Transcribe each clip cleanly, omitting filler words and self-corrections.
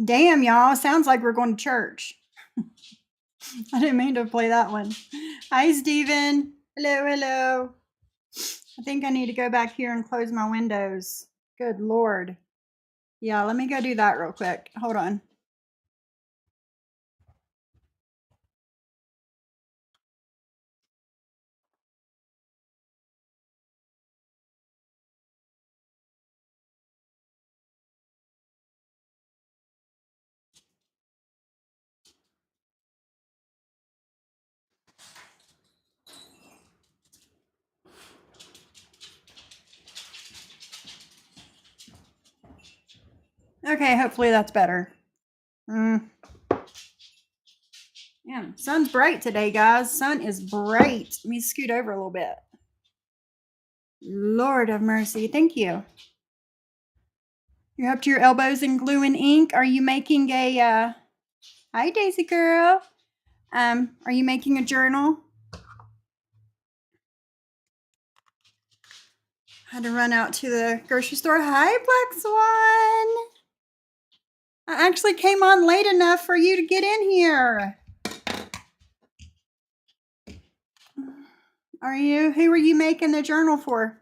Damn, y'all. Sounds like we're going to church. I didn't mean to play that one. Hi, Steven. Hello, hello. I think I need to go back here and close my windows. Good Lord. Yeah, let me go do that real quick. Hold on. Okay, hopefully that's better. Yeah, sun's bright today, guys. Sun is bright. Let me scoot over a little bit. Lord have mercy. Thank you. You're up to your elbows in glue and ink. Are you making a hi Daisy girl? Are you making a journal? Had to run out to the grocery store. Hi, Black Swan. I actually came on late enough for you to get in here. Are you? Who are you making the journal for?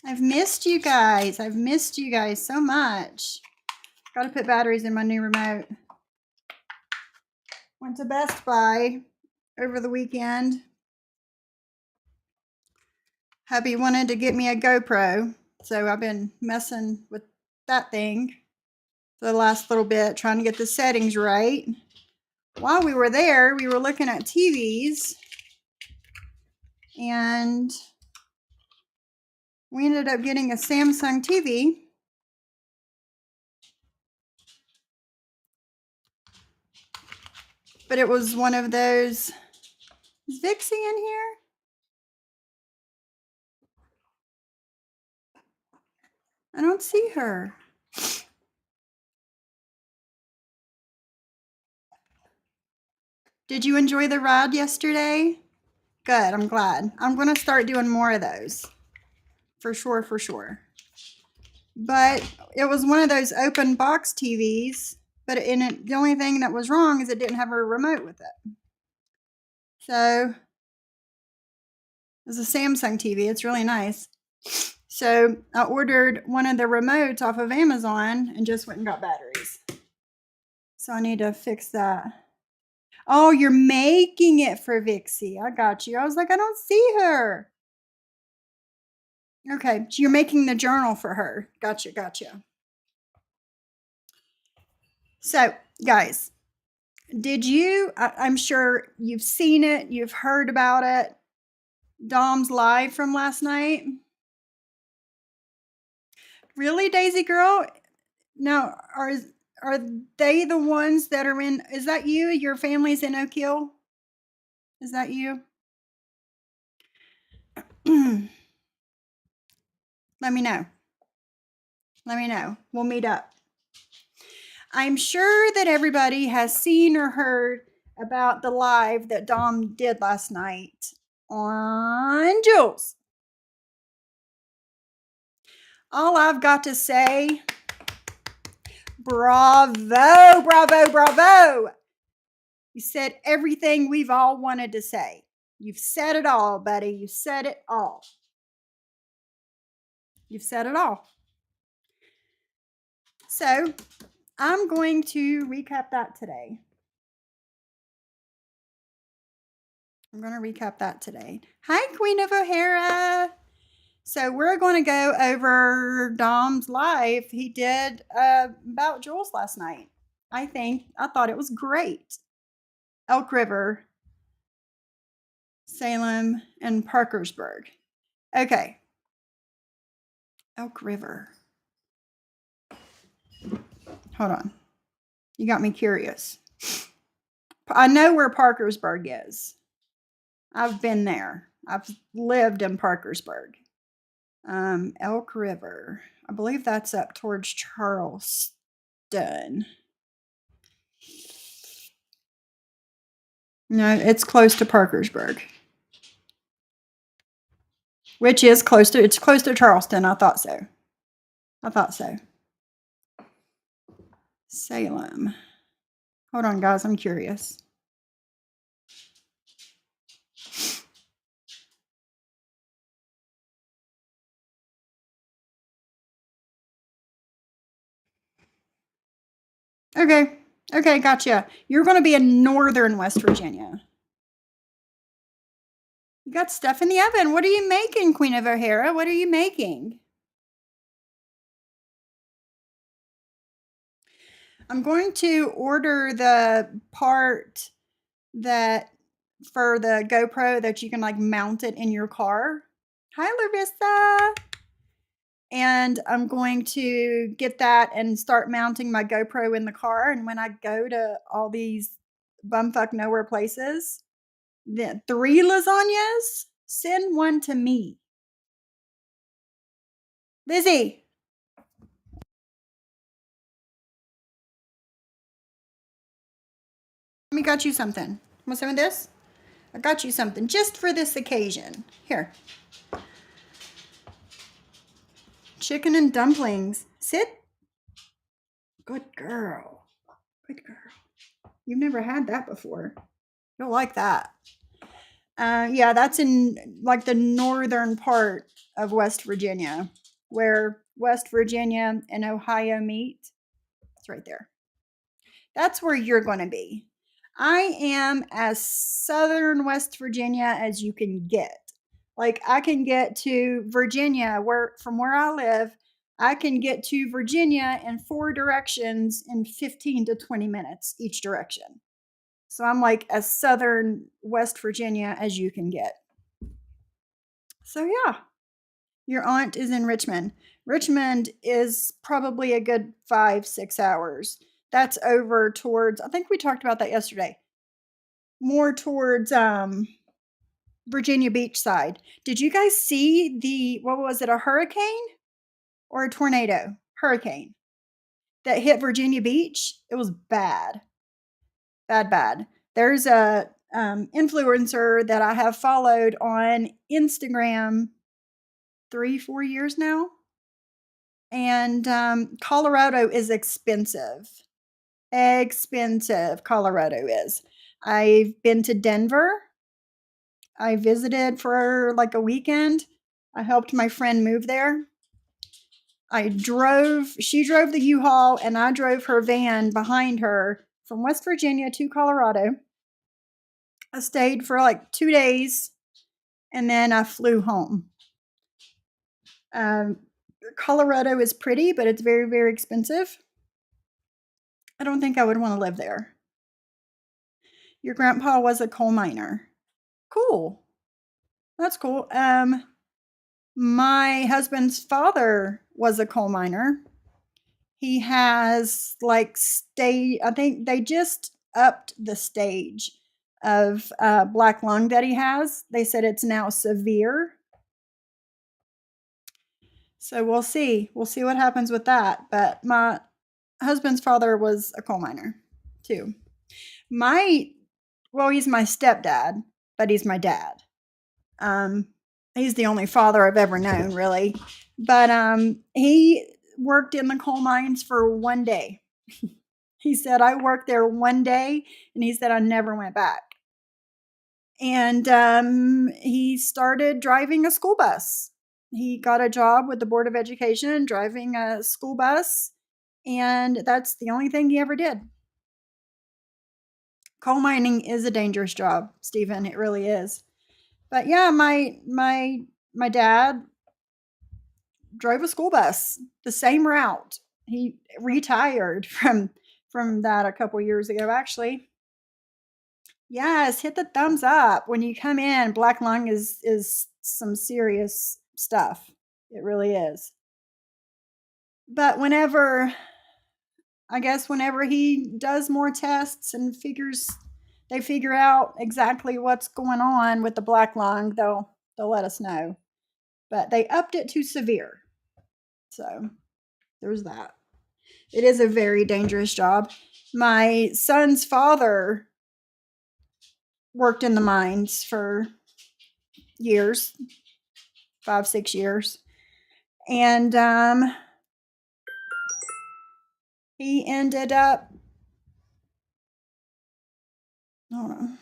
I've missed you guys. I've missed you guys so much. Got to put batteries in my new remote. Went to Best Buy over the weekend. Hubby wanted to get me a GoPro, so I've been messing with that thing for the last little bit, trying to get the settings right. While we were there, we were looking at TVs, and we ended up getting a Samsung TV. But it was one of those. Is Vixie in here? I don't see her. Did you enjoy the ride yesterday? Good, I'm glad. I'm going to start doing more of those. For sure, for sure. But it was one of those open box TVs, but the only thing that was wrong is it didn't have a remote with it. So it's a Samsung TV. It's really nice. So I ordered one of the remotes off of Amazon and just went and got batteries. So I need to fix that. Oh, you're making it for Vixie. I got you. I was like, I don't see her. Okay, so you're making the journal for her. Gotcha, gotcha. So, guys, did you, I'm sure you've seen it, you've heard about it, Dom's live from last night? Really, Daisy girl? Now, are they the ones that are in, is that you? Your family's in Oak Hill? Is that you? Let me know. Let me know. We'll meet up. I'm sure that everybody has seen or heard about the live that Dom did last night on Jules. All I've got to say, bravo, bravo, bravo. You said everything we've all wanted to say. You've said it all, buddy. You said it all. You've said it all. So I'm going to recap that today. Hi, Queen of O'Hara. So we're going to go over Dom's live he did about Jules last night. I thought it was great. Elk River, Salem, and Parkersburg. Okay. Elk River. Hold on. You got me curious. I know where Parkersburg is. I've been there. I've lived in Parkersburg. Elk River. I believe that's up towards Charleston. No, it's close to Parkersburg. Which is it's close to Charleston. I thought so. Salem. Hold on, guys. I'm curious. Okay. Okay, gotcha. You're going to be in northern West Virginia. You got stuff in the oven. What are you making, Queen of O'Hara? What are you making? I'm going to order the part that for the GoPro that you can like mount it in your car. Hi, Larissa. And I'm going to get that and start mounting my GoPro in the car. And when I go to all these bumfuck nowhere places, the 3 lasagnas, send one to me. Lizzie. Let me got you something. Want some of this? I got you something just for this occasion. Here. Chicken and dumplings. Sit. Good girl. Good girl. You've never had that before. You'll like that. Yeah, that's in like the northern part of West Virginia, where West Virginia and Ohio meet. It's right there. That's where you're going to be. I am as southern West Virginia as you can get. Like I can get to Virginia, where from where I live, I can get to Virginia in 4 directions in 15 to 20 minutes each direction. So I'm like as southern West Virginia as you can get. So yeah, your aunt is in Richmond. Richmond is probably a good 5-6 hours. That's over towards, I think we talked about that yesterday. More towards Virginia Beach side. Did you guys see what was it, a hurricane or a tornado? Hurricane that hit Virginia Beach. It was bad. Bad. There's a influencer that I have followed on Instagram 3-4 years now. And Colorado is expensive. Colorado is. I've been to Denver. I visited for like a weekend. I helped my friend move there. She drove the U-Haul and I drove her van behind her from West Virginia to Colorado. I stayed for like 2 days and then I flew home. Colorado is pretty, but it's very, very expensive. I don't think I would want to live there. Your grandpa was a coal miner. Cool. That's cool. My husband's father was a coal miner. He has like I think they just upped the stage of black lung that he has. They said it's now severe. So we'll see. We'll see what happens with that. But my husband's father was a coal miner too. He's my stepdad, but he's my dad. He's the only father I've ever known, really. But he worked in the coal mines for 1 day. He said, I worked there 1 day, and he said, I never went back. And he started driving a school bus. He got a job with the Board of Education driving a school bus, and that's the only thing he ever did. Coal mining is a dangerous job, Stephen. It really is. But yeah, my dad drove a school bus the same route. He retired from that a couple years ago, actually. Yes, hit the thumbs up when you come in. Black lung is some serious stuff. It really is. But whenever he does more tests and they figure out exactly what's going on with the black lung, they'll let us know. But they upped it to severe. So there's that. It is a very dangerous job. My son's father worked in the mines for years, 5-6 years. And He ended up, hold on.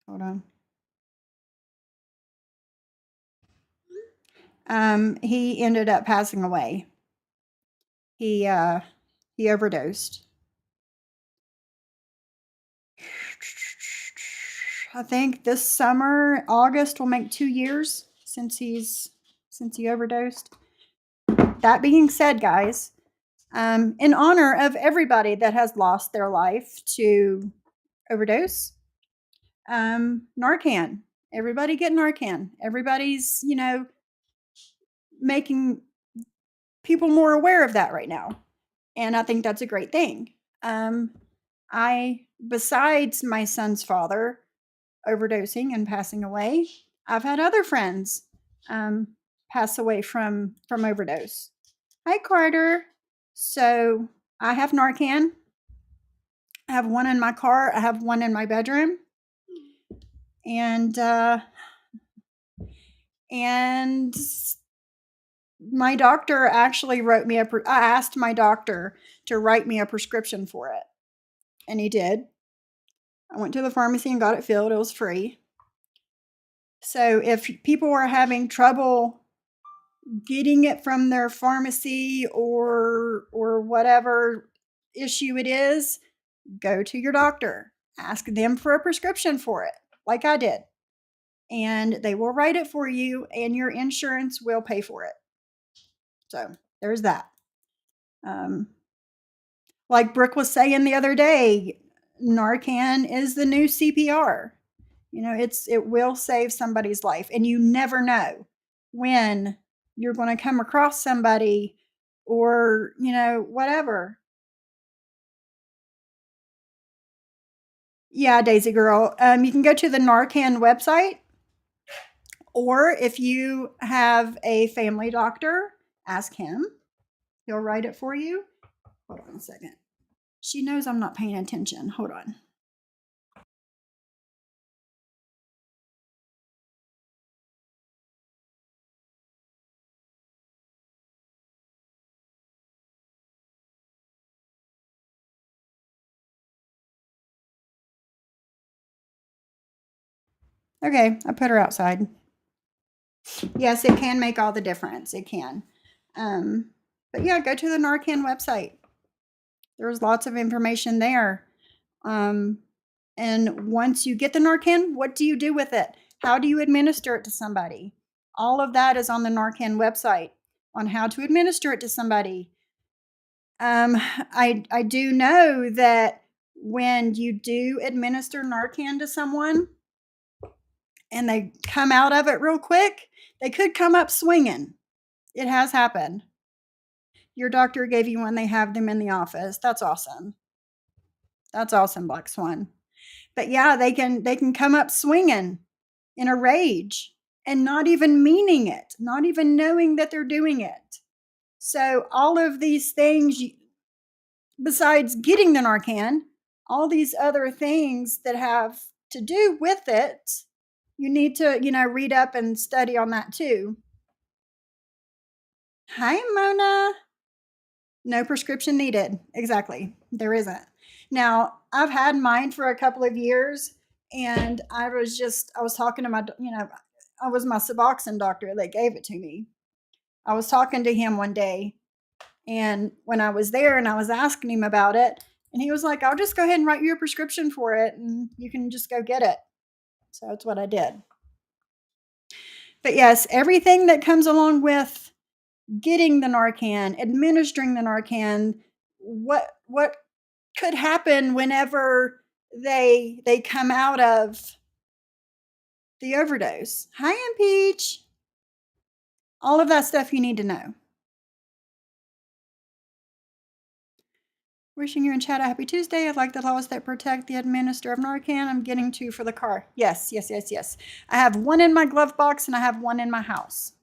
Hold on. He ended up passing away. He overdosed. I think this summer, August, will make 2 years since he overdosed. That being said, guys, in honor of everybody that has lost their life to overdose, Narcan. Everybody get Narcan. Everybody's, making people more aware of that right now. And I think that's a great thing. Besides my son's father overdosing and passing away, I've had other friends pass away from overdose. Hi, Carter. So I have Narcan. I have one in my car. I have one in my bedroom. And my doctor actually wrote me I asked my doctor to write me a prescription for it. And he did. I went to the pharmacy and got it filled. It was free. So if people are having trouble getting it from their pharmacy or whatever issue it is, go to your doctor. Ask them for a prescription for it, like I did. And they will write it for you, and your insurance will pay for it. So there's that. Like Brooke was saying the other day, Narcan is the new CPR. It will save somebody's life, and you never know when you're going to come across somebody or, whatever. Yeah, Daisy girl. You can go to the Narcan website, or if you have a family doctor, ask him. He'll write it for you. Hold on a second. She knows I'm not paying attention. Hold on. Okay, I put her outside. Yes, it can make all the difference. It can. But yeah, go to the Narcan website. There's lots of information there. And once you get the Narcan, what do you do with it? How do you administer it to somebody? All of that is on the Narcan website on how to administer it to somebody. I do know that when you do administer Narcan to someone and they come out of it real quick, they could come up swinging. It has happened. Your doctor gave you one, they have them in the office. That's awesome. That's awesome, Black Swan. But yeah, they can come up swinging in a rage and not even meaning it, not even knowing that they're doing it. So all of these things, besides getting the Narcan, all these other things that have to do with it, you need to, read up and study on that too. Hi, Mona. No prescription needed. Exactly. There isn't. Now, I've had mine for a couple of years, and I was talking to I was my Suboxone doctor that gave it to me. I was talking to him one day, and when I was there and I was asking him about it, and he was like, I'll just go ahead and write you a prescription for it, and you can just go get it. So that's what I did. But yes, everything that comes along with getting the Narcan, administering the Narcan, what could happen whenever they come out of the overdose. Hi, Peach. All of that stuff you need to know. Wishing you and chat a happy Tuesday. I'd like the laws that protect the administer of Narcan. I'm getting 2 for the car. Yes. I have 1 in my glove box and I have 1 in my house.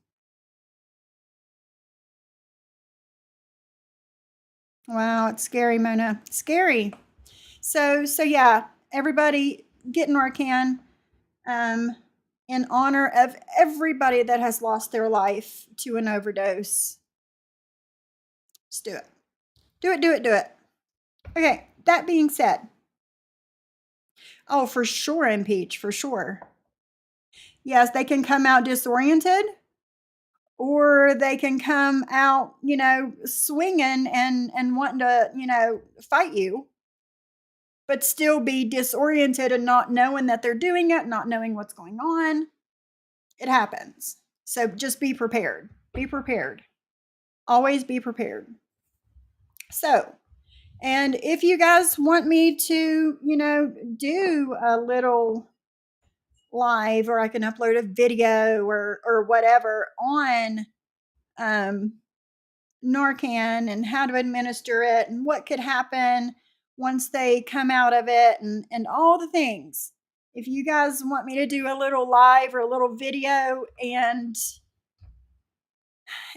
Wow, it's scary, Mona. Scary. So yeah, everybody get Narcan. in honor of everybody that has lost their life to an overdose. Just do it. Do it, do it, do it. Okay, that being said, oh, for sure, impeach, for sure. Yes, they can come out disoriented, or they can come out, swinging and wanting to, fight you, but still be disoriented and not knowing that they're doing it, not knowing what's going on. It happens. So just be prepared. Be prepared. Always be prepared. So, and if you guys want me to, do a little live, or I can upload a video or whatever on Narcan and how to administer it and what could happen once they come out of it, and all the things. If you guys want me to do a little live or a little video, and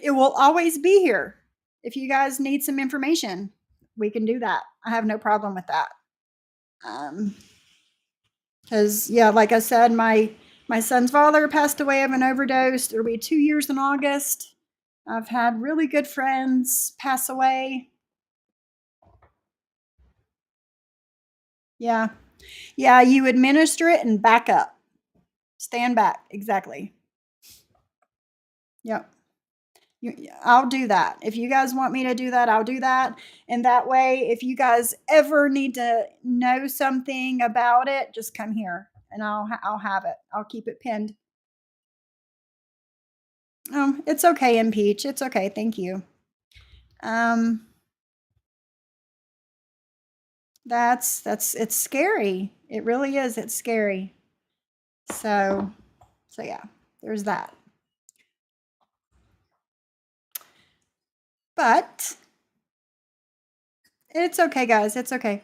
it will always be here. If you guys need some information, we can do that. I have no problem with that. Because yeah, like I said, my son's father passed away of an overdose. It'll be 2 years in August. I've had really good friends pass away. Yeah. Yeah, you administer it and back up. Stand back. Exactly. Yep. I'll do that. If you guys want me to do that, I'll do that. And that way, if you guys ever need to know something about it, just come here and I'll have it. I'll keep it pinned. Oh, it's okay, impeach. It's okay. Thank you. It's scary. It really is. It's scary. So yeah, there's that. But it's okay, guys. It's okay.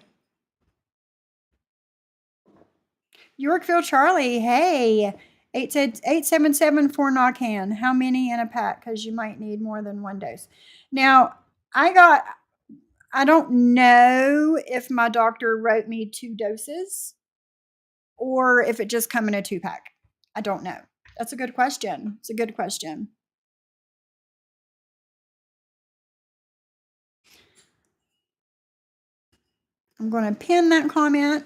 Yorkville Charlie, hey, 877 for Narcan. How many in a pack? Because you might need more than one dose. Now, I don't know if my doctor wrote me 2 doses or if it just come in a 2-pack. I don't know. That's a good question. It's a good question. I'm going to pin that comment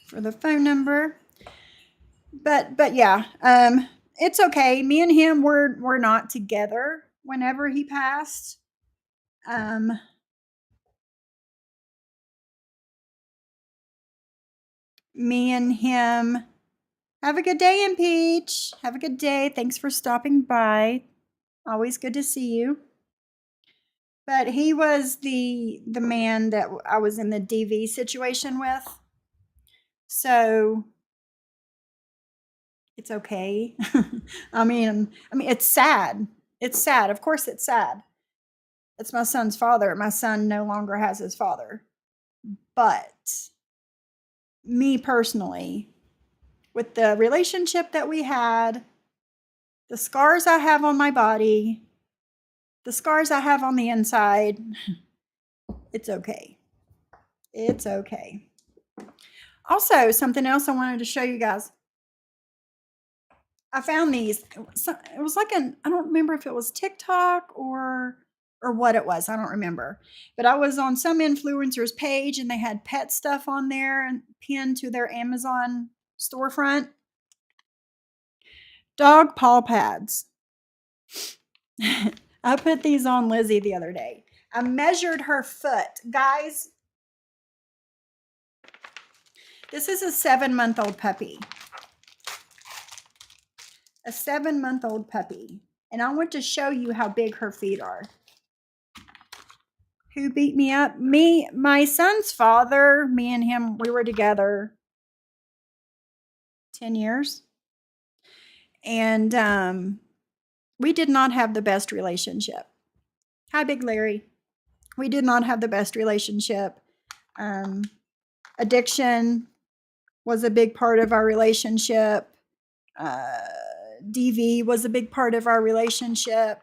for the phone number. But yeah, it's okay. Me and him were not together whenever he passed. Me and him. Have a good day, Impeach. Have a good day. Thanks for stopping by. Always good to see you. But he was the man that I was in the DV situation with. So it's okay. I mean, it's sad. It's sad. Of course it's sad. It's my son's father. My son no longer has his father. But me personally, with the relationship that we had, the scars I have on my body, the scars I have on the inside, it's okay. It's okay. Also, something else I wanted to show you guys. I found these. It was like I don't remember if it was TikTok or what it was. I don't remember. But I was on some influencer's page and they had pet stuff on there and pinned to their Amazon storefront. Dog paw pads. I put these on Lizzie the other day. I measured her foot. Guys, this is a 7-month-old puppy. A 7-month-old puppy. And I want to show you how big her feet are. Who beat me up? Me, my son's father. Me and him, we were together 10 years. And we did not have the best relationship. Hi, Big Larry. We did not have the best relationship. Addiction was a big part of our relationship. DV was a big part of our relationship.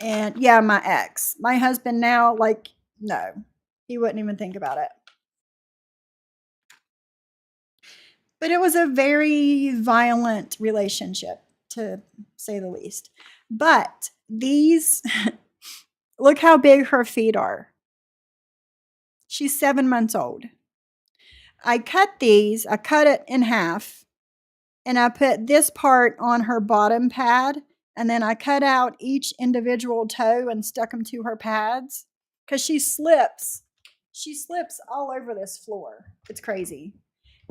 And yeah, my ex. My husband now, like, no, he wouldn't even think about it. But it was a very violent relationship, to say the least. But these, look how big her feet are. She's 7 months old. I cut it in half, and I put this part on her bottom pad, and then I cut out each individual toe and stuck them to her pads because she slips. She slips all over this floor. It's crazy.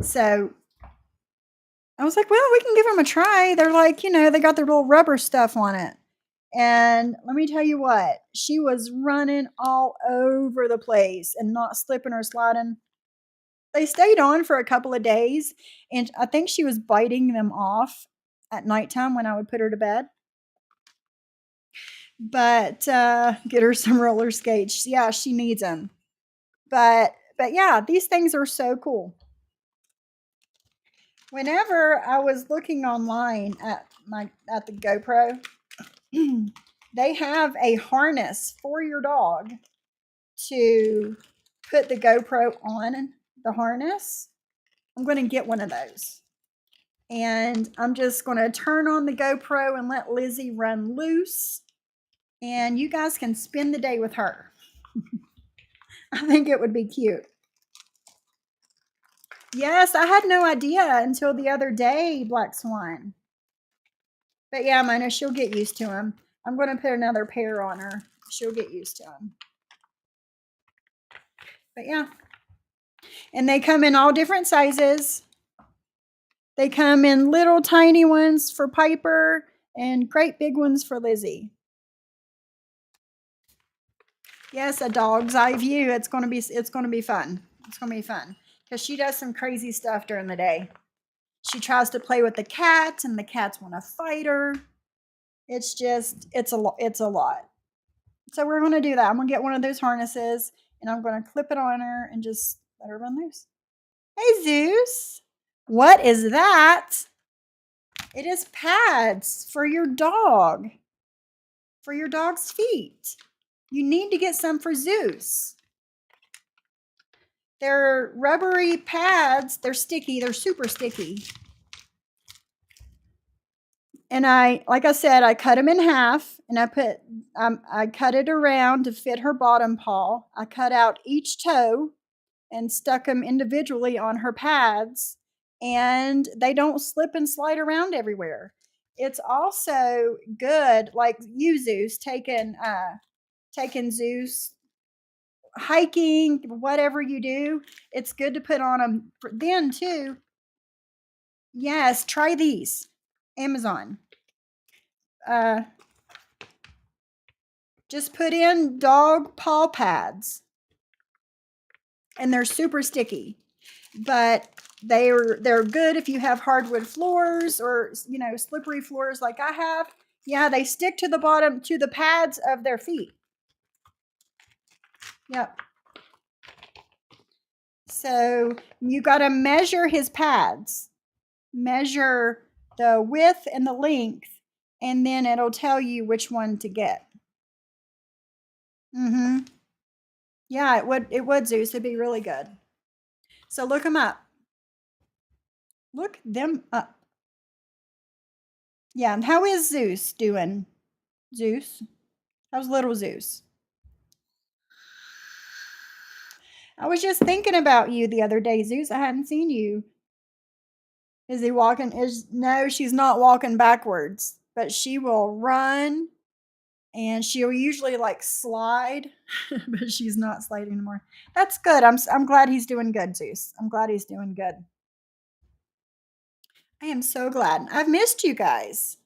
So I was like, well, we can give them a try. They're like, they got their little rubber stuff on it. And let me tell you what, she was running all over the place and not slipping or sliding. They stayed on for a couple of days, and I think she was biting them off at nighttime when I would put her to bed. But get her some roller skates. Yeah, she needs them. But yeah, these things are so cool. Whenever I was looking online at the GoPro, they have a harness for your dog to put the GoPro on the harness. I'm going to get one of those. And I'm just going to turn on the GoPro and let Lizzie run loose. And you guys can spend the day with her. I think it would be cute. Yes, I had no idea until the other day, Black Swan. But yeah, Mona, she'll get used to him. I'm going to put another pair on her. She'll get used to him. But yeah. And they come in all different sizes. They come in little tiny ones for Piper and great big ones for Lizzie. Yes, a dog's eye view. It's going to be fun. It's going to be fun because she does some crazy stuff during the day. She tries to play with the cat, and the cats want to fight her. It's a lot. So we're going to do that. I'm going to get one of those harnesses, and I'm going to clip it on her and just let her run loose. Hey, Zeus. What is that? It is pads for your dog. For your dog's feet. You need to get some for Zeus. They're rubbery pads. They're sticky. They're super sticky. And like I said, I cut them in half, and I cut it around to fit her bottom paw. I cut out each toe and stuck them individually on her pads, and they don't slip and slide around everywhere. It's also good, like you, Zeus, taking Zeus hiking, whatever you do, it's good to put on them then too. Yes, try these. Amazon. Just put in dog paw pads, and they're super sticky, but they're good if you have hardwood floors or slippery floors like I have. Yeah, they stick to the bottom, to the pads of their feet. Yep. So you got to measure his pads, measure the width and the length, and then it'll tell you which one to get. Yeah, it would, Zeus. It'd be really good. So look them up. Look them up. Yeah, and how is Zeus doing? Zeus? How's little Zeus? I was just thinking about you the other day, Zeus. I hadn't seen you. Is he walking? No, she's not walking backwards, but she will run, and she'll usually like slide, but she's not sliding anymore. That's good. I'm glad he's doing good, Zeus. I'm glad he's doing good. I am so glad. I've missed you guys.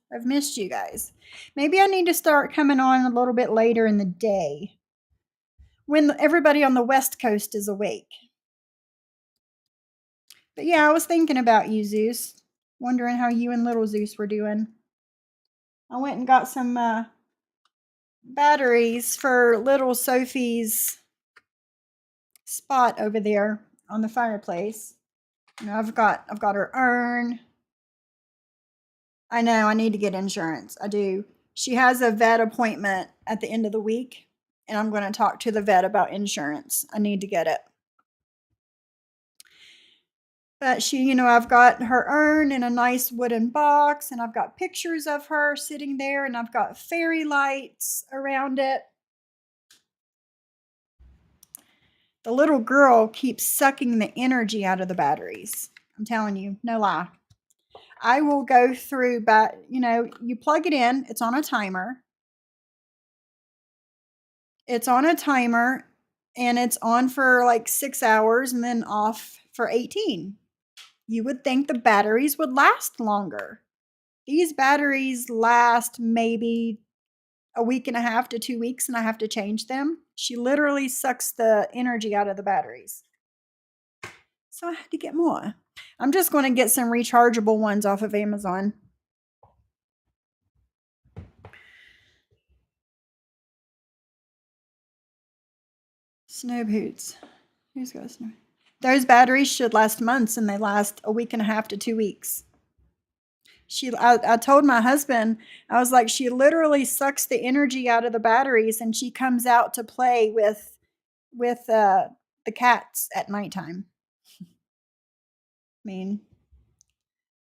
Maybe I need to start coming on a little bit later in the day when everybody on the West Coast is awake. But yeah, I was thinking about you, Zeus. Wondering how you and little Zeus were doing. I went and got some batteries for little Sophie's spot over there on the fireplace. I've got her urn. I know I need to get insurance. I do. She has a vet appointment at the end of the week, and I'm going to talk to the vet about insurance. I need to get it. But she, I've got her urn in a nice wooden box, and I've got pictures of her sitting there, and I've got fairy lights around it. The little girl keeps sucking the energy out of the batteries. I'm telling you, no lie. I will go through, but you plug it in, it's on a timer. It's on a timer, and it's on for like 6 hours and then off for 18. You would think the batteries would last longer. These batteries last maybe a week and a half to 2 weeks, and I have to change them. She literally sucks the energy out of the batteries. So I had to get more. I'm just going to get some rechargeable ones off of Amazon. Snow boots. Who's got snow? Those batteries should last months, and they last a week and a half to 2 weeks. I told my husband, I was like, she literally sucks the energy out of the batteries, and she comes out to play with the cats at nighttime. I mean,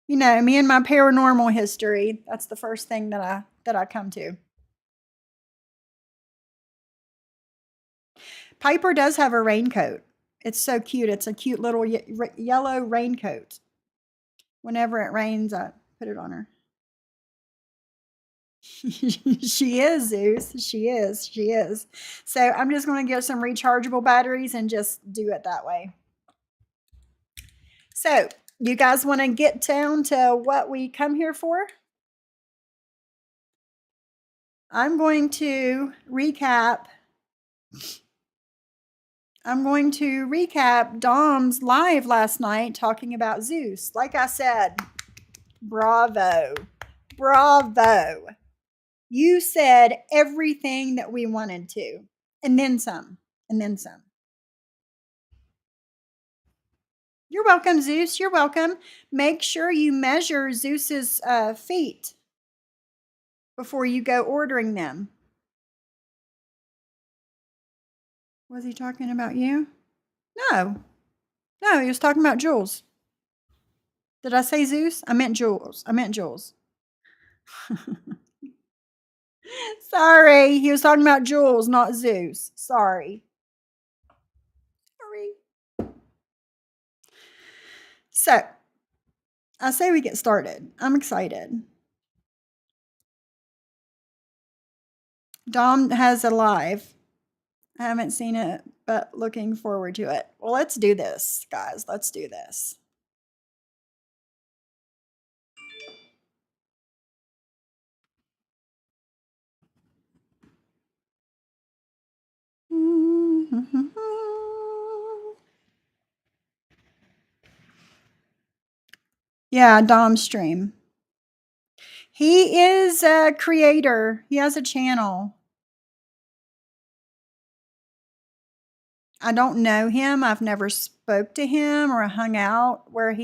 me and my paranormal history, that's the first thing that I come to. Piper does have a raincoat. It's so cute. It's a cute little yellow raincoat. Whenever it rains, I put it on her. She is, Zeus. She is. So I'm just going to get some rechargeable batteries and just do it that way. So you guys want to get down to what we come here for? I'm going to recap Dom's live last night talking about Zeus. Like I said, bravo. You said everything that we wanted to, and then some. You're welcome, Zeus. You're welcome. Make sure you measure Zeus's feet before you go ordering them. Was he talking about you? No, he was talking about Jules. Did I say Zeus? I meant Jules. Sorry, he was talking about Jules, not Zeus. Sorry. So, I say we get started. I'm excited. Dom has a live. I haven't seen it, but looking forward to it. Well, let's do this, guys. Let's do this. Yeah, Dom's stream. He is a creator. He has a channel. I don't know him. I've never spoke to him or hung out where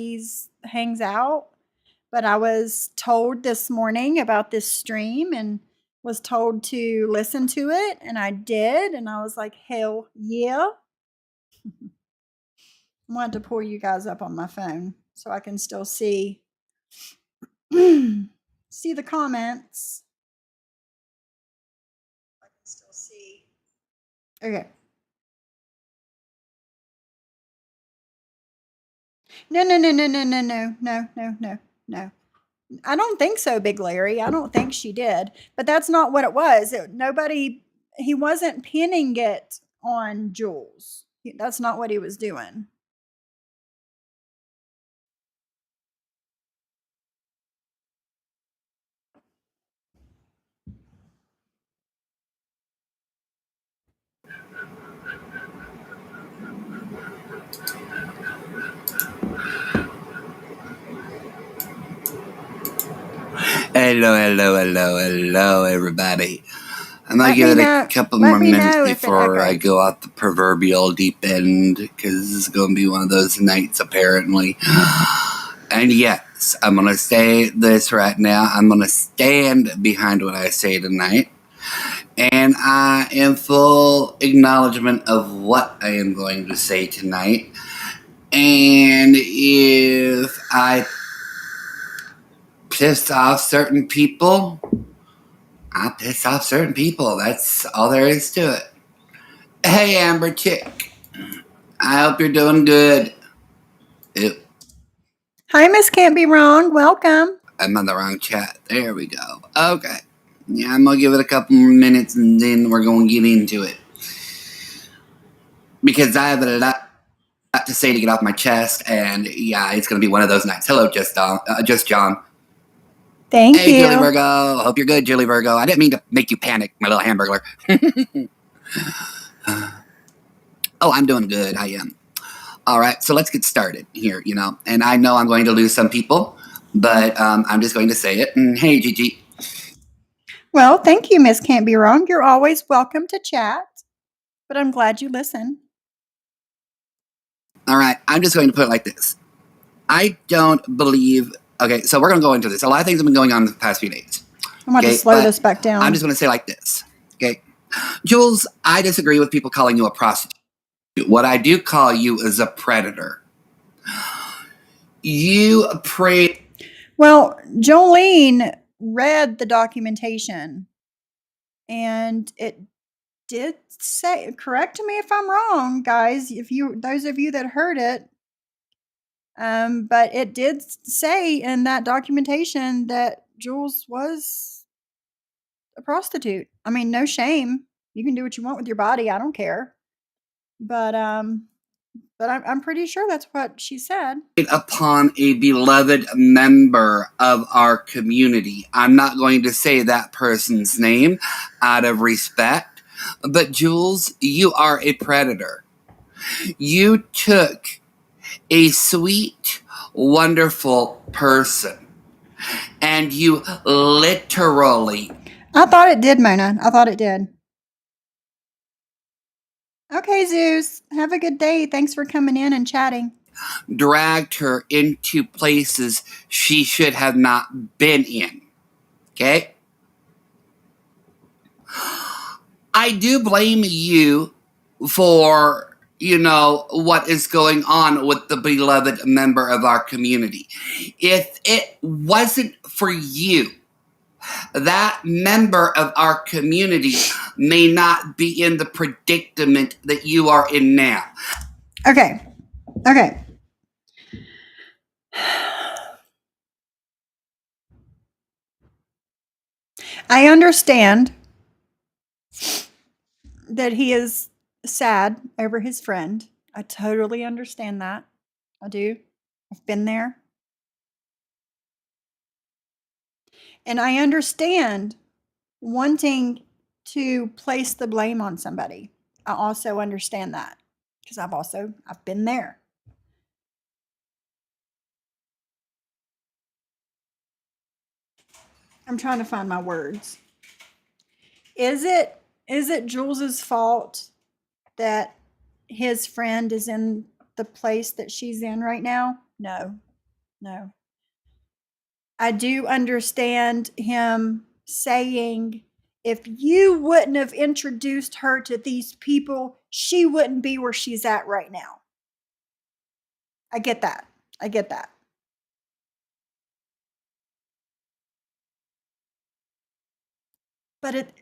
hangs out. But I was told this morning about this stream and was told to listen to it, and I did, and I was like, hell yeah. I wanted to pull you guys up on my phone so I can still see see the comments. I can still see. Okay. No. I don't think so, Big Larry. I don't think she did. But that's not what it was. He wasn't pinning it on Jules. That's not what he was doing. Hello, everybody. I'm going to give it a couple more minutes before I go out the proverbial deep end, because this is going to be one of those nights, apparently. And yes, I'm going to say this right now. I'm going to stand behind what I say tonight. And I am full acknowledgement of what I am going to say tonight. And if I piss off certain people, I piss off certain people. That's all there is to it. Hey, Amber Chick. I hope you're doing good. Ew. Hi, Miss Can't Be Wrong. Welcome. I'm on the wrong chat. There we go. Okay. Yeah, I'm going to give it a couple more minutes and then we're going to get into it. Because I have a lot to say to get off my chest, and yeah, it's going to be one of those nights. Hello, Just John. Thank you. Hey, Julie Virgo. Hope you're good, Julie Virgo. I didn't mean to make you panic, my little hamburger. Oh, I'm doing good. I am. All right, so let's get started here, And I know I'm going to lose some people, but I'm just going to say it. And hey, Gigi. Well, thank you, Miss Can't Be Wrong. You're always welcome to chat, but I'm glad you listen. All right, I'm just going to put it like this. I don't believe... Okay, so we're going to go into this. A lot of things have been going on in the past few days. I'm going to slow this back down. I'm just going to say like this, okay? Jules, I disagree with people calling you a prostitute. What I do call you is a predator. You pray... Well, Jolene read the documentation, and it did say, correct me if I'm wrong, guys, those of you that heard it, but it did say in that documentation that Jules was a prostitute. I mean, no shame. You can do what you want with your body. I don't care. But I'm pretty sure that's what she said. Upon a beloved member of our community. I'm not going to say that person's name out of respect, but Jules, you are a predator. You took a sweet, wonderful person, and you literally... I thought it did, Mona. I thought it did. Okay, Zeus. Have a good day. Thanks for coming in and chatting. Dragged her into places she should have not been in. Okay? I do blame you for, what is going on with the beloved member of our community. If it wasn't for you, that member of our community may not be in the predicament that you are in now. Okay. I understand that he is sad over his friend. I totally understand that. I do. I've been there. And I understand wanting to place the blame on somebody. I also understand that because I've been there. I'm trying to find my words. Is it Jules's fault that his friend is in the place that she's in right now? No. I do understand him saying, if you wouldn't have introduced her to these people, she wouldn't be where she's at right now. I get that. But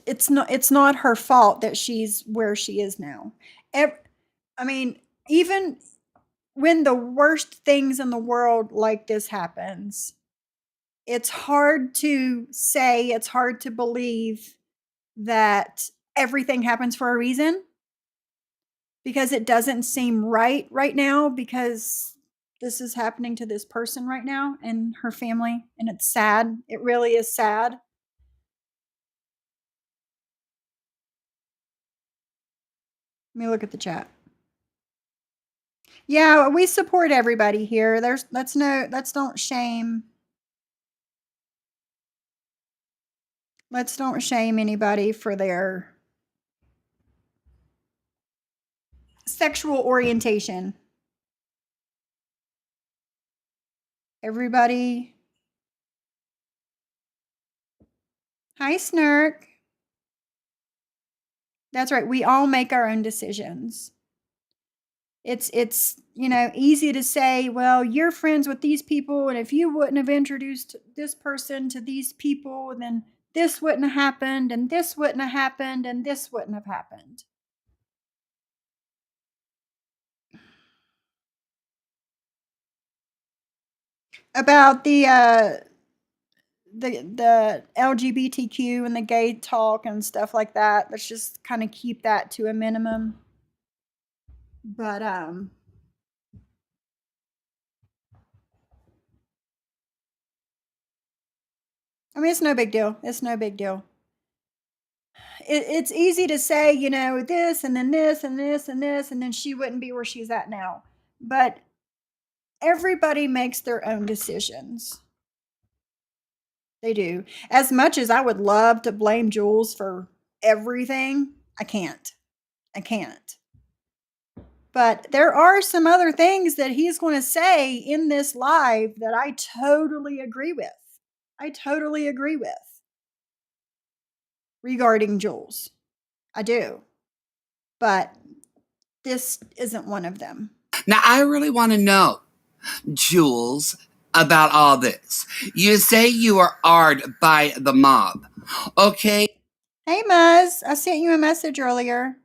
it's not her fault that she's where she is now. I mean, even when the worst things in the world like this happens, it's hard to say, it's hard to believe that everything happens for a reason, because it doesn't seem right now, because this is happening to this person right now and her family, and it's sad. It really is sad. Let me look at the chat. Yeah, we support everybody here. Let's don't shame. Let's don't shame anybody for their sexual orientation. Everybody. Hi, Snurk. That's right. We all make our own decisions. It's easy to say, well, you're friends with these people, and if you wouldn't have introduced this person to these people, then this wouldn't have happened, and this wouldn't have happened, and this wouldn't have happened. About the LGBTQ and the gay talk and stuff like that. Let's just kind of keep that to a minimum. But I mean, it's no big deal. It's no big deal. It's easy to say, this and then this and this and this, and then she wouldn't be where she's at now. But everybody makes their own decisions. They do. As much as I would love to blame Jules for everything, I can't. I can't. But there are some other things that he's going to say in this live that I totally agree with. I totally agree with regarding Jules. I do. But this isn't one of them. Now, I really want to know, Jules, about all this. You say you are arred by the mob. Okay. Hey, Muzz. I sent you a message earlier.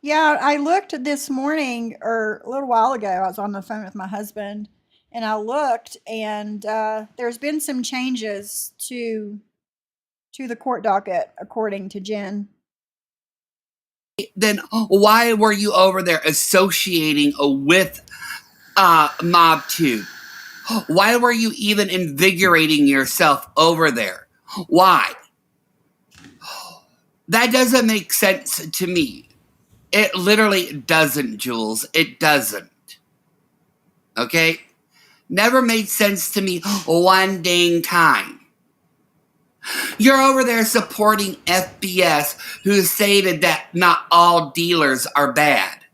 Yeah, I looked this morning or a little while ago. I was on the phone with my husband and I looked, and there's been some changes to the court docket, according to Jen. Then why were you over there associating with Mob 2? Why were you even invigorating yourself over there? Why? That doesn't make sense to me. It literally doesn't, Jules. It doesn't. Okay? Never made sense to me one dang time. You're over there supporting FBS, who stated that not all dealers are bad.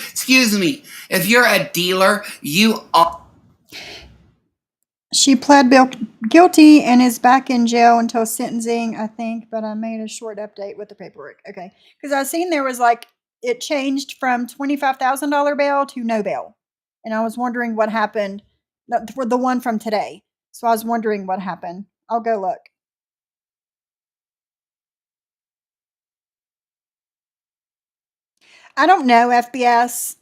Excuse me, if you're a dealer, you are. She pled guilty and is back in jail until sentencing, I think, but I made a short update with the paperwork. Okay. Because I seen there was it changed from $25,000 bail to no bail. And I was wondering what happened for the one from today. So I was wondering what happened. I'll go look. I don't know FBS.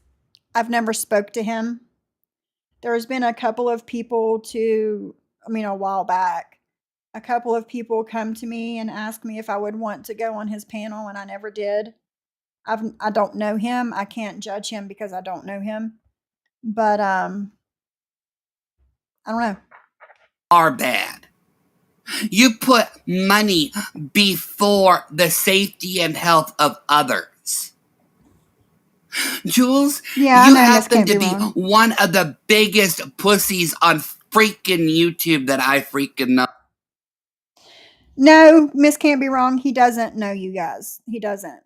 I've never spoke to him. There's been a couple of people a while back, a couple of people come to me and ask me if I would want to go on his panel, and I never did. I don't know him. I can't judge him because I don't know him. But I don't know. Are bad. You put money before the safety and health of others. Jules, yeah, you happen to be one of the biggest pussies on freaking YouTube that I freaking know. No, Miss Can't Be Wrong. He doesn't know you guys. He doesn't.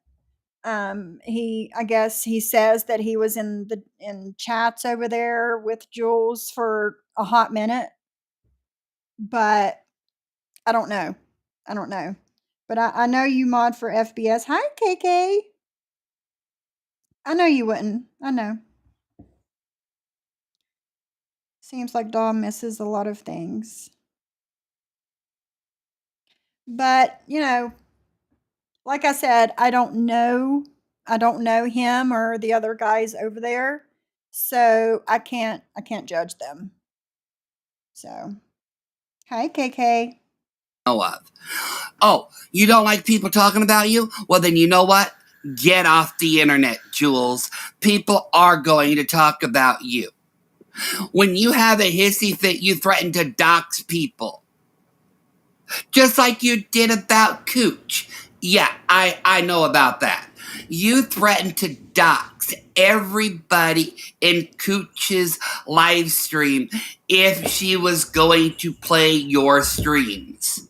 I guess he says that he was in chats over there with Jules for a hot minute, but I don't know. I don't know. But I know you mod for FBS. Hi, KK. I know you wouldn't. I know. Seems like Daw misses a lot of things. But, like I said, I don't know him or the other guys over there. So I can't judge them. So, hi, KK. Of. Oh, you don't like people talking about you? Well, then you know what? Get off the internet, Jules. People are going to talk about you. When you have a hissy fit, you threaten to dox people. Just like you did about Cooch. Yeah, I know about that. You threatened to dox everybody in Cooch's live stream if she was going to play your streams.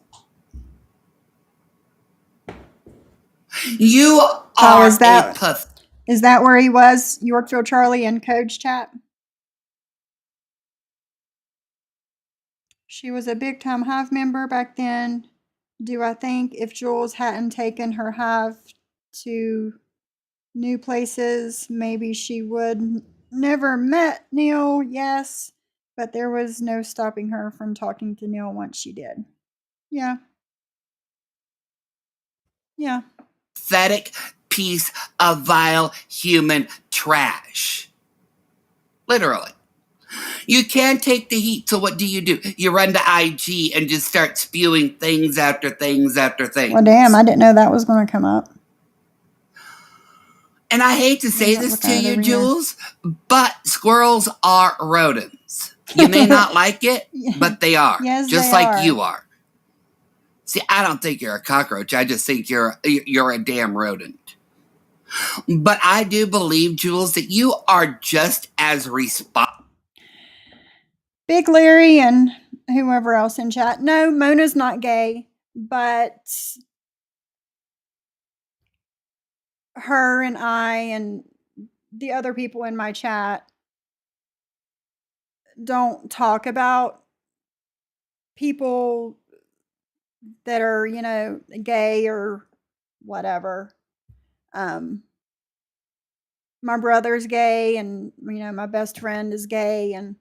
You are is that where he was? Yorkville Charlie and Coach chat? She was a big time Hive member back then. Do I think if Jules hadn't taken her hive to new places, maybe she would never met Neil? Yes, but there was no stopping her from talking to Neil once she did. Yeah. Yeah. Pathetic piece of vile human trash. Literally. You can't take the heat, so what do? You run to IG and just start spewing things after things after things. Well, damn, I didn't know that was going to come up. And I hate to say this to you, Jules, but squirrels are rodents. You may not like it, but they are. Yes, just they like are. you are. See, I don't think you're a cockroach. I just think you're a damn rodent. But I do believe, Jules, that you are just as responsible. Big Larry and whoever else in chat. No, Mona's not gay, but her and I and the other people in my chat don't talk about people that are, you know, gay or whatever. My brother's gay, and you know, my best friend is gay, and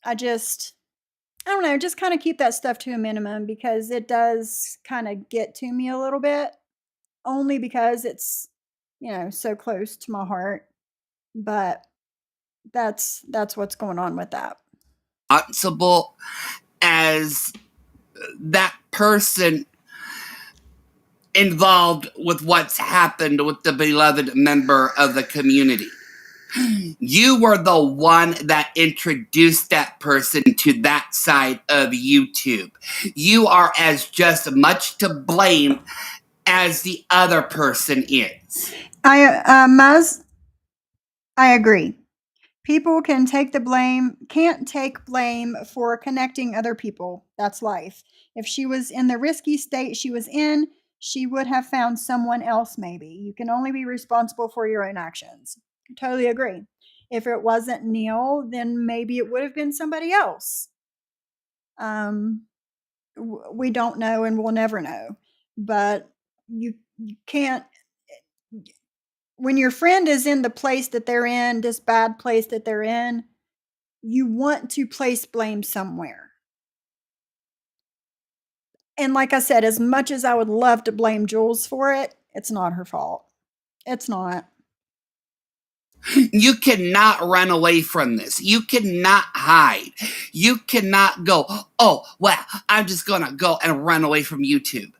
I don't know, just kind of keep that stuff to a minimum because it does kind of get to me a little bit, only because it's, you know, so close to my heart. But that's what's going on with that. Responsible as that person involved with what's happened with the beloved member of the community. You were the one that introduced that person to that side of YouTube. You are as just much to blame as the other person is. Maz, I agree. People can't take blame for connecting other people. That's life. If she was in the risky state she was in, she would have found someone else maybe. You can only be responsible for your own actions. Totally agree. If it wasn't Neil, then maybe it would have been somebody else. We don't know and we'll never know. But you can't, when your friend is in the place that they're in, this bad place that they're in, you want to place blame somewhere. And like I said, as much as I would love to blame Jules for it, it's not her fault. It's not. You cannot run away from this. You cannot hide. You cannot go, oh, well, I'm just going to go and run away from YouTube.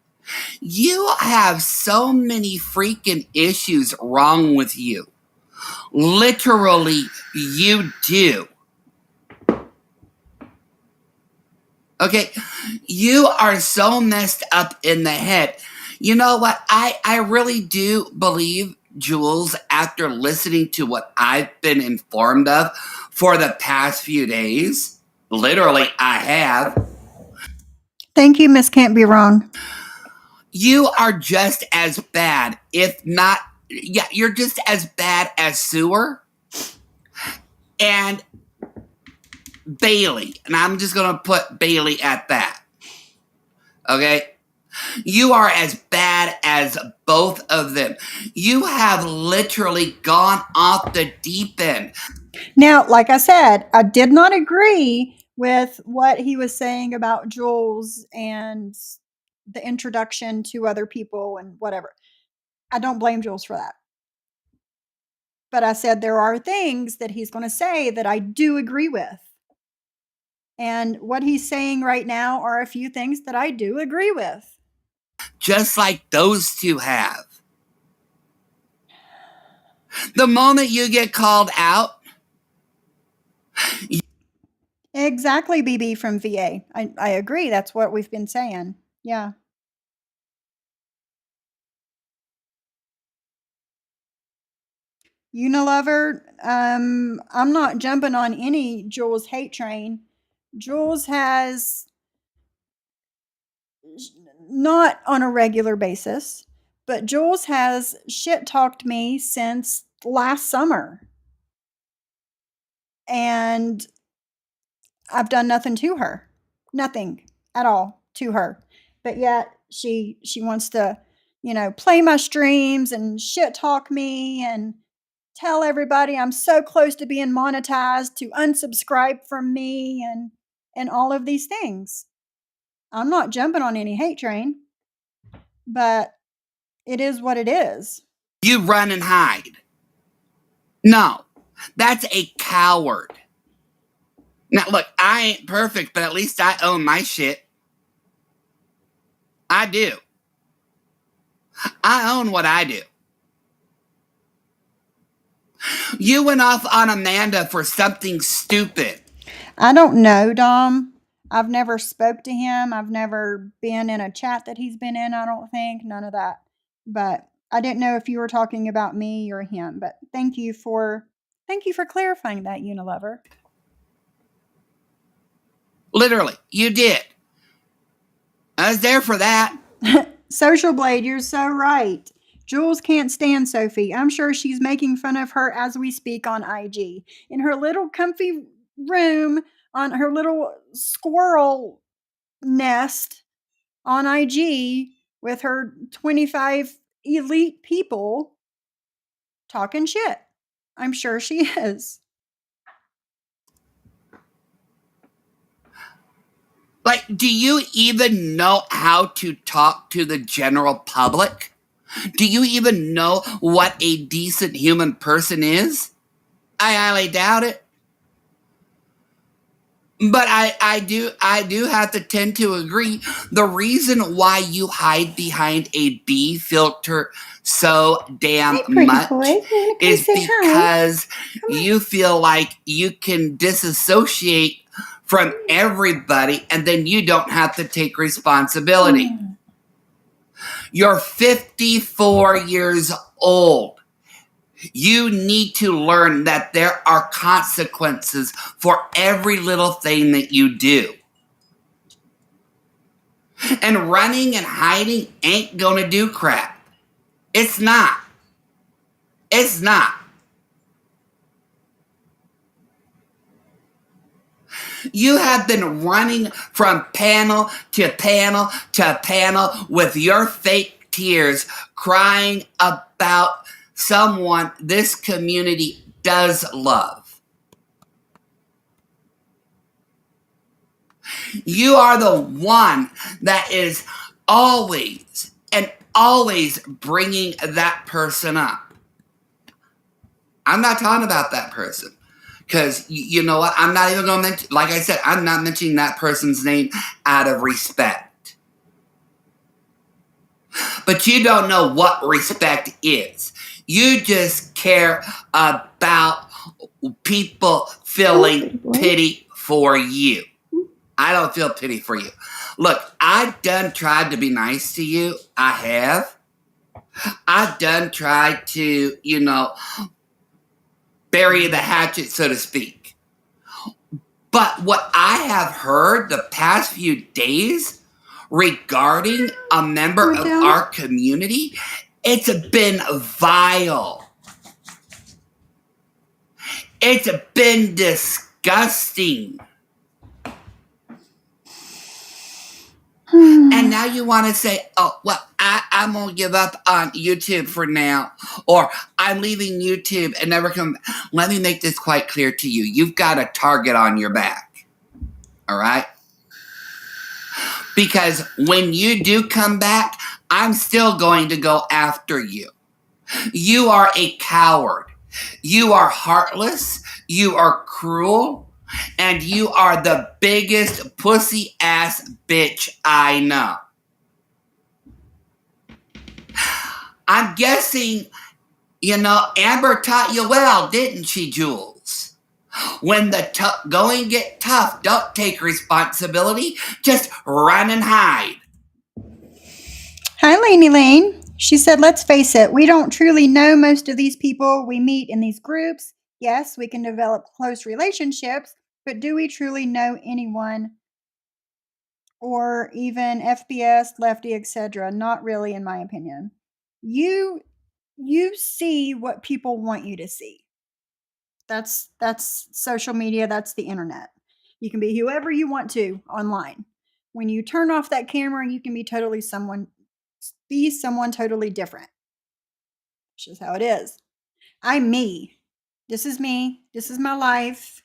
You have so many freaking issues wrong with you. Literally, you do. Okay? You are so messed up in the head. You know what? I really do believe, Jules, after listening to what I've been informed of for the past few days, literally I have. Thank you, Miss Can't Be Wrong. You are just as bad, if not, yeah, you're just as bad as Sewer and Bailey. And I'm just going to put Bailey at that. Okay? You are as bad as both of them. You have literally gone off the deep end. Now, like I said, I did not agree with what he was saying about Jules and the introduction to other people and whatever. I don't blame Jules for that. But I said there are things that he's going to say that I do agree with. And what he's saying right now are a few things that I do agree with. Just like those two have. The moment you get called out. Exactly, BB from VA. I agree. That's what we've been saying. Yeah. Unilover, I'm not jumping on any Jules hate train. Jules has, not on a regular basis, but Jules has shit talked me since last summer. And I've done nothing to her. Nothing at all to her. but yet she wants to, play my streams and shit talk me and tell everybody I'm so close to being monetized to unsubscribe from me and all of these things. I'm not jumping on any hate train, but it is what it is. You run and hide. No, that's a coward. Now, look, I ain't perfect, but at least I own my shit. I do. I own what I do. You went off on Amanda for something stupid. I don't know, Dom. I've never spoke to him. I've never been in a chat that he's been in, I don't think. None of that. But I didn't know if you were talking about me or him. But thank you for clarifying that, Unilover. Literally, you did. I was there for that. Social Blade, you're so right. Jules can't stand Sophie. I'm sure she's making fun of her as we speak on IG. In her little comfy room, on her little squirrel nest on IG with her 25 elite people talking shit. I'm sure she is. Like, do you even know how to talk to the general public? Do you even know what a decent human person is? I highly doubt it. But I do have to tend to agree. The reason why you hide behind a B filter so damn much is because you feel like you can disassociate from everybody and then you don't have to take responsibility. You're 54 years old. You need to learn that there are consequences for every little thing that you do. And running and hiding ain't gonna do crap. It's not. It's not. You have been running from panel to panel to panel with your fake tears, crying about someone this community does love. You are the one that is always and always bringing that person up. I'm not talking about that person. Because, you know what, I'm not even going to mention, like I said, I'm not mentioning that person's name out of respect. But you don't know what respect is. You just care about people feeling pity for you. I don't feel pity for you. Look, I've done tried to be nice to you. I have. I've done tried to, bury the hatchet, so to speak. But what I have heard the past few days regarding a member of our community, it's been vile. It's been disgusting. And now you want to say, oh, well, I'm going to give up on YouTube for now. Or I'm leaving YouTube and never come back. Let me make this quite clear to you. You've got a target on your back. All right? Because when you do come back, I'm still going to go after you. You are a coward. You are heartless. You are cruel. And you are the biggest pussy ass bitch I know. I'm guessing, Amber taught you well, didn't she, Jules? When the going get tough, don't take responsibility. Just run and hide. Hi, Laney Lane. She said, let's face it, we don't truly know most of these people we meet in these groups. Yes, we can develop close relationships, but do we truly know anyone or even FBS, Lefty, etc.? Not really, in my opinion. You see what people want you to see. That's social media, that's the internet. You can be whoever you want to online. When you turn off that camera, you can be someone totally different. It's just how it is. I'm me. This is me. This is my life.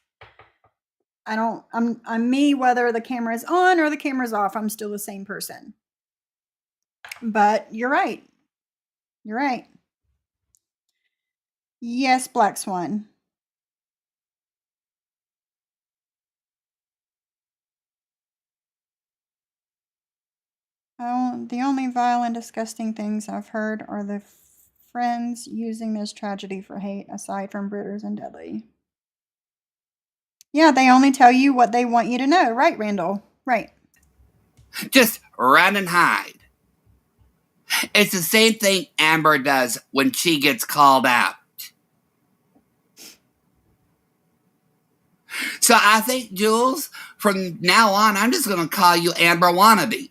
I'm me whether the camera is on or the camera's off. I'm still the same person. But you're right. You're right. Yes, Black Swan. Oh, the only vile and disgusting things I've heard are the friends using this tragedy for hate, aside from Britters and Deadly. Yeah, they only tell you what they want you to know. Right, Randall? Right. Just run and hide. It's the same thing Amber does when she gets called out. So I think, Jules, from now on, I'm just going to call you Amber Wannabe.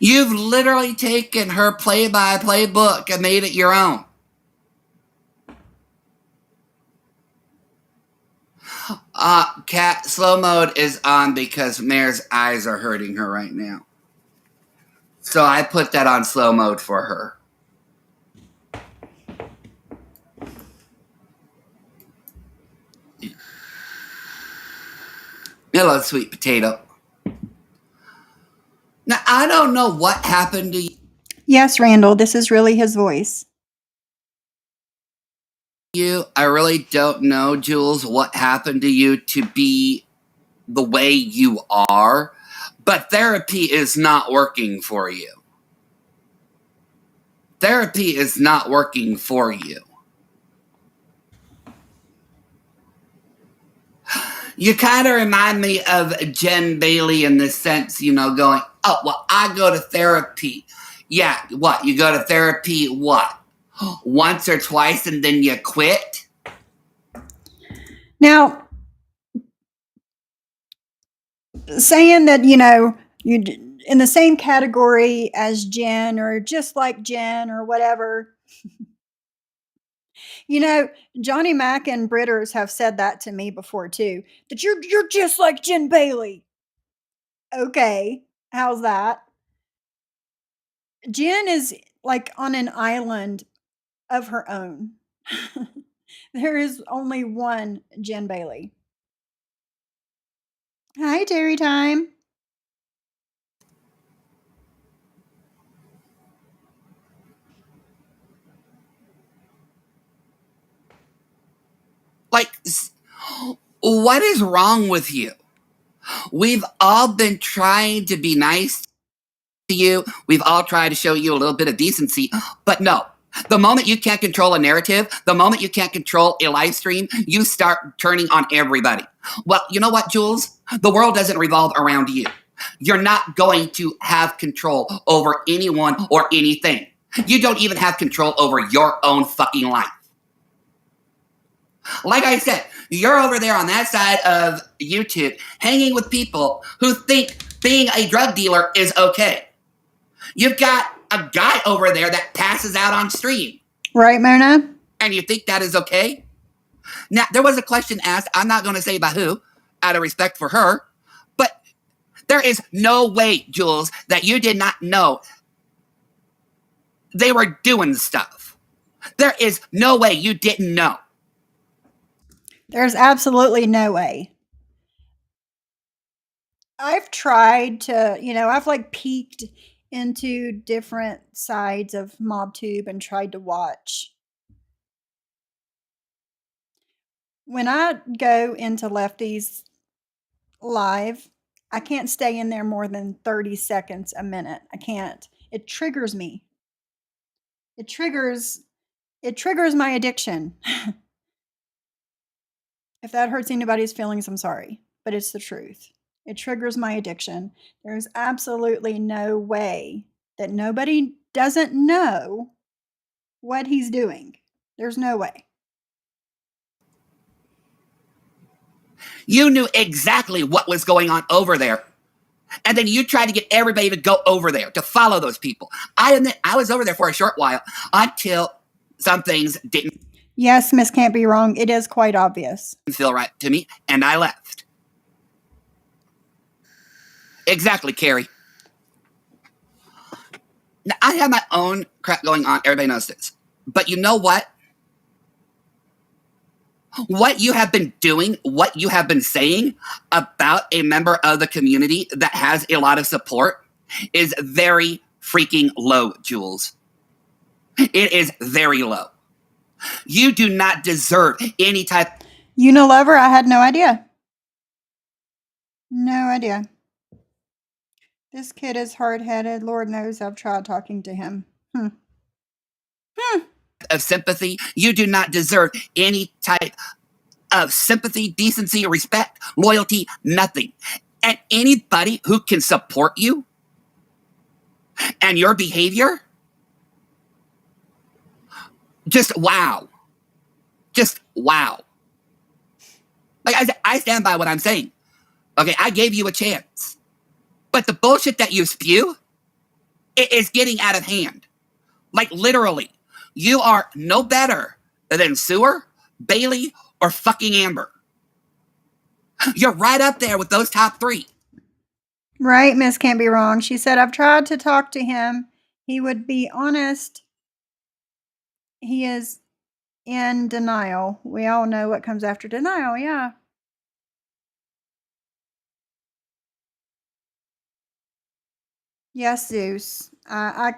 You've literally taken her play-by-play book and made it your own. Cat, slow mode is on because Mare's eyes are hurting her right now. So I put that on slow mode for her. Hello, sweet potato. Now, I don't know what happened to you. Yes, Randall, this is really his voice. I really don't know, Jules, what happened to you to be the way you are, but therapy is not working for you. Therapy is not working for you. You kind of remind me of Jen Bailey in the sense, going, oh, well, I go to therapy. Yeah, what? You go to therapy, what? Once or twice and then you quit? Now, saying that, you in the same category as Jen or just like Jen or whatever, Johnny Mack and Britters have said that to me before too, that you're just like Jen Bailey. Okay, how's that? Jen is like on an island of her own. There is only one Jen Bailey. Hi, Terry Time. Like, what is wrong with you? We've all been trying to be nice to you. We've all tried to show you a little bit of decency, but no. The moment you can't control a narrative, the moment you can't control a live stream, you start turning on everybody. Well, you know what, Jules? The world doesn't revolve around you. You're not going to have control over anyone or anything. You don't even have control over your own fucking life. Like I said, you're over there on that side of YouTube hanging with people who think being a drug dealer is okay. You've got a guy over there that passes out on stream. Right, Mona? And you think that is okay? Now, there was a question asked, I'm not going to say by who, out of respect for her, but there is no way, Jules, that you did not know they were doing stuff. There is no way you didn't know. There's absolutely no way. I've tried to, I've like peeked into different sides of MobTube and tried to watch. When I go into Lefty's live, I can't stay in there more than 30 seconds a minute. I can't. It triggers me. It triggers my addiction. If that hurts anybody's feelings, I'm sorry, but it's the truth. It triggers my addiction. There's absolutely no way that nobody doesn't know what he's doing. There's no way. You knew exactly what was going on over there. And then you tried to get everybody to go over there, to follow those people. I admit, I was over there for a short while until some things didn't. Yes, Miss Can't Be Wrong. It is quite obvious. Feel right to me, and I left. Exactly, Carrie. Now, I have my own crap going on. Everybody knows this. But you know what? What you have been doing, what you have been saying about a member of the community that has a lot of support is very freaking low, Jules. It is very low. You do not deserve any type. Unilever, I had no idea. No idea. This kid is hard-headed. Lord knows I've tried talking to him. Of sympathy. You do not deserve any type of sympathy, decency, respect, loyalty, nothing. And anybody who can support you and your behavior, just wow. Just wow. Like I stand by what I'm saying. Okay, I gave you a chance. But the bullshit that you spew, it is getting out of hand. Like literally, you are no better than Sewer, Bailey, or fucking Amber. You're right up there with those top three. Right, Miss Can't Be Wrong. She said, I've tried to talk to him. He would be honest. He is in denial. We all know what comes after denial, yeah. Yes, Zeus. I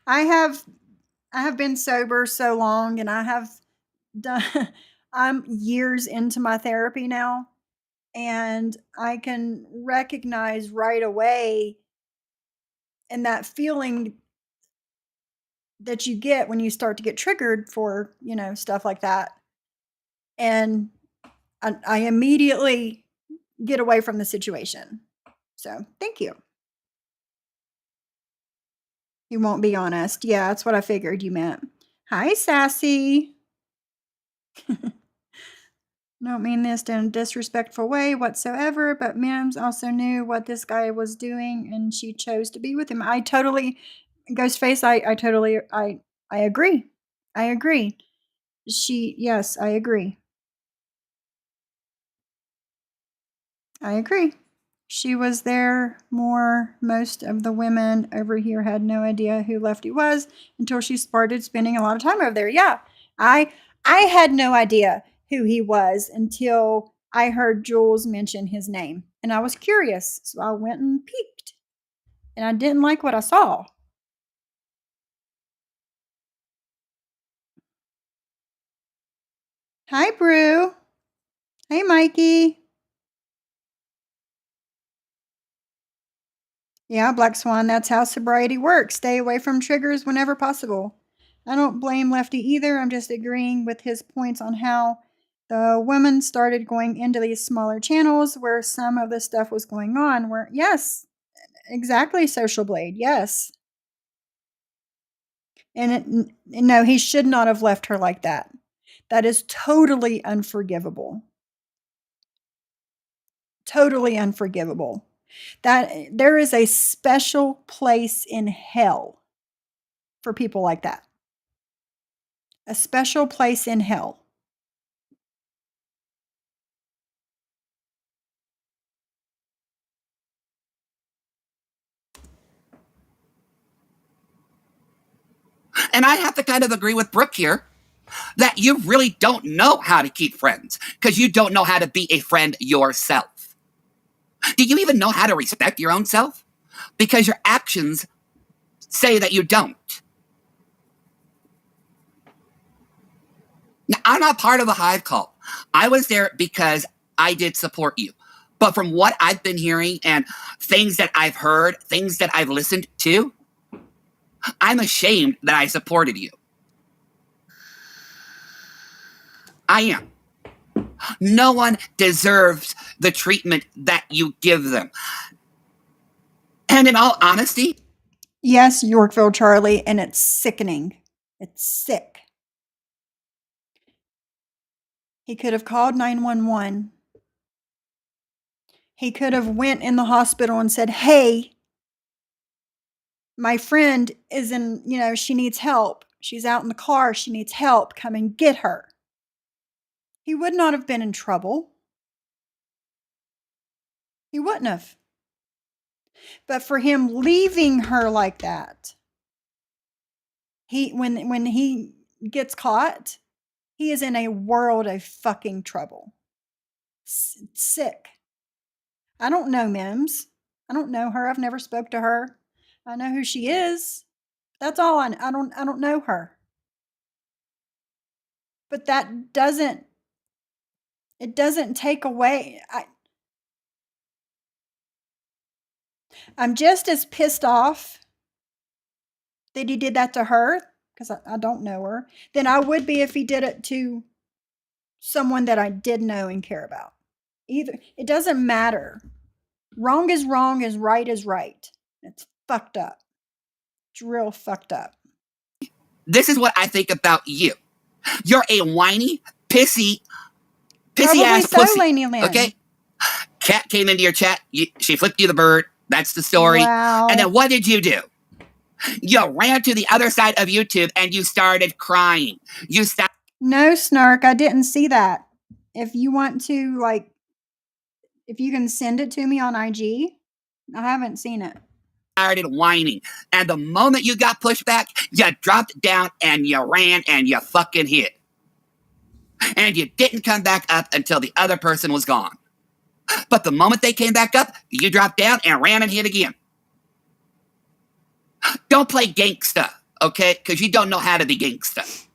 have been sober so long, and I have done. I'm years into my therapy now, and I can recognize right away, and that feeling that you get when you start to get triggered for stuff like that, and I immediately get away from the situation. So thank you. You won't be honest. Yeah, that's what I figured you meant. Hi, Sassy. Don't mean this in a disrespectful way whatsoever, but Mims also knew what this guy was doing, and she chose to be with him. I totally, Ghostface, I agree. I agree. Yes, I agree. I agree. She was there more. Most of the women over here had no idea who Lefty was until she started spending a lot of time over there. Yeah, I had no idea who he was until I heard Jules mention his name, and I was curious, so I went and peeked, and I didn't like what I saw. Hi, Brew. Hey, Mikey. Yeah, Black Swan, that's how sobriety works. Stay away from triggers whenever possible. I don't blame Lefty either. I'm just agreeing with his points on how the women started going into these smaller channels where some of the stuff was going on. Where, yes, exactly, Social Blade, yes. And no, he should not have left her like that. That is totally unforgivable. Totally unforgivable. That there is a special place in hell for people like that. A special place in hell. And I have to kind of agree with Brooke here that you really don't know how to keep friends because you don't know how to be a friend yourself. Do you even know how to respect your own self? Because your actions say that you don't. Now, I'm not part of a hive cult. I was there because I did support you. But from what I've been hearing and things that I've heard, things that I've listened to, I'm ashamed that I supported you. I am. No one deserves the treatment that you give them. And in all honesty, yes, Yorkville Charlie, and it's sickening. It's sick. He could have called 911. He could have went in the hospital and said, "Hey, my friend is in, she needs help. She's out in the car. She needs help. Come and get her." He would not have been in trouble. He wouldn't have. But for him leaving her like that, when he gets caught, he is in a world of fucking trouble. Sick. I don't know Mims. I don't know her. I've never spoke to her. I know who she is. That's all I don't know her. But that doesn't take away. I'm just as pissed off that he did that to her, because I don't know her, than I would be if he did it to someone that I did know and care about. Either, it doesn't matter. Wrong is right is right. It's fucked up. It's real fucked up. This is what I think about you. You're a whiny, pissy ass so, pussy. Laney Lynn. Okay? Cat came into your chat. She flipped you the bird. That's the story. Wow. And then what did you do? You ran to the other side of YouTube and you started crying. No, Snark, I didn't see that. If you want to, like, if you can send it to me on IG, I haven't seen it. Started whining. And the moment you got pushed back, you dropped down and you ran and you fucking hid. And you didn't come back up until the other person was gone. But the moment they came back up, you dropped down and ran and hid again. Don't play gangsta, okay? Because you don't know how to be gangsta.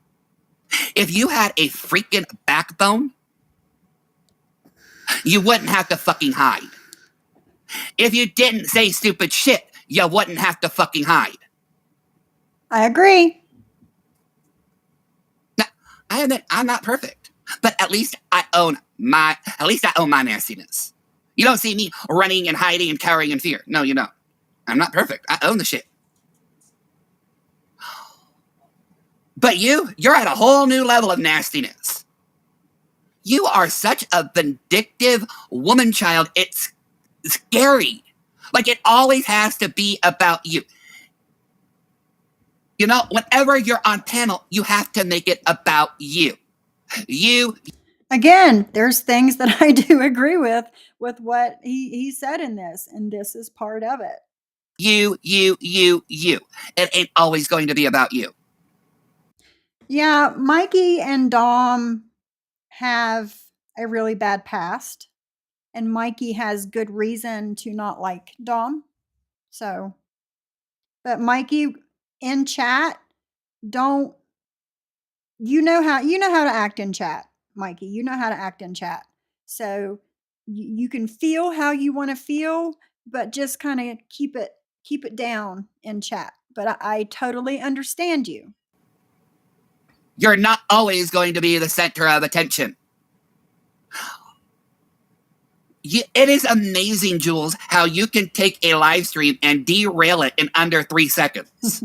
If you had a freaking backbone, you wouldn't have to fucking hide. If you didn't say stupid shit, you wouldn't have to fucking hide. I agree. Now, I admit I'm not perfect, but at least I own my nastiness. You don't see me running and hiding and cowering in fear. No, you don't. I'm not perfect. I own the shit. But you're at a whole new level of nastiness. You are such a vindictive woman child. It's scary. Like, it always has to be about you. You know, whenever you're on panel, you have to make it about you. Again, there's things that I do agree with what he said in this, and this is part of it. You. It ain't always going to be about you. Yeah, Mikey and Dom have a really bad past, and Mikey has good reason to not like Dom. So, but Mikey in chat, you know how to act in chat, Mikey. You know how to act in chat. So you can feel how you want to feel, but just kind of keep it down in chat. But I totally understand you. You're not always going to be the center of attention. It is amazing, Jules, how you can take a live stream and derail it in under 3 seconds.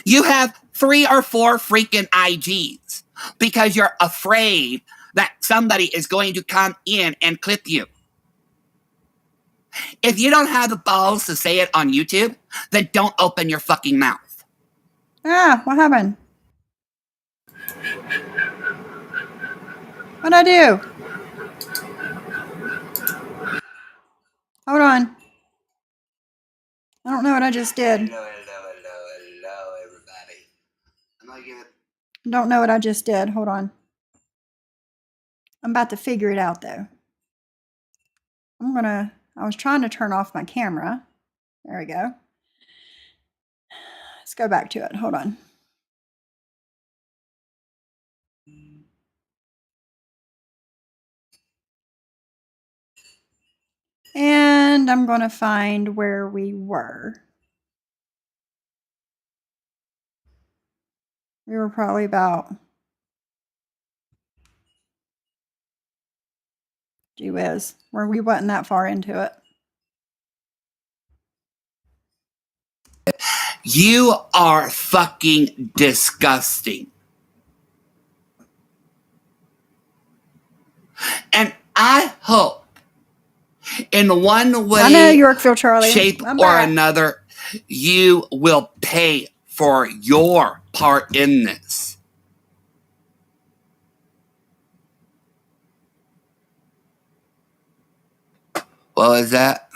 You have 3 or 4 freaking IGs because you're afraid that somebody is going to come in and clip you. If you don't have the balls to say it on YouTube, then don't open your fucking mouth. Ah, what happened? What'd I do? Hold on. I don't know what I just did. Hello, everybody. Don't know what I just did. Hold on. I'm about to figure it out, though. I was trying to turn off my camera. There we go. Let's go back to it. Hold on. And I'm going to find where we were. We were probably about... Gee whiz. Where we wasn't that far into it. You are fucking disgusting. And I hope in one way, I know, Yorkville Charlie, shape, or another, you will pay for your part in this. What was that?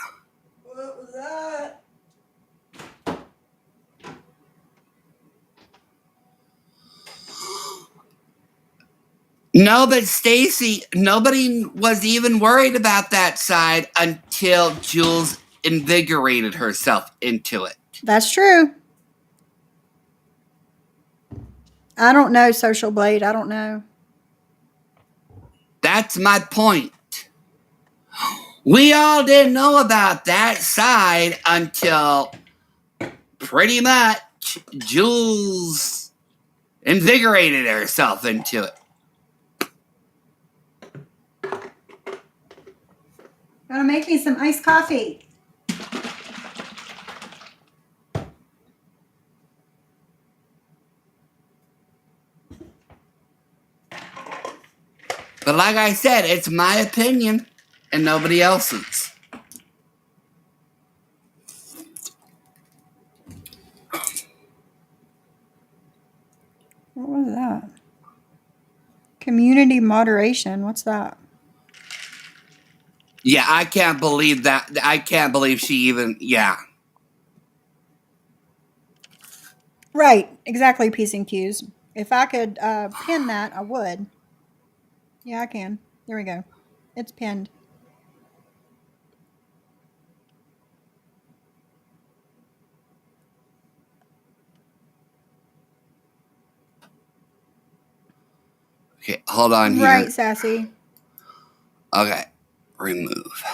No, but Stacy, nobody was even worried about that side until Jules invigorated herself into it. That's true. I don't know, Social Blade. I don't know. That's my point. We all didn't know about that side until pretty much Jules invigorated herself into it. Gonna make me some iced coffee. But like I said, it's my opinion and nobody else's. What was that? Community moderation. What's that? Yeah, I can't believe that. I can't believe she even, yeah. Right. Exactly, P's and Q's. If I could pin that, I would. Yeah, I can. There we go. It's pinned. Okay, hold on here. Right, Sassy. Okay, remove.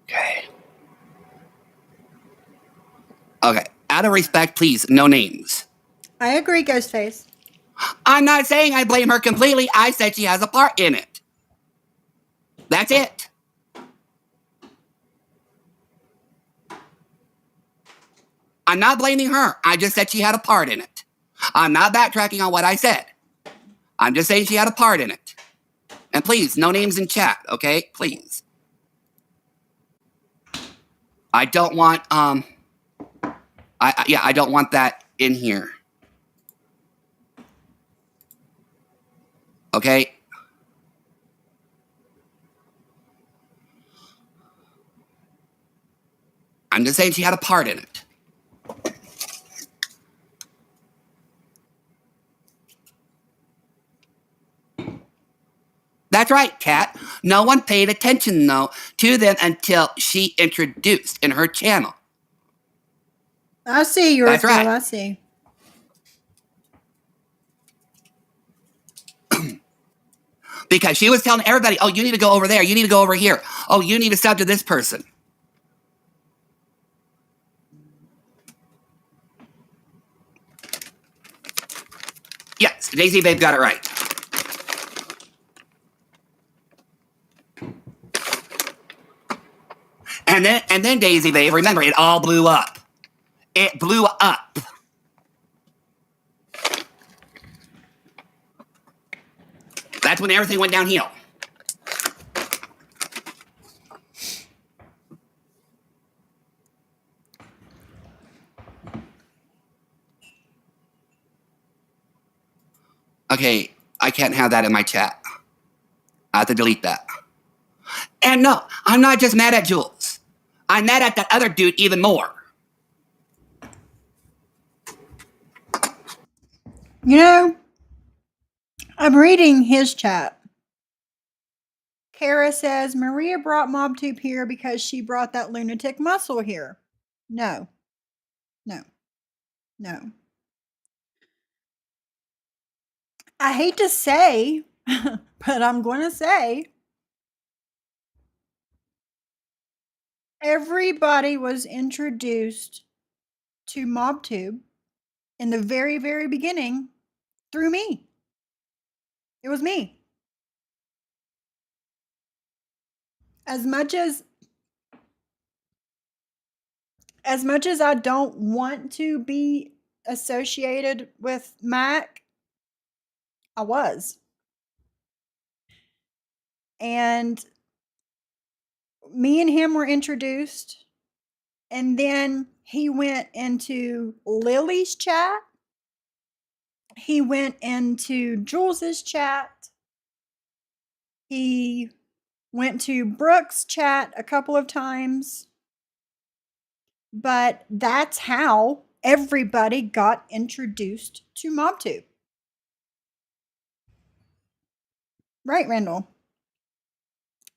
Okay. Okay, out of respect, please, no names. I agree, Ghostface. I'm not saying I blame her completely. I said she has a part in it. That's it. I'm not blaming her. I just said she had a part in it. I'm not backtracking on what I said. I'm just saying she had a part in it. And please, no names in chat, okay? Please. I don't want, I don't want that in here. Okay? I'm just saying she had a part in it. That's right, Kat. No one paid attention, though, to them until she introduced in her channel. I see yours, That's right. Bill. I see. Because she was telling everybody, oh, you need to go over there. You need to go over here. Oh, you need to sub to this person. Yes, Daisy Babe got it right. And then Daisy Babe, remember, it all blew up. It blew up. That's when everything went downhill. Okay, I can't have that in my chat. I have to delete that. And no, I'm not just mad at Jules. I'm mad at that other dude even more. You know, I'm reading his chat. Kara says, Maria brought MobTube here because she brought that lunatic muscle here. No. No. No. I hate to say, but I'm going to say, everybody was introduced to MobTube in the very, very beginning through me. It was me. As much as I don't want to be associated with Mac, I was. And me and him were introduced, and then he went into Lily's chat. He went into Jules's chat. He went to Brooke's chat a couple of times. But that's how everybody got introduced to MobTube. Right, Randall?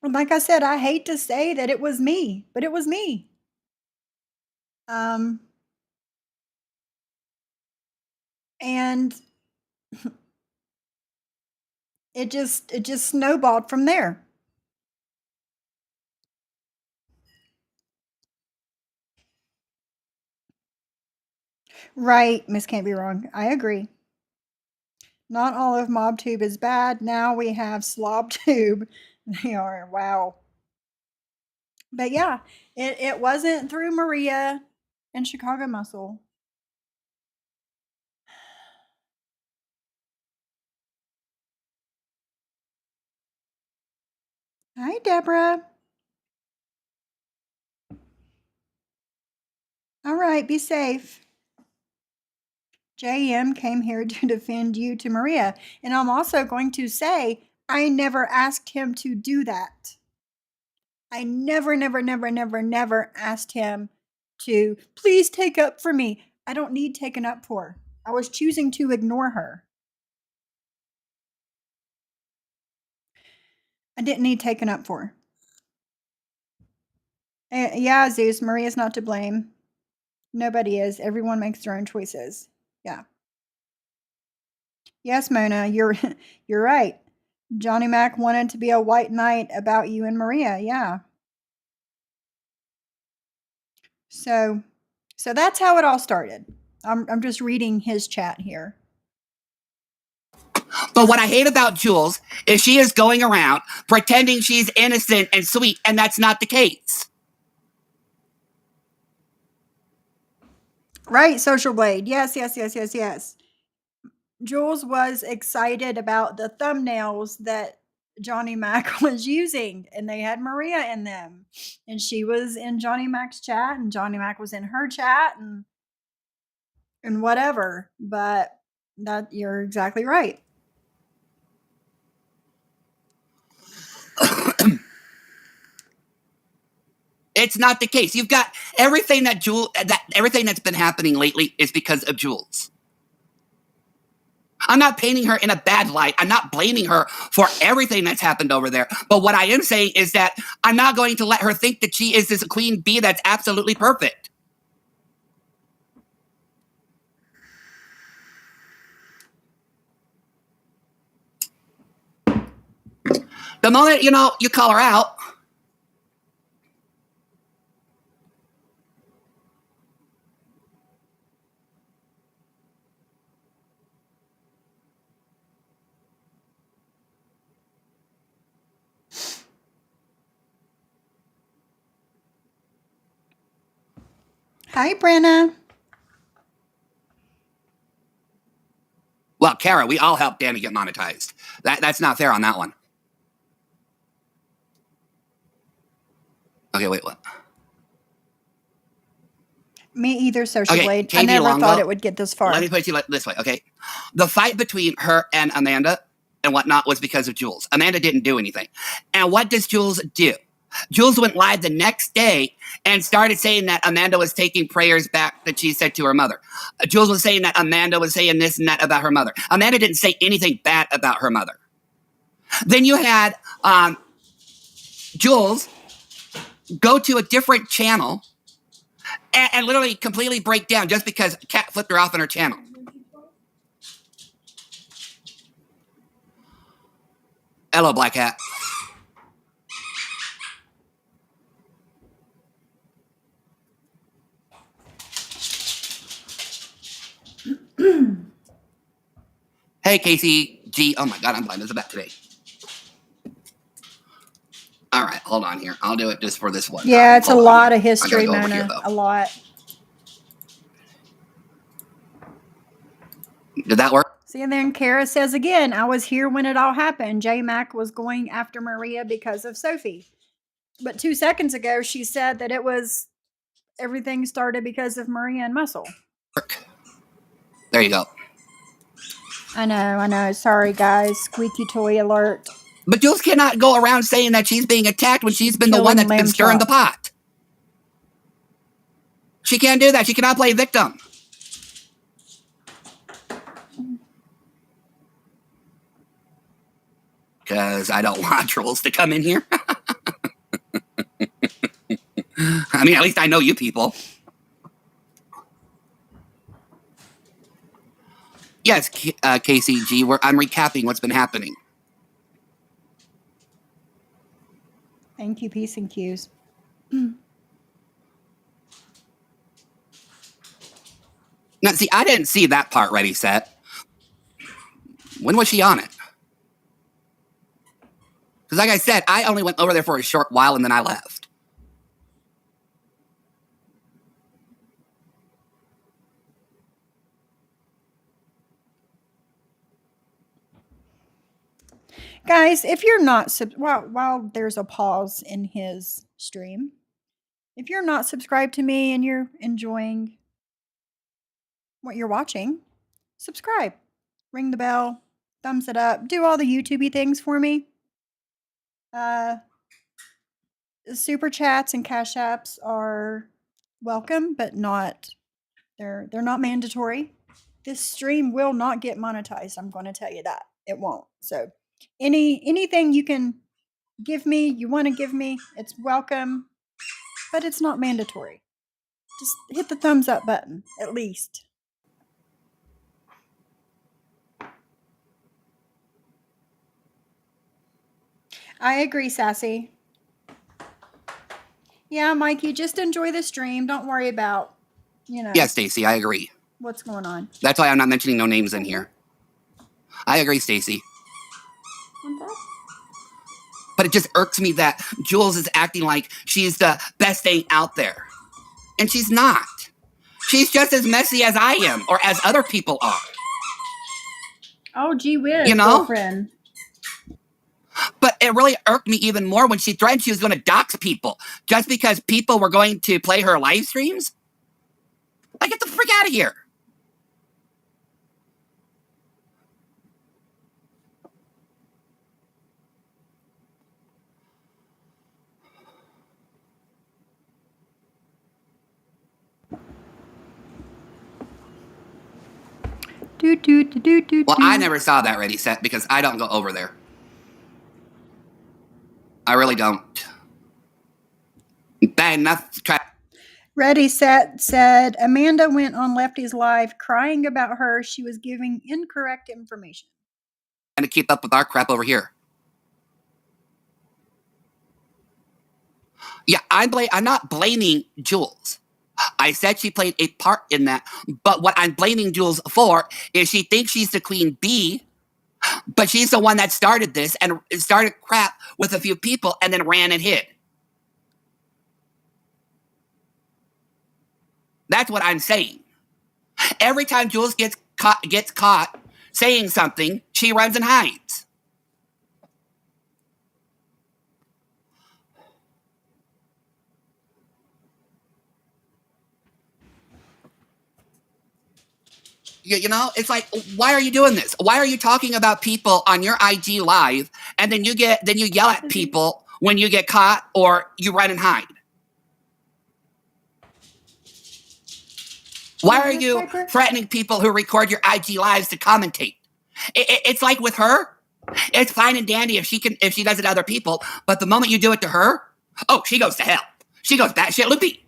And like I said, I hate to say that it was me, but it was me. And it just snowballed from there. Right, Miss Can't Be Wrong. I agree. Not all of MobTube is bad. Now we have SlobTube. They are, wow. But yeah, it wasn't through Maria and Chicago Muscle. Hi, Deborah. All right, be safe. JM came here to defend you to Maria. And I'm also going to say, I never asked him to do that. I never asked him to please take up for me. I don't need taken up for. I was choosing to ignore her. I didn't need taken up for. Yeah, Zeus, Maria's not to blame. Nobody is. Everyone makes their own choices. Yeah. Yes, Mona, you're right. Johnny Mac wanted to be a white knight about you and Maria. Yeah. So that's how it all started. I'm just reading his chat here. But what I hate about Jules is she is going around pretending she's innocent and sweet, and that's not the case. Right, Social Blade. Yes. Jules was excited about the thumbnails that Johnny Mac was using, and they had Maria in them. And she was in Johnny Mac's chat, and Johnny Mac was in her chat, and whatever. But that you're exactly right. It's not the case. You've got everything everything that's been happening lately is because of Jules. I'm not painting her in a bad light. I'm not blaming her for everything that's happened over there. But what I am saying is that I'm not going to let her think that she is this queen bee that's absolutely perfect. The moment, you call her out. Hi, Brenna. Well, Kara, we all helped Danny get monetized. That's not fair on that one. Okay, wait, what? Me either, Social Okay, Blade. Katie I never Longo, thought it would get this far. Let me put it this way, okay? The fight between her and Amanda and whatnot was because of Jules. Amanda didn't do anything. And what does Jules do? Jules went live the next day and started saying that Amanda was taking prayers back that she said to her mother. Jules was saying that Amanda was saying this and that about her mother. Amanda didn't say anything bad about her mother. Then you had Jules go to a different channel and literally completely break down just because Kat flipped her off on her channel. Hello, Black Hat. Hey, Casey G. Oh my God, I'm blind as a bat today. All right, hold on here. I'll do it just for this one. Yeah, it's a lot of history, Mona. A lot. Did that work? See, and then Kara says again, I was here when it all happened. J Mac was going after Maria because of Sophie. But 2 seconds ago, she said that everything started because of Maria and Muscle. There you go. I know. Sorry, guys. Squeaky toy alert. But Jules cannot go around saying that she's being attacked when she's been the one that's been stirring the pot. She can't do that. She cannot play victim. because I don't want trolls to come in here. I mean, at least I know you people. Yes, KCG, I'm recapping what's been happening. Thank you, Peace and Cues. Now, see, I didn't see that part ready set. When was she on it? Because like I said, I only went over there for a short while and then I left. Guys, if you're not while there's a pause in his stream, if you're not subscribed to me and you're enjoying what you're watching, subscribe, ring the bell, thumbs it up, do all the YouTubey things for me. Super chats and cash apps are welcome, but they're not mandatory. This stream will not get monetized. I'm going to tell you that it won't. So anything you can give me, you want to give me, it's welcome, but it's not mandatory. Just hit the thumbs up button, at least. I agree, Sassy. Yeah, Mikey, just enjoy the stream. Don't worry about, Yeah, Stacy, I agree. What's going on. That's why I'm not mentioning no names in here. I agree, Stacy. But it just irks me that Jules is acting like she's the best thing out there. And she's not. She's just as messy as I am, or as other people are. Oh, gee whiz, girlfriend. But it really irked me even more when she threatened she was going to dox people just because people were going to play her live streams. Like, get the frick out of here. Well, I never saw that ready set because I don't go over there. I really don't. Bad enough to try. Ready Set said Amanda went on Lefty's live crying about her. She was giving incorrect information. And to keep up with our crap over here. Yeah, I'm not blaming Jules. I said she played a part in that, but what I'm blaming Jules for is she thinks she's the queen bee, but she's the one that started this and started crap with a few people and then ran and hid. That's what I'm saying. Every time Jules gets caught saying something, she runs and hides. You know, it's like, why are you doing this? Why are you talking about people on your IG live and then you yell at people when you get caught or you run and hide? Why are you threatening people who record your IG lives to commentate? It's like with her, it's fine and dandy if she does it to other people, but the moment you do it to her, oh, she goes to hell. She goes batshit loopy.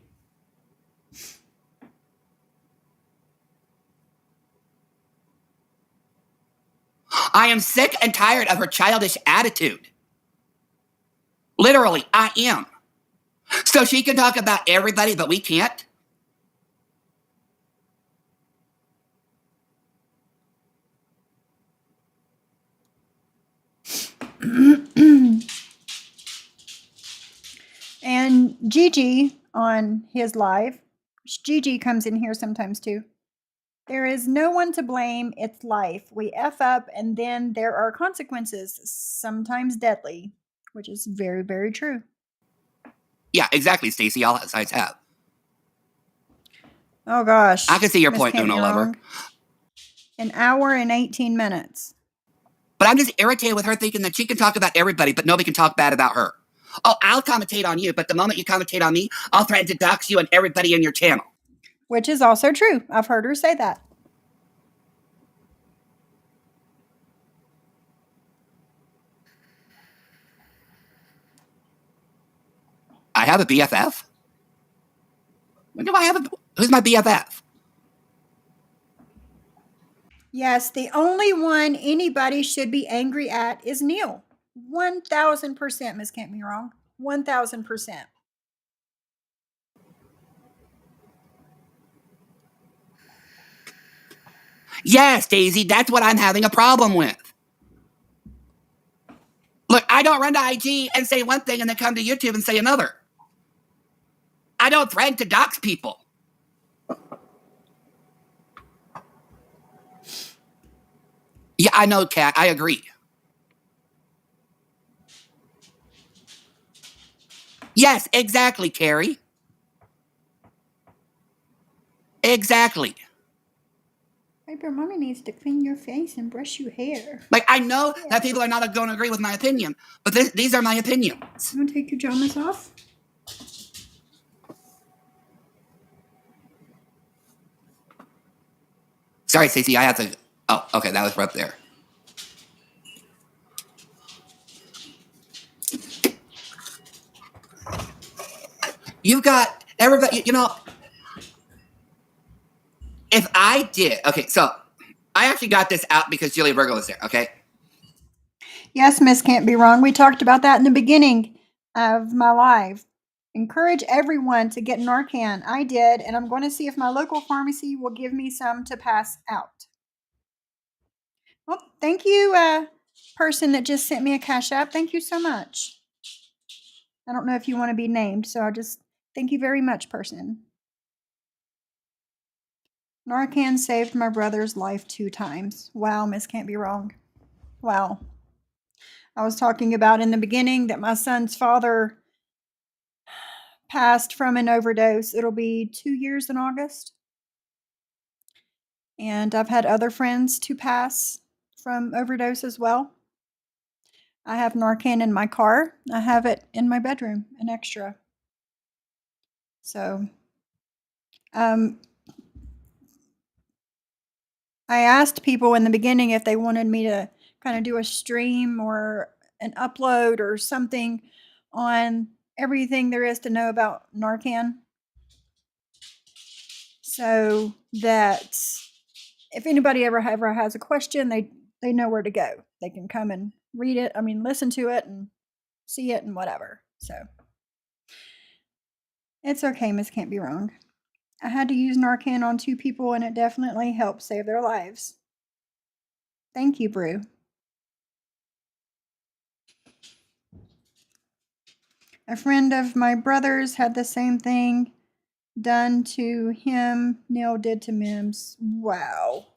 I am sick and tired of her childish attitude. Literally, I am. So she can talk about everybody, but we can't? And Gigi on his live, Gigi comes in here sometimes too. There is no one to blame. It's life. We F up and then there are consequences, sometimes deadly, which is very, very true. Yeah, exactly, Stacey. All sides have. Oh, gosh. I can see your point, Uno Lover. An hour and 18 minutes. But I'm just irritated with her thinking that she can talk about everybody, but nobody can talk bad about her. Oh, I'll commentate on you, but the moment you commentate on me, I'll threaten to dox you and everybody in your channel. Which is also true. I've heard her say that. have a BFF? When do I have a... Who's my BFF? Yes, the only one anybody should be angry at is Neil. 1,000%, Miss Can't Be Wrong. 1,000%. Yes, Daisy, that's what I'm having a problem with. Look, I don't run to IG and say one thing and then come to YouTube and say another. I don't threaten to dox people. Yeah, I know, Kat. I agree. Yes, exactly, Carrie. Exactly. Piper, Mommy needs to clean your face and brush your hair. Like, I know that people are not going to agree with my opinion, but these are my opinions. You want to take your pajamas off? Sorry, Stacey, I have to... Oh, okay, that was right there. You've got everybody, you know... If I did... Okay, so I actually got this out because Julia Virgo was there, okay? Yes, Miss Can't Be Wrong. We talked about that in the beginning of my live. Encourage everyone to get Narcan. I did, and I'm going to see if my local pharmacy will give me some to pass out. Well, thank you, person that just sent me a Cash App. Thank you so much. I don't know if you want to be named, so I'll just thank you very much, person. Narcan saved my brother's life 2 times. Wow, Miss Can't Be Wrong. Wow. I was talking about in the beginning that my son's father passed from an overdose. It'll be 2 years in August. And I've had other friends to pass from overdose as well. I have Narcan in my car. I have it in my bedroom, an extra. So, I asked people in the beginning if they wanted me to kind of do a stream or an upload or something on everything there is to know about Narcan, so that if anybody ever has a question, they know where to go. They can come and read it. I mean, listen to it and see it and whatever. So it's okay, Miss Can't Be Wrong. I had to use Narcan on 2 people, and it definitely helped save their lives. Thank you, Brew. A friend of my brother's had the same thing done to him. Neil did to Mims. Wow.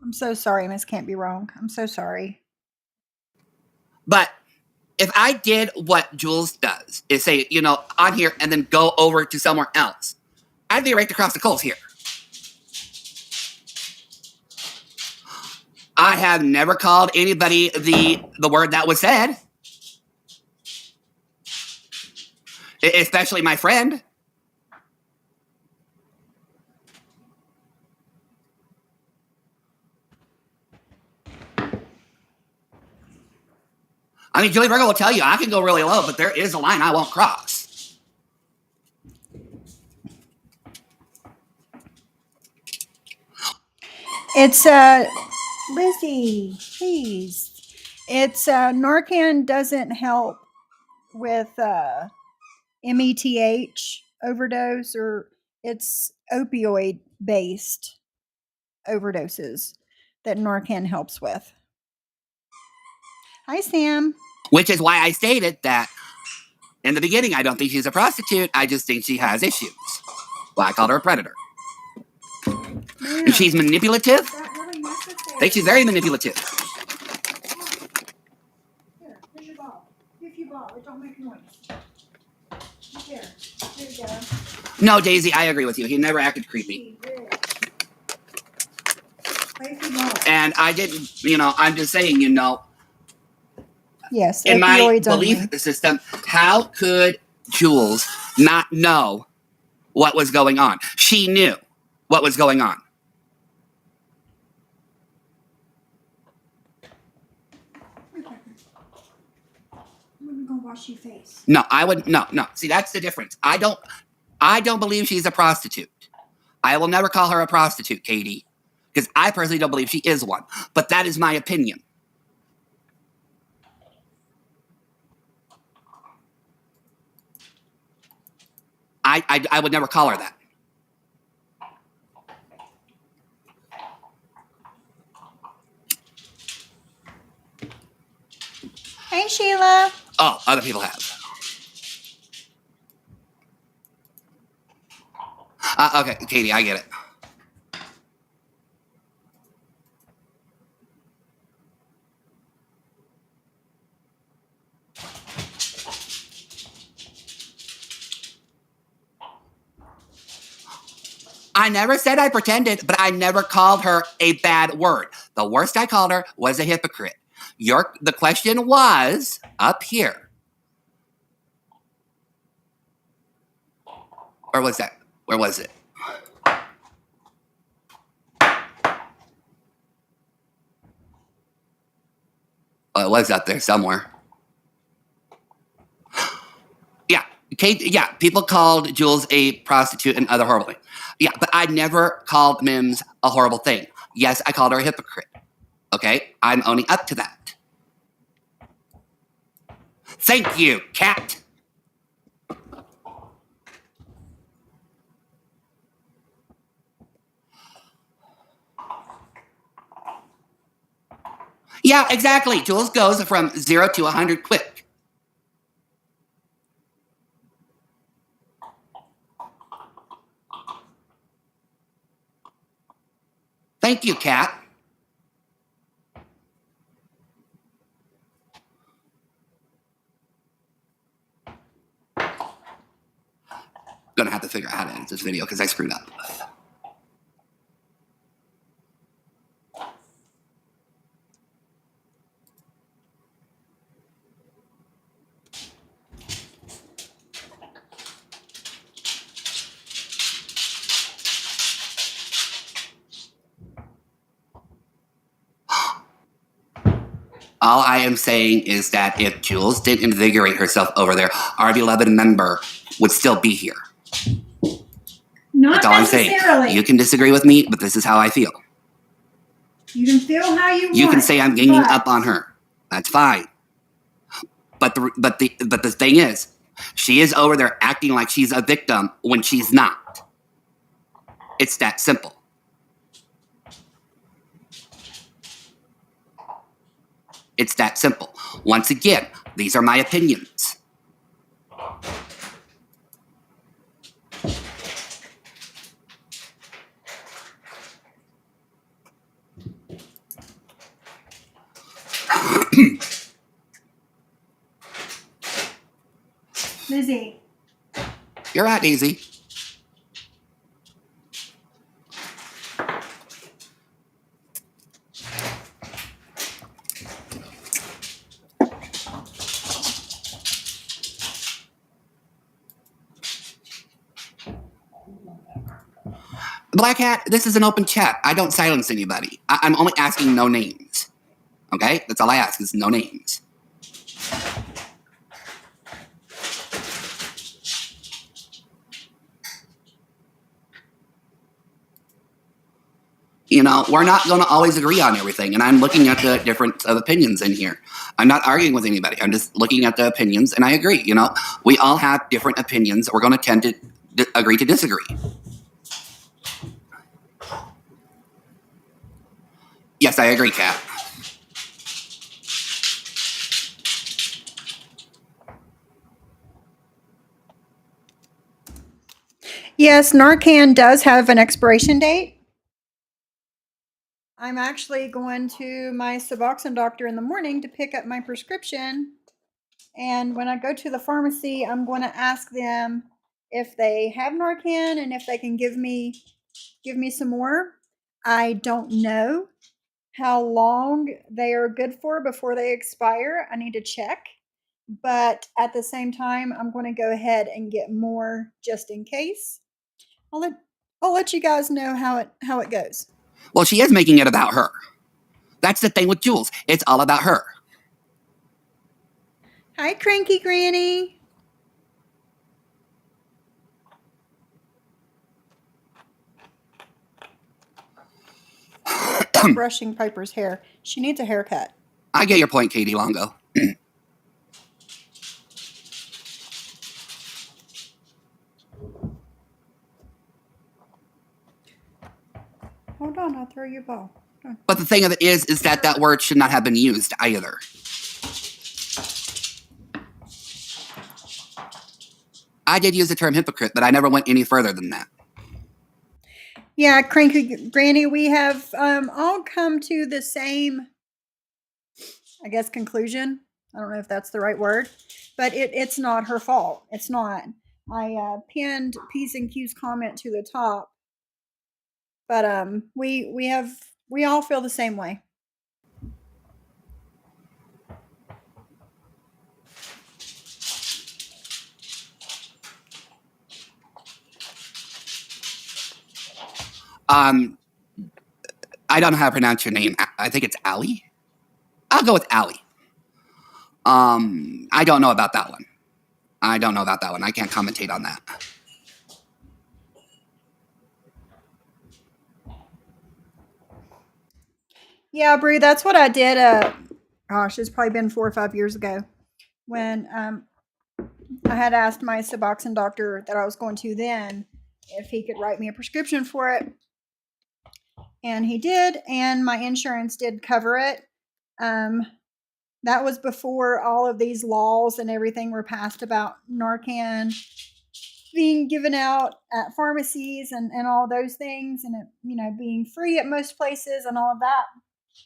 I'm so sorry, Miss Can't Be Wrong. I'm so sorry. But if I did what Jules does, is say, you know, on here and then go over to somewhere else, I'd be right across the coals here. I have never called anybody the word that was said. Especially my friend. I mean, Julie Virgo will tell you, I can go really low, but there is a line I won't cross. It's, Lizzie, please. It's, Narcan doesn't help with, METH overdose, or it's opioid-based overdoses that Narcan helps with. Hi, Sam. Which is why I stated that in the beginning, I don't think she's a prostitute. I just think she has issues. Well, I called her a predator. And she's manipulative. Really, I think she's very manipulative. Here, here's your ball. If you ball, it don't make noise. Here you go. No, Daisy, I agree with you. He never acted creepy. And I didn't, you know, I'm just saying, you know, yes, in my belief only. system, how could Jules not know what was going on? She knew what was going on. I'm gonna go Wash your face. No, I would no. See, that's the difference. I don't believe she's a prostitute. I will never call her a prostitute, Katie, because I personally don't believe she is one. But that is my opinion. I would never call her that. Hey, Sheila. Oh, other people have. Okay, Katie, I get it. I never said I pretended, but I never called her a bad word. The worst I called her was a hypocrite. The question was up here. Where was that? Where was it? Well, it was up there somewhere. Yeah, Kate. Yeah, people called Jules a prostitute and other horrible things. Yeah, but I never called Mims a horrible thing. Yes, I called her a hypocrite. Okay, I'm owning up to that. Thank you, Cat. Yeah, exactly. Jules goes from 0 to 100 quick. Thank you, Cat. Gonna have to figure out how to edit this video because I screwed up. All I am saying is that if Jules didn't invigorate herself over there, our beloved member would still be here. Not That's all I'm saying. You can disagree with me, but this is how I feel. You can feel how you want. You can say I'm ganging up on her. That's fine. But the thing is, she is over there acting like she's a victim when she's not. It's that simple. It's that simple. Once again, these are my opinions. Lizzie. You're right, Daisy. Black Hat, this is an open chat. I don't silence anybody. I'm only asking no names. Okay? That's all I ask is no names. You know, we're not going to always agree on everything, and I'm looking at the different opinions in here. I'm not arguing with anybody. I'm just looking at the opinions, and I agree. You know, we all have different opinions. We're going to tend to agree to disagree. Yes, I agree, Kat. Yes, Narcan does have an expiration date. I'm actually going to my Suboxone doctor in the morning to pick up my prescription. And when I go to the pharmacy, I'm going to ask them if they have Narcan and if they can give me some more. I don't know how long they are good for before they expire. I need to check. But at the same time, I'm going to go ahead and get more just in case. I'll let you guys know how it goes. Well, she is making it about her. That's the thing with Jules. It's all about her. Hi, Cranky Granny. Brushing Piper's hair. She needs a haircut. I get your point, Katie Longo. Hold on, I'll throw you a ball. But the thing of it is that that word should not have been used either. I did use the term hypocrite, but I never went any further than that. Yeah, Cranky Granny, we have all come to the same, I guess, conclusion. I don't know if that's the right word, but it's not her fault. It's not. I pinned P's and Q's comment to the top, but we all feel the same way. I don't know how to pronounce your name. I think it's Allie. I'll go with Allie. I don't know about that one. I can't commentate on that. Yeah, Brie, that's what I did. Gosh, it's probably been 4 or 5 years ago when I had asked my Suboxone doctor that I was going to then if he could write me a prescription for it. And he did, and my insurance did cover it. That was before all of these laws and everything were passed about Narcan being given out at pharmacies and all those things, and it, being free at most places and all of that.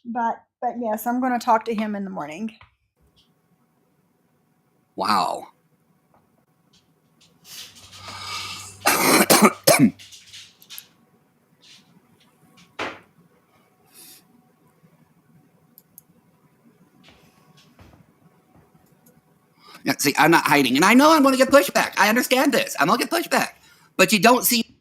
But yes, I'm going to talk to him in the morning. Wow. Yeah, see, I'm not hiding, and I know I'm going to get pushback. I understand this. I'm going to get pushback, but you don't see.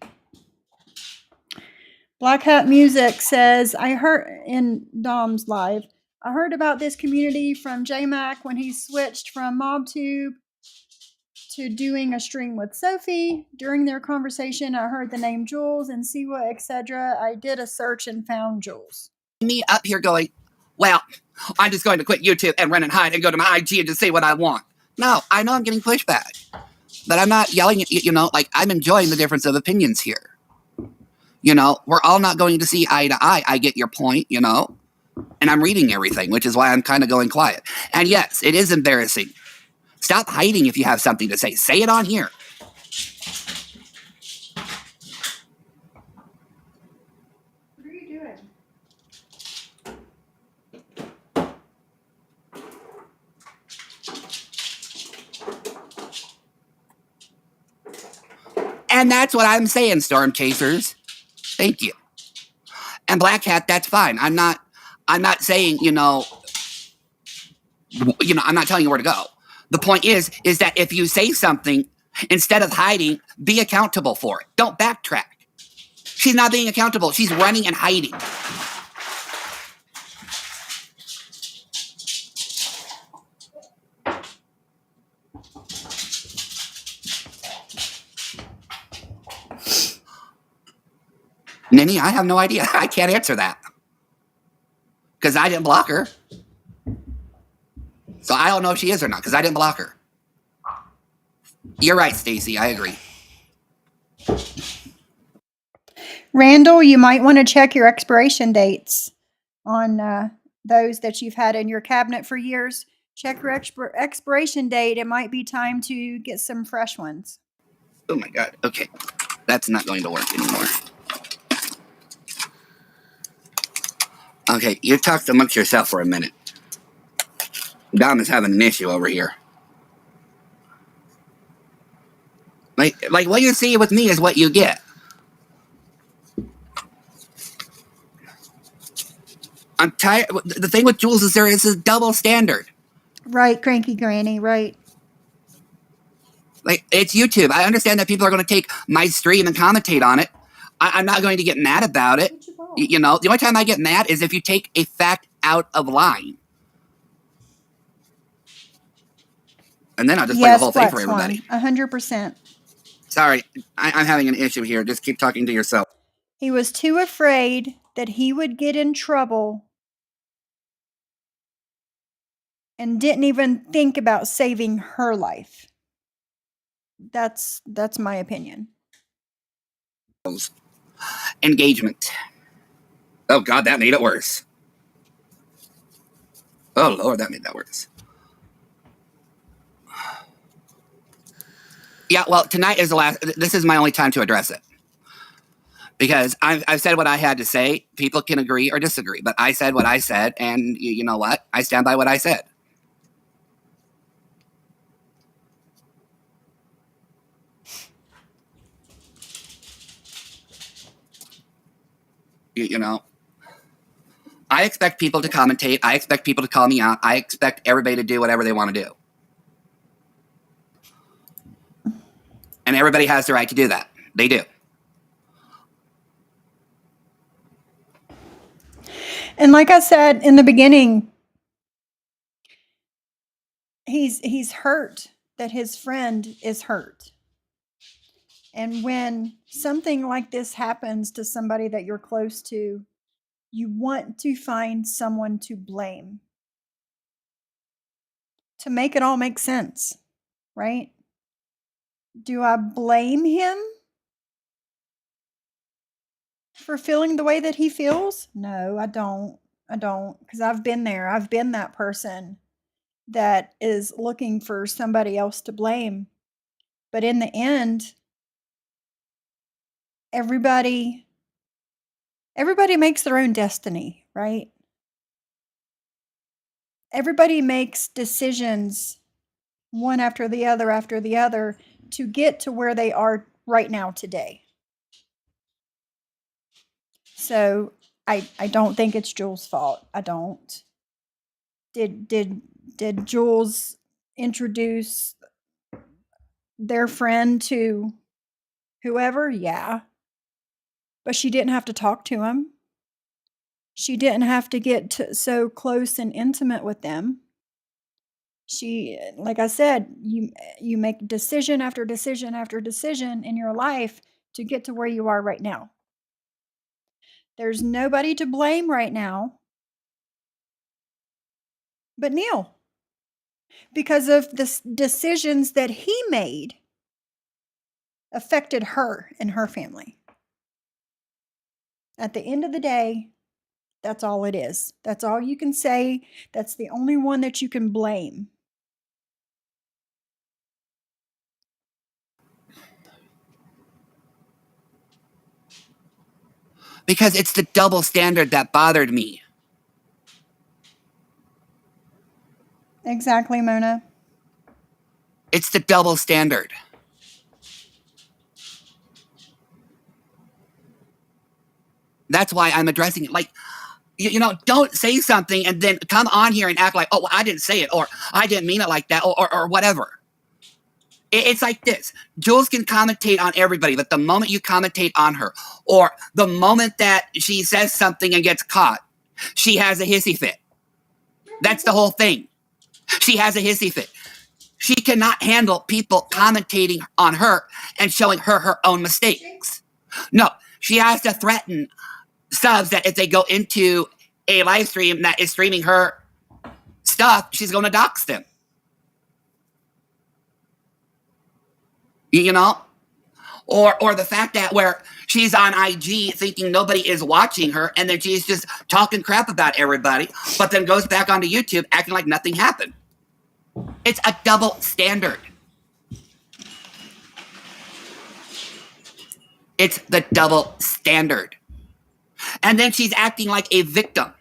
Black Hat Music says, I heard in Dom's live, I heard about this community from J-Mac when he switched from MobTube to doing a stream with Sophie. During their conversation, I heard the name Jules and Siwa, etc. I did a search and found Jules. Me up here going, well, I'm just going to quit YouTube and run and hide and go to my IG and just say what I want. No, I know I'm getting pushback, but I'm not yelling at you, like I'm enjoying the difference of opinions here. We're all not going to see eye to eye. I get your point, and I'm reading everything, which is why I'm kind of going quiet. And yes, it is embarrassing. Stop hiding if you have something to say. Say it on here. What are you doing? And that's what I'm saying, Storm Chasers. Thank you. And Black Hat, that's fine. I'm not saying, I'm not telling you where to go. The point is that if you say something, instead of hiding, be accountable for it. Don't backtrack. She's not being accountable. She's running and hiding. Nini, I have no idea. I can't answer that. Because I didn't block her. So I don't know if she is or not, because I didn't block her. You're right, Stacy. I agree. Randall, you might want to check your expiration dates on those that you've had in your cabinet for years. Check your expiration date. It might be time to get some fresh ones. Oh my God. Okay. That's not going to work anymore. Okay, you talked amongst yourself for a minute. Dom is having an issue over here. Like what you see with me is what you get. I'm tired. The thing with Jules is there is a double standard. Right, Cranky Granny, right. Like, it's YouTube. I understand that people are going to take my stream and commentate on it. I'm not going to get mad about it. The only time I get mad is if you take a fact out of line. And then I'll just play the whole thing Black for Swan, everybody. 100%. Sorry, I'm having an issue here. Just keep talking to yourself. He was too afraid that he would get in trouble and didn't even think about saving her life. That's my opinion. Engagement. Oh, God, that made it worse. Oh, Lord, that made that worse. Yeah, well, tonight is the last. This is my only time to address it. Because I've said what I had to say. People can agree or disagree, but I said what I said, and you know what? I stand by what I said. You know, I expect people to commentate. I expect people to call me out. I expect everybody to do whatever they want to do. And everybody has the right to do that. They do. And like I said in the beginning, he's hurt that his friend is hurt. And when something like this happens to somebody that you're close to, you want to find someone to blame to make it all make sense, right? Do I blame him for feeling the way that he feels? No, I don't. Because I've been there. I've been that person that is looking for somebody else to blame. But in the end, everybody makes their own destiny, right? Everybody makes decisions one after the other to get to where they are right now today. So I don't think it's Jules' fault. I don't. Did Jules introduce their friend to whoever? Yeah. But she didn't have to talk to him. She didn't have to get so close and intimate with them. She, like I said, you make decision after decision after decision in your life to get to where you are right now. There's nobody to blame right now but Neil, because of the decisions that he made affected her and her family. At the end of the day, that's all it is. That's all you can say. That's the only one that you can blame. Because it's the double standard that bothered me. Exactly, Mona. It's the double standard. That's why I'm addressing it. Like, you know, don't say something and then come on here and act like, oh, well, I didn't say it, or I didn't mean it like that, or whatever. It's like this. Jules can commentate on everybody, but the moment you commentate on her, or the moment that she says something and gets caught, she has a hissy fit. That's the whole thing. She has a hissy fit. She cannot handle people commentating on her and showing her her own mistakes. No, she has to threaten subs that if they go into a live stream that is streaming her stuff, she's going to dox them. You know? Or the fact that where she's on IG thinking nobody is watching her, and then she's just talking crap about everybody, but then goes back onto YouTube acting like nothing happened. It's a double standard. It's the double standard. And then she's acting like a victim.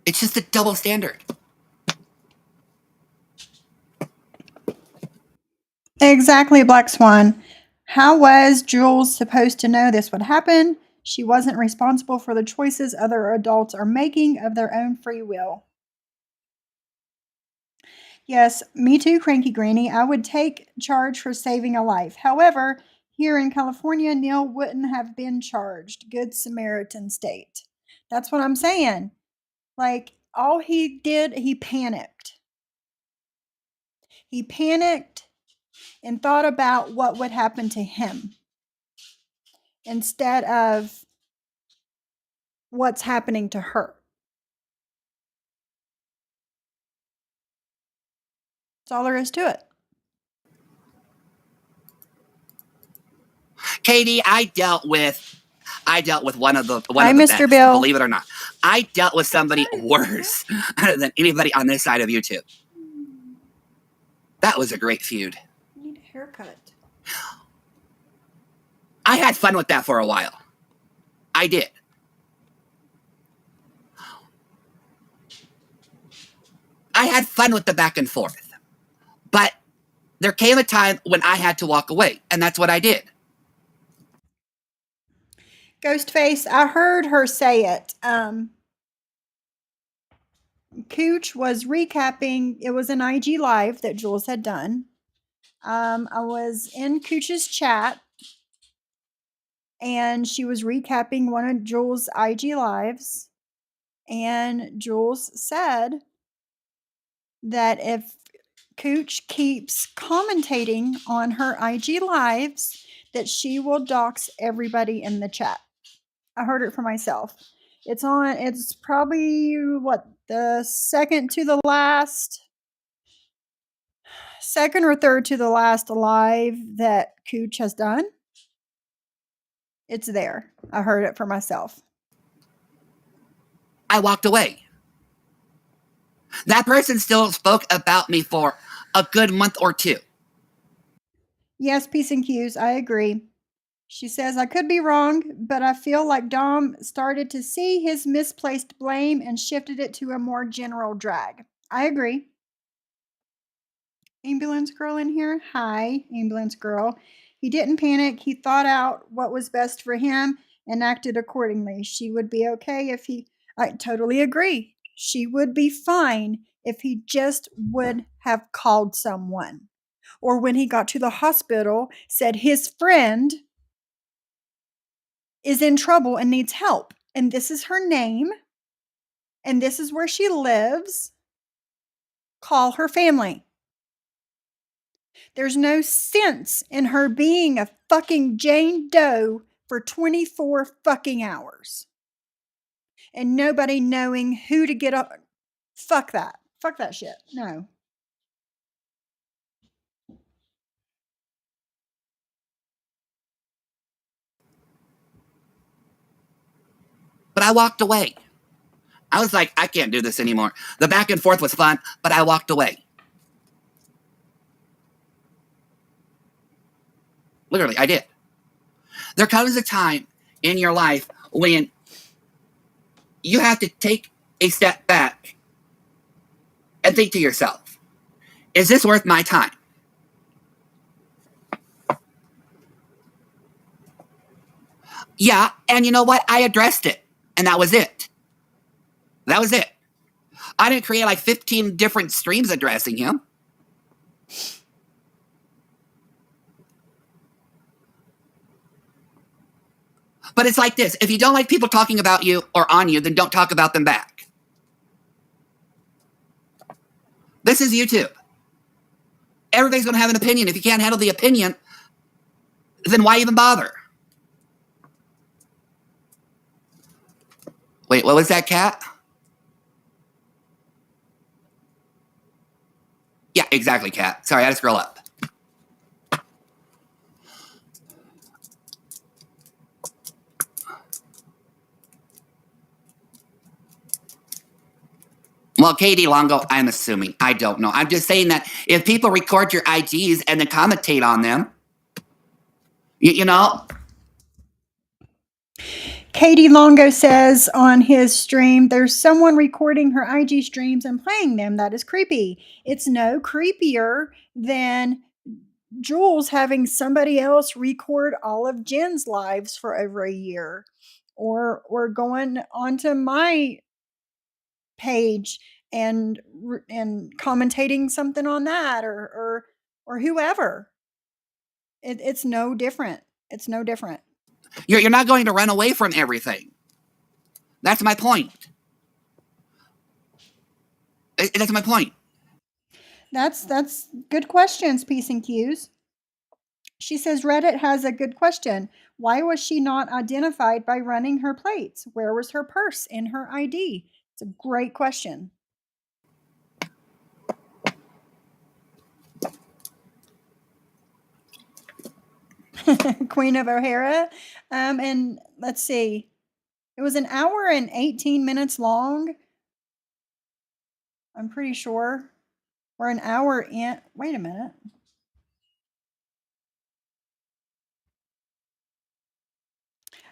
It's just a double standard. Exactly, Black Swan. How was Jules supposed to know this would happen? She wasn't responsible for the choices other adults are making of their own free will. Yes, me too, Cranky Granny. I would take charge for saving a life. However, here in California, Neil wouldn't have been charged. Good Samaritan state. That's what I'm saying. Like, all he did, he panicked. He panicked and thought about what would happen to him instead of what's happening to her. That's all there is to it. Katie, I dealt with one of the Hi, best, Mr. Bill. believe it or not. I dealt with somebody worse than anybody on this side of YouTube. That was a great feud. I need a haircut. I had fun with that for a while. I did. I had fun with the back and forth. But there came a time when I had to walk away, and that's what I did. Ghostface, I heard her say it. Cooch was recapping. It was an IG live that Jules had done. I was in Cooch's chat, and she was recapping one of Jules' IG lives. And Jules said that if Cooch keeps commentating on her IG lives, that she will dox everybody in the chat. I heard it for myself. It's probably the second or third to the last live that Cooch has done. It's there. I heard it for myself. I walked away. That person still spoke about me for a good month or two. Yes, Peace and Cues, I agree. She says, I could be wrong, but I feel like Dom started to see his misplaced blame and shifted it to a more general drag. I agree. Ambulance girl in here? Hi, ambulance girl. He didn't panic. He thought out what was best for him and acted accordingly. She would be okay if I totally agree. She would be fine if he just would have called someone. Or when he got to the hospital, said his friend is in trouble and needs help. And this is her name. And this is where she lives. Call her family. There's no sense in her being a fucking Jane Doe for 24 fucking hours. And nobody knowing who to get up. Fuck that. Fuck that shit. No. But I walked away. I was like, I can't do this anymore. The back and forth was fun, but I walked away. Literally, I did. There comes a time in your life when you have to take a step back and think to yourself, is this worth my time? Yeah, and you know what? I addressed it, and that was it. That was it. I didn't create like 15 different streams addressing him. But it's like this. If you don't like people talking about you or on you, then don't talk about them back. This is YouTube. Everybody's going to have an opinion. If you can't handle the opinion, then why even bother? Wait, what was that, Cat? Yeah, exactly, Cat. Sorry, I had to scroll up. Well, Katie Longo, I'm assuming. I don't know. I'm just saying that if people record your IGs and then commentate on them, you know. Katie Longo says on his stream, there's someone recording her IG streams and playing them. That is creepy. It's no creepier than Jules having somebody else record all of Jen's lives for over a year, or going onto my page and commentating something on that, or whoever. It's no different. It's no different. You're not going to run away from everything. That's my point. That's my point. That's good questions, Peace and Q's. She says Reddit has a good question. Why was she not identified by running her plates? Where was her purse and her ID? It's a great question. Queen of O'Hara. And let's see. It was an hour and 18 minutes long. I'm pretty sure. Or an hour in. Wait a minute.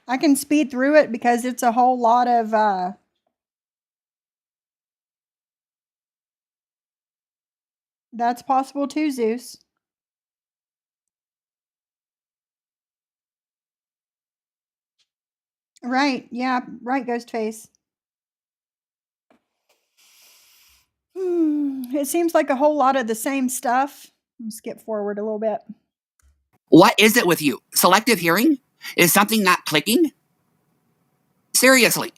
I can speed through it because it's a whole lot of that's possible too, Zeus. Right. Yeah. Right, Ghostface. It seems like a whole lot of the same stuff. Skip forward a little bit. What is it with you? Selective hearing? Is something not clicking? Seriously.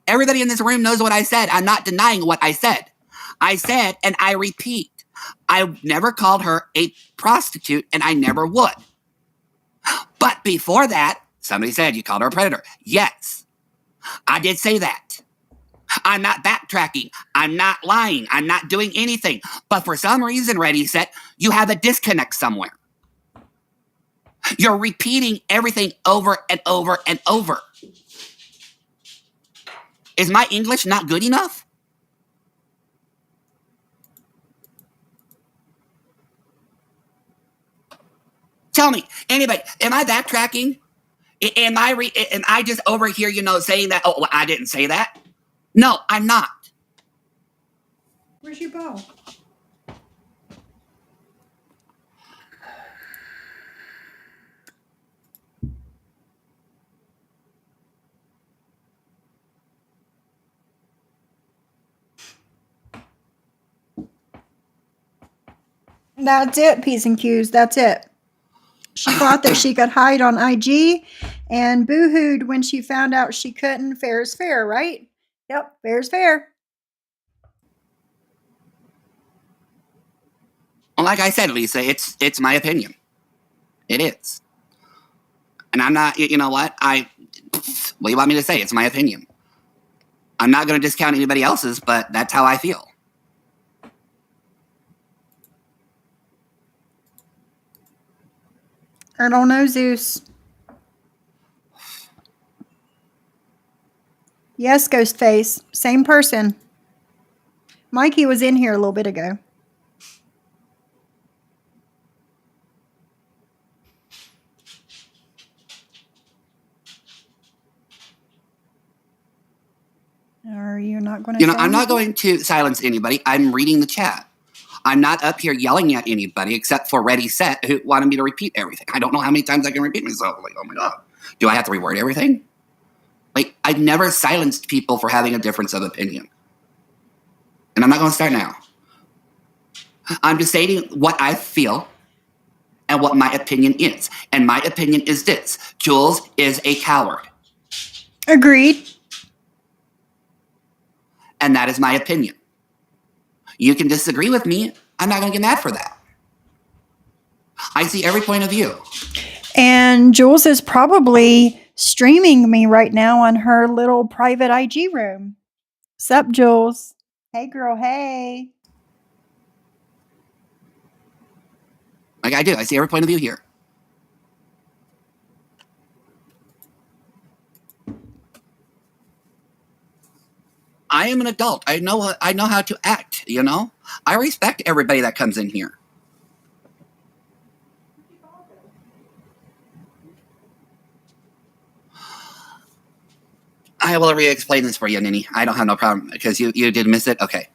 Everybody in this room knows what I said. I'm not denying what I said. I said, and I repeat, I never called her a prostitute, and I never would. But before that, somebody said you called her a predator. Yes, I did say that. I'm not backtracking. I'm not lying. I'm not doing anything. But for some reason, Ready, Set, you have a disconnect somewhere. You're repeating everything over and over and over. Is my English not good enough? Tell me, anybody, am I backtracking? Am I just over here, saying that, oh, well, I didn't say that? No, I'm not. Where's your bow? That's it, P's and Q's. That's it. She thought that she could hide on IG and boo-hooed when she found out she couldn't. Fair is fair, right? Yep, fair is fair. Well, like I said, Lisa, it's my opinion. It is. And I'm not, you know what? What do you want me to say? It's my opinion. I'm not going to discount anybody else's, but that's how I feel. I don't know, Zeus. Yes, Ghostface. Same person. Mikey was in here a little bit ago. Are you not going to I'm not going to silence anybody. I'm reading the chat. I'm not up here yelling at anybody except for Ready Set, who wanted me to repeat everything. I don't know how many times I can repeat myself. Like, oh my God. Do I have to reword everything? Like, I've never silenced people for having a difference of opinion. And I'm not going to start now. I'm just stating what I feel and what my opinion is. And my opinion is this. Jules is a coward. Agreed. And that is my opinion. You can disagree with me. I'm not going to get mad for that. I see every point of view. And Jules is probably streaming me right now on her little private IG room. Sup, Jules? Hey, girl, hey. Like I do. I see every point of view here. I am an adult. I know how to act, I respect everybody that comes in here. I will re-explain this for you, Nini. I don't have no problem because you did miss it. Okay.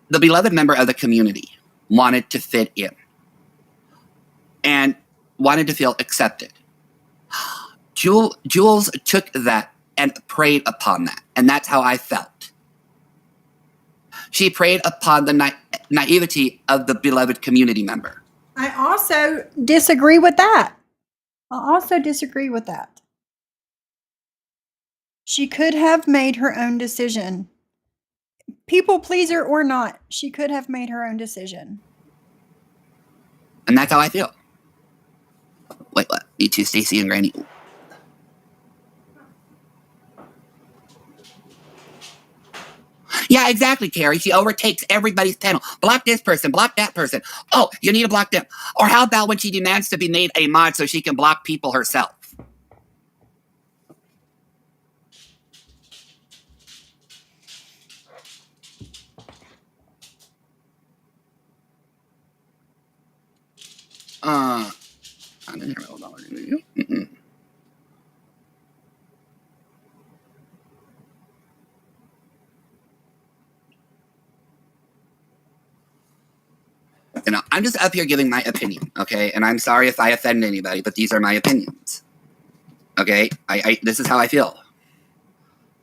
The beloved member of the community wanted to fit in and wanted to feel accepted. Jules took that and preyed upon that, and that's how I felt. She preyed upon the naivety of the beloved community member. I also disagree with that. She could have made her own decision. People pleaser or not, she could have made her own decision. And that's how I feel. Wait, what? You two, Stacy and Granny. Yeah, exactly, Carrie. She overtakes everybody's panel. Block this person, block that person. Oh, you need to block them. Or how about when she demands to be made a mod so she can block people herself? I didn't hear about it. You know, I'm just up here giving my opinion, okay? And I'm sorry if I offend anybody, but these are my opinions. Okay? This is how I feel.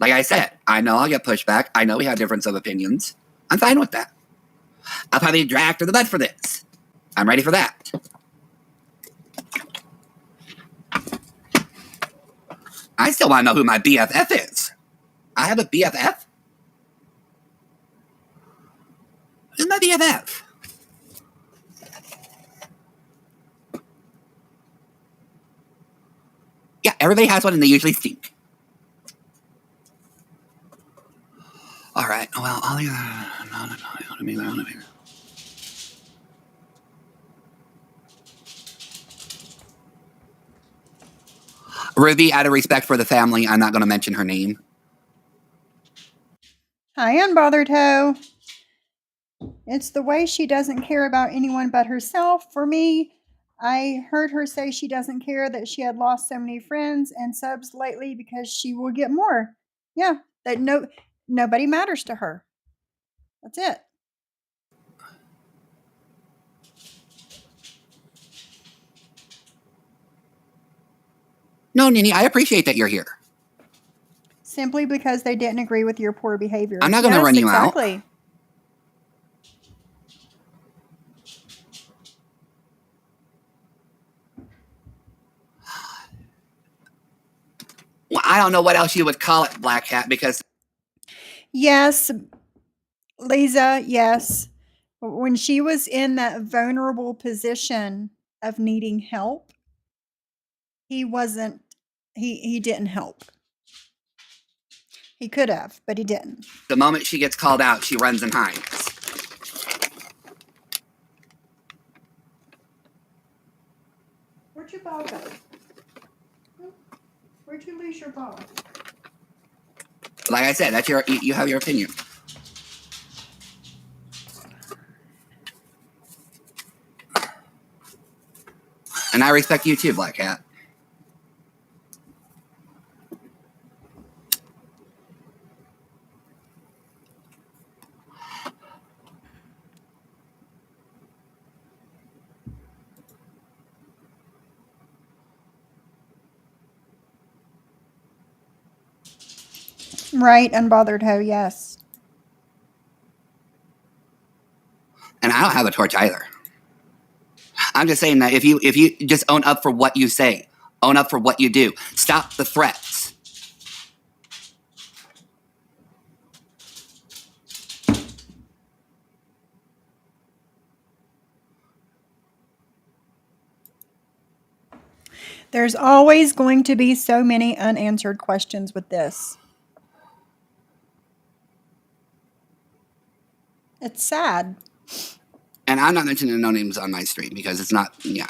Like I said, I know I'll get pushback. I know we have difference of opinions. I'm fine with that. I'll probably drag to the bed for this. I'm ready for that. I still want to know who my BFF is. I have a BFF? Who's my BFF? Yeah, everybody has one and they usually stink. All right, well, I'll... No. Ruby, out of respect for the family, I'm not going to mention her name. Hi, Unbothered Ho. It's the way she doesn't care about anyone but herself. For me, I heard her say she doesn't care that she had lost so many friends and subs lately because she will get more. Yeah, that nobody matters to her. That's it. No, Nini, I appreciate that you're here. Simply because they didn't agree with your poor behavior. I'm not going to run you out. Well, I don't know what else you would call it, Black Hat, because... Yes, Lisa, yes. When she was in that vulnerable position of needing help, he didn't help. He could have, but he didn't. The moment she gets called out, she runs and hides. Where'd your ball go? Where'd you lose your ball? Like I said, you have your opinion. And I respect you too, Black Hat. Right, Unbothered Ho, yes. And I don't have a torch either. I'm just saying that if you just own up for what you say, own up for what you do, stop the threats. There's always going to be so many unanswered questions with this. It's sad. And I'm not mentioning no names on my stream because it's not, yeah.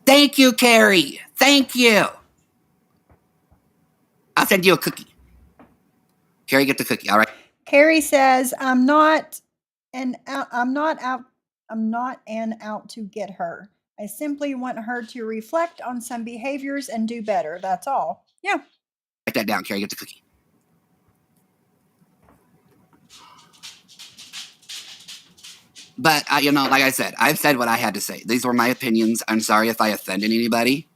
Thank you, Carrie. Thank you. I'll send you a cookie. Carrie, get the cookie, all right? Carrie says, I'm not out to get her. I simply want her to reflect on some behaviors and do better. That's all. Yeah. Write that down, Carrie, get the cookie. But, you know, like I said, I've said what I had to say. These were my opinions. I'm sorry if I offended anybody.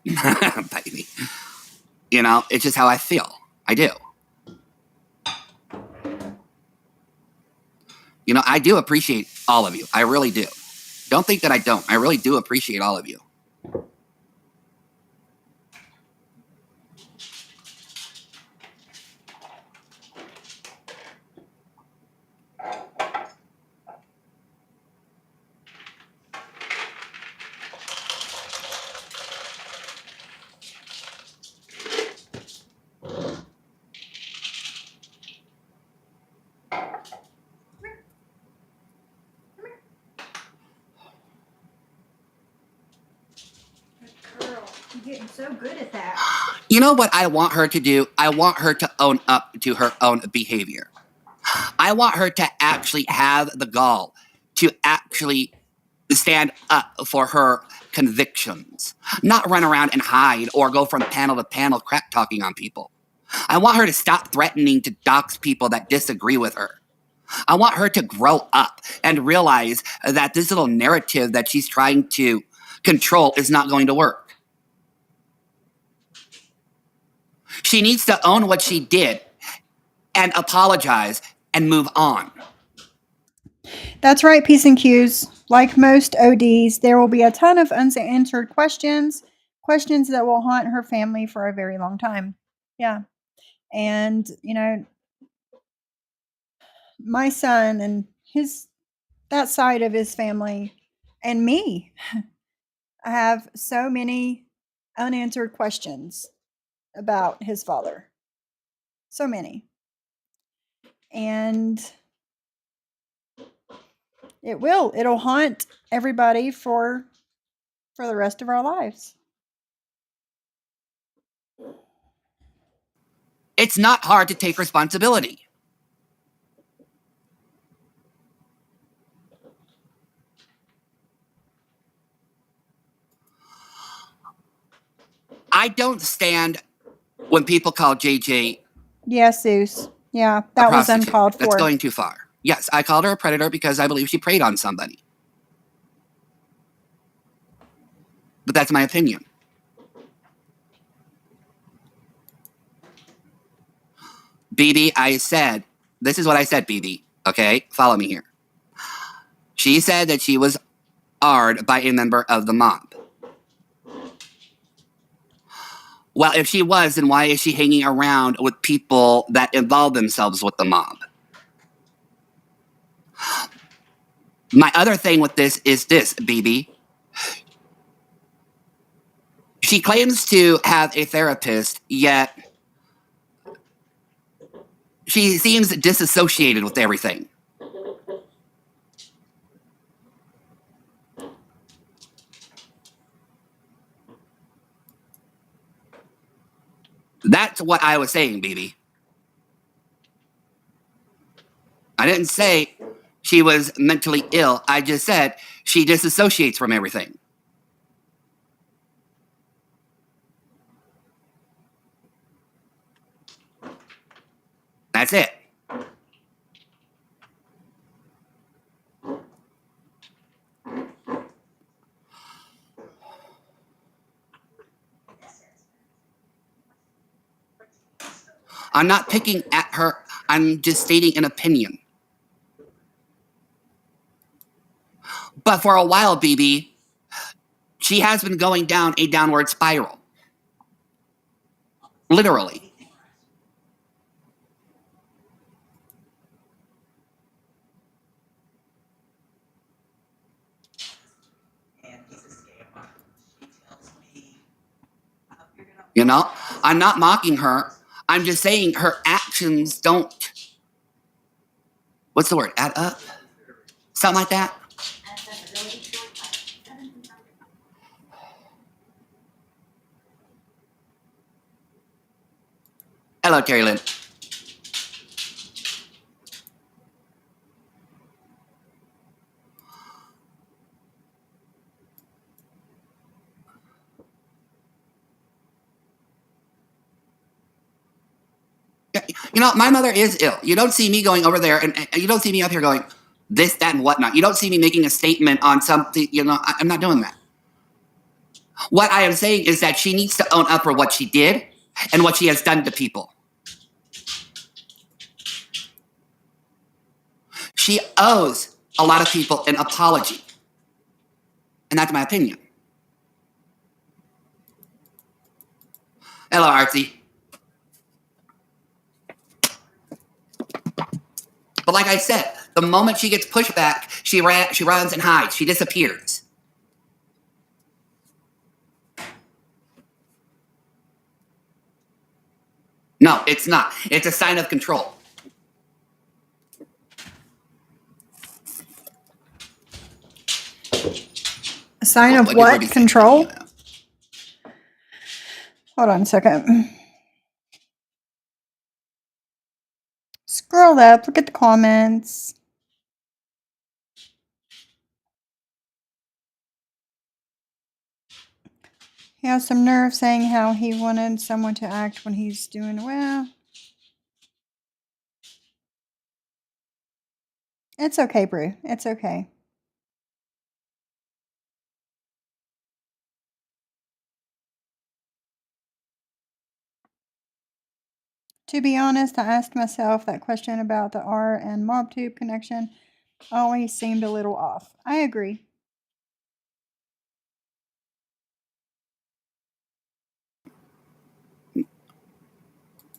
Baby. You know, it's just how I feel. I do. You know, I do appreciate all of you. I really do. Don't think that I don't. I really do appreciate all of you. You're getting so good at that. You know what I want her to do? I want her to own up to her own behavior. I want her to actually have the gall to actually stand up for her convictions, not run around and hide or go from panel to panel crap talking on people. I want her to stop threatening to dox people that disagree with her. I want her to grow up and realize that this little narrative that she's trying to control is not going to work. She needs to own what she did and apologize and move on. That's right, P's and Q's. Like most ODs, there will be a ton of unanswered questions that will haunt her family for a very long time. Yeah. And, you know, my son and that side of his family and me I have so many unanswered questions about his father. So many. And it'll haunt everybody for the rest of our lives. It's not hard to take responsibility. I don't stand when people call JJ. Yes, Zeus. Yeah, that was uncalled for. That's going too far. Yes, I called her a predator because I believe she preyed on somebody. But that's my opinion. BB, this is what I said, BB. Okay? Follow me here. She said that she was AR'd by a member of the mob. Well, if she was, then why is she hanging around with people that involve themselves with the mob? My other thing with this is this, BB. She claims to have a therapist, yet she seems disassociated with everything. That's what I was saying, BB. I didn't say she was mentally ill. I just said she disassociates from everything. That's it. I'm not picking at her. I'm just stating an opinion. But for a while, BB, she has been going down a downward spiral. Literally. You know, I'm not mocking her. I'm just saying her actions don't, what's the word, add up? Something like that. Hello, Terry Lynn. You know, my mother is ill. You don't see me going over there, and you don't see me up here going this, that, and whatnot. You don't see me making a statement on something. You know, I'm not doing that. What I am saying is that she needs to own up for what she did and what she has done to people. She owes a lot of people an apology. And that's my opinion. Hello, Artsy. But like I said, the moment she gets pushed back, she runs and hides. She disappears. No, it's not. It's a sign of control. A sign of what? Control? Hold on a second. Scroll up, look at the comments. He has some nerve saying how he wanted someone to act when he's doing well. It's okay, Brew. It's okay. To be honest, I asked myself that question about the R and MobTube connection. Always seemed a little off. I agree.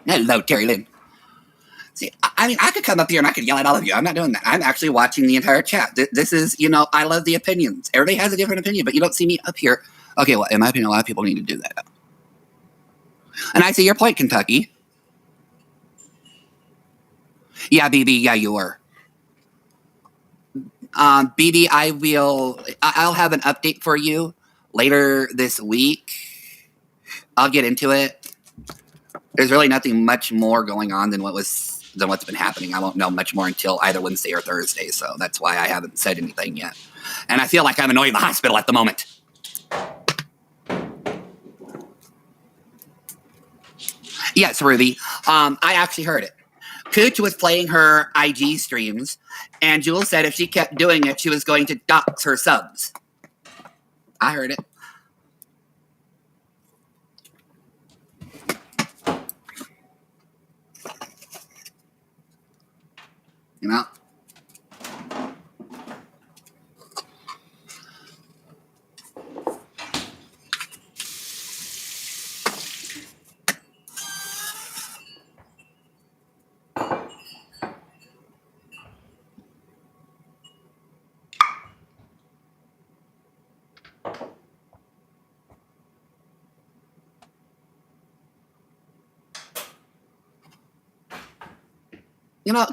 Hello, Terry Lynn. See, I mean, I could come up here and I could yell at all of you. I'm not doing that. I'm actually watching the entire chat. This is, I love the opinions. Everybody has a different opinion, but you don't see me up here. Okay, well, in my opinion, a lot of people need to do that. And I see your point, Kentucky. Yeah, BB, yeah, you were. BB, I'll have an update for you later this week. I'll get into it. There's really nothing much more going on than what's been happening. I won't know much more until either Wednesday or Thursday, so that's why I haven't said anything yet. And I feel like I'm annoying the hospital at the moment. Yes, Ruby. I actually heard it. Cooch was playing her IG streams, and Jules said if she kept doing it, she was going to dox her subs. I heard it. You know?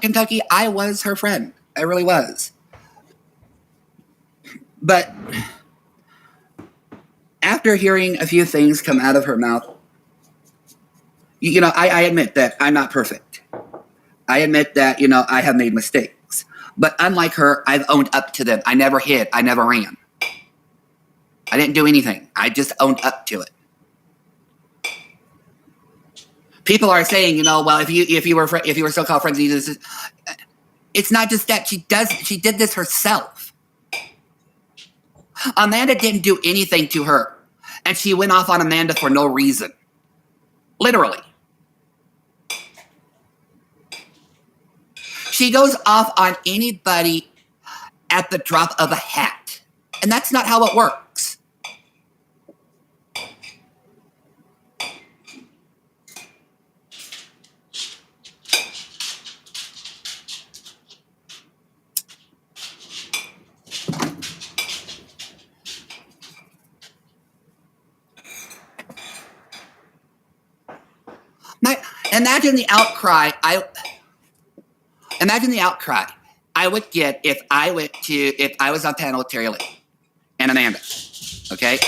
Kentucky, I was her friend. I really was. But after hearing a few things come out of her mouth, I admit that I'm not perfect. I admit that, I have made mistakes. But unlike her, I've owned up to them. I never hid. I never ran. I didn't do anything. I just owned up to it. People are saying, well, if you were so-called friends, it's not just that. She did this herself. Amanda didn't do anything to her, and she went off on Amanda for no reason. Literally. She goes off on anybody at the drop of a hat, and that's not how it works. Imagine the outcry I would get if I was on panel with Terry Lynn and Amanda. Okay?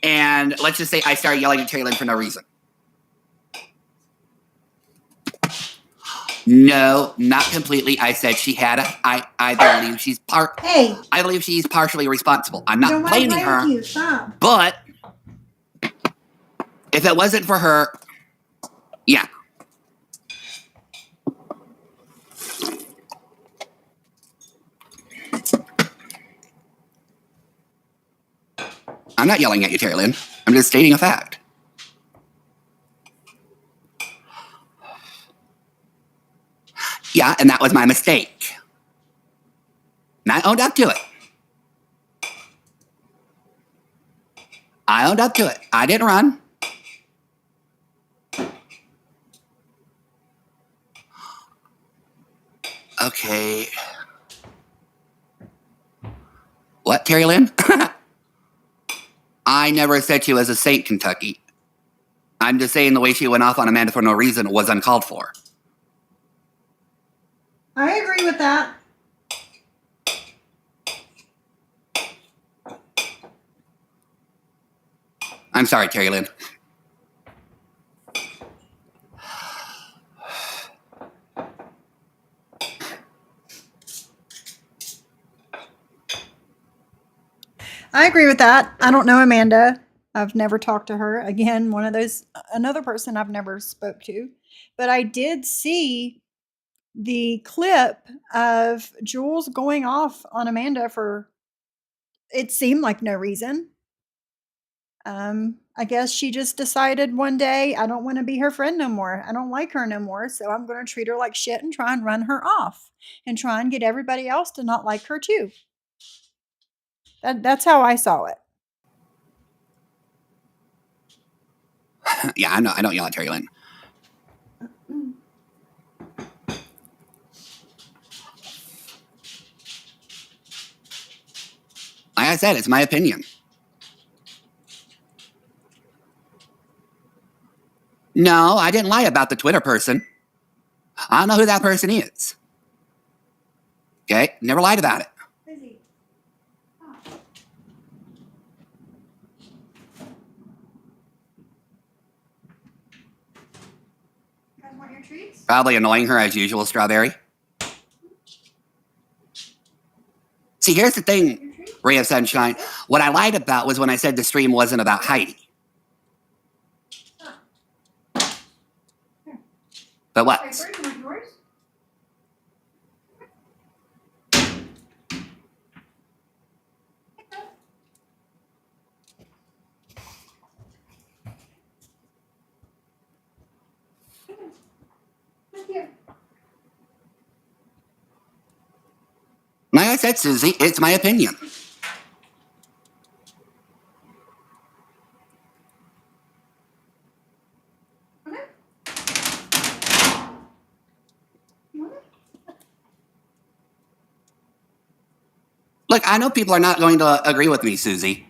And let's just say I started yelling at Terry Lynn for no reason. No, not completely. I said she had I believe she's I believe she's partially responsible. I'm not blaming her. But if it wasn't for her, yeah. I'm I'm not yelling at you, Terry Lynn. I'm just stating a fact. Yeah, and that was my mistake. And I owned up to it. I owned up to it. I didn't run. Okay. What, Terry Lynn? I never said she was a saint, Kentucky. I'm just saying the way she went off on Amanda for no reason was uncalled for. I agree with that. I'm sorry, Terry Lynn. I agree with that. I don't know Amanda. I've never talked to her. Again, another person I've never spoke to. But I did see the clip of Jules going off on Amanda for, it seemed like no reason. I guess she just decided one day, I don't want to be her friend no more. I don't like her no more. So I'm going to treat her like shit and try and run her off and try and get everybody else to not like her too. That's how I saw it. Yeah, I don't yell at Terry Lynn. Like I said, it's my opinion. No, I didn't lie about the Twitter person. I don't know who that person is. Okay? Never lied about it. Busy. Oh. You guys want your treats? Probably annoying her as usual, Strawberry. See, here's the thing, Ray of Sunshine. What I lied about was when I said the stream wasn't about Heidi. But what? Like I said, Susie, it's my opinion. Look, I know people are not going to agree with me, Susie.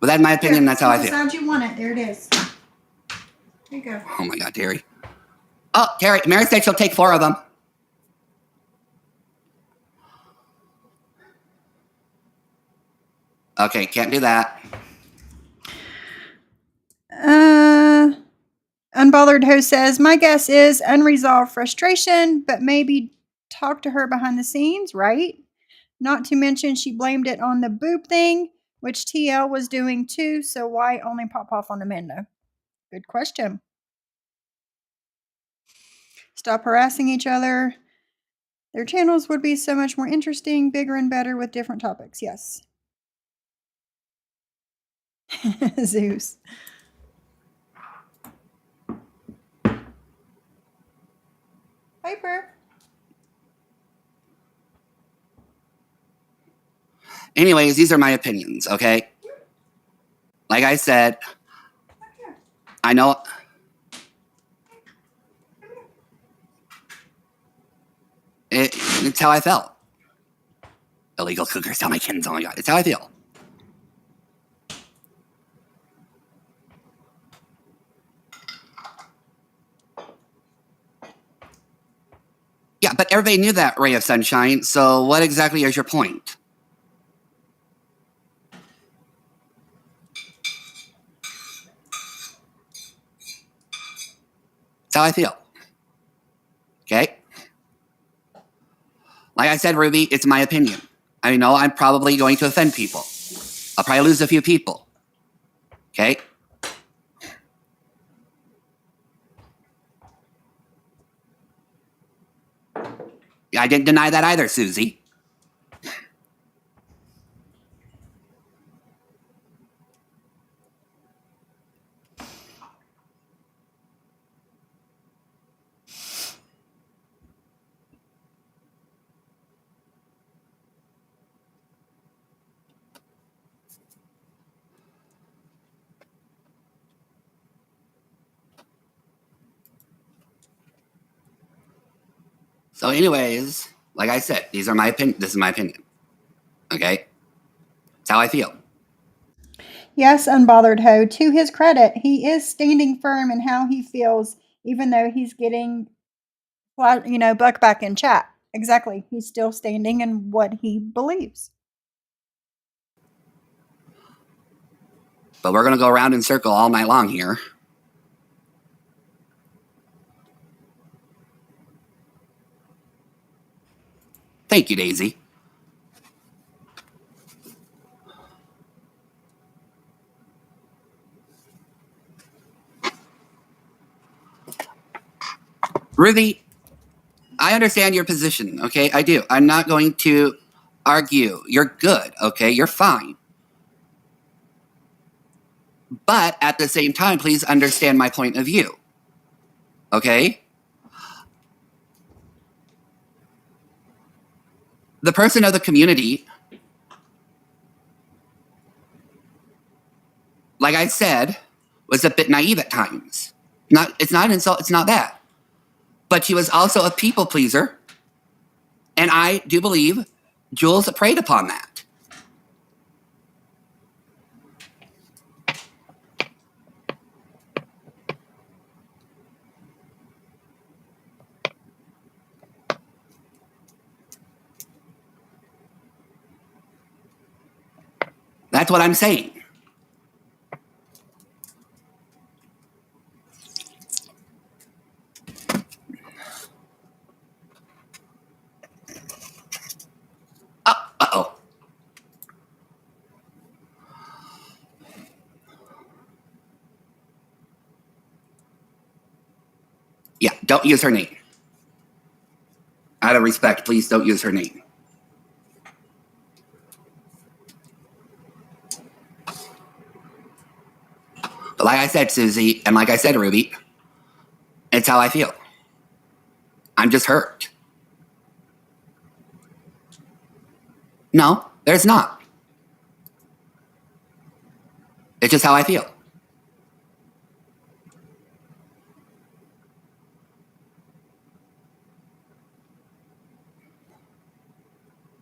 But that's my opinion, that's how I feel. How'd you want it? There it is. There you go. Oh my God, Terry. Oh, Terry, Mary said she'll take 4 of them. Okay, can't do that. Unbothered host says, my guess is unresolved frustration, but maybe talk to her behind the scenes, right? Not to mention she blamed it on the boob thing, which TL was doing too, so why only pop off on Amanda? Good question. Stop harassing each other. Their channels would be so much more interesting, bigger and better with different topics. Yes. Zeus. Piper. Anyways, these are my opinions, okay? Like I said, I know... It's how I felt. Illegal cookers tell my kids, oh my God, it's how I feel. Yeah, but everybody knew that, Ray of Sunshine, so what exactly is your point? That's how I feel. Okay? Like I said, Ruby, it's my opinion. I know I'm probably going to offend people. I'll probably lose a few people. Okay? I didn't deny that either, Susie. So anyways, like I said, these are my opinion. This is my opinion. Okay? That's how I feel. Yes, Unbothered Ho, to his credit, he is standing firm in how he feels, even though he's getting, buck back in chat. Exactly. He's still standing in what he believes. But we're going to go around in circle all night long here. Thank you, Daisy. Ruthie, I understand your position, okay? I do. I'm not going to argue. You're good, okay? You're fine. But at the same time, please understand my point of view, okay? The person of the community, like I said, was a bit naive at times. It's not an insult, it's not that. But she was also a people pleaser, and I do believe Jules preyed upon that. That's what I'm saying. Uh-oh. Yeah, don't use her name. Out of respect, please don't use her name. But like I said, Susie, and like I said, Ruby, it's how I feel. I'm just hurt. No, there's not. It's just how I feel.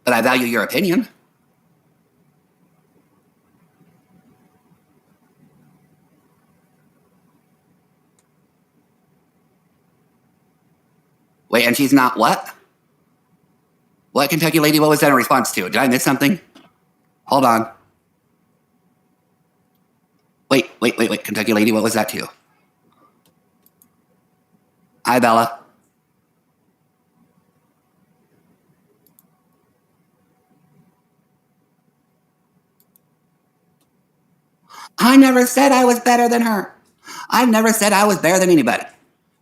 But I value your opinion. Wait, and she's not what? What, Kentucky lady? What was that in response to? Did I miss something? Hold on. Wait. Kentucky lady, what was that to? Hi, Bella. I never said I was better than her. I never said I was better than anybody.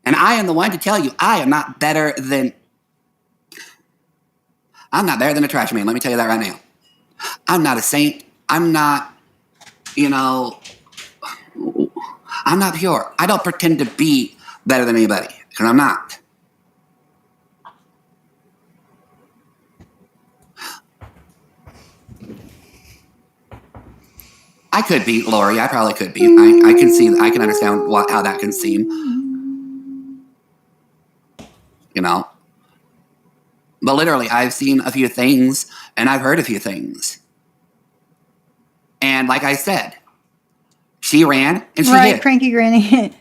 And I am the one to tell you I am not better than... I'm not better than a trash man. Let me tell you that right now. I'm not a saint. I'm not, I'm not pure. I don't pretend to be better than anybody, because I'm not. I could be, Lori. I probably could be. I can see. I can understand how that can seem. But literally, I've seen a few things, and I've heard a few things. And like I said, she ran, and she hid. Right, cranky granny.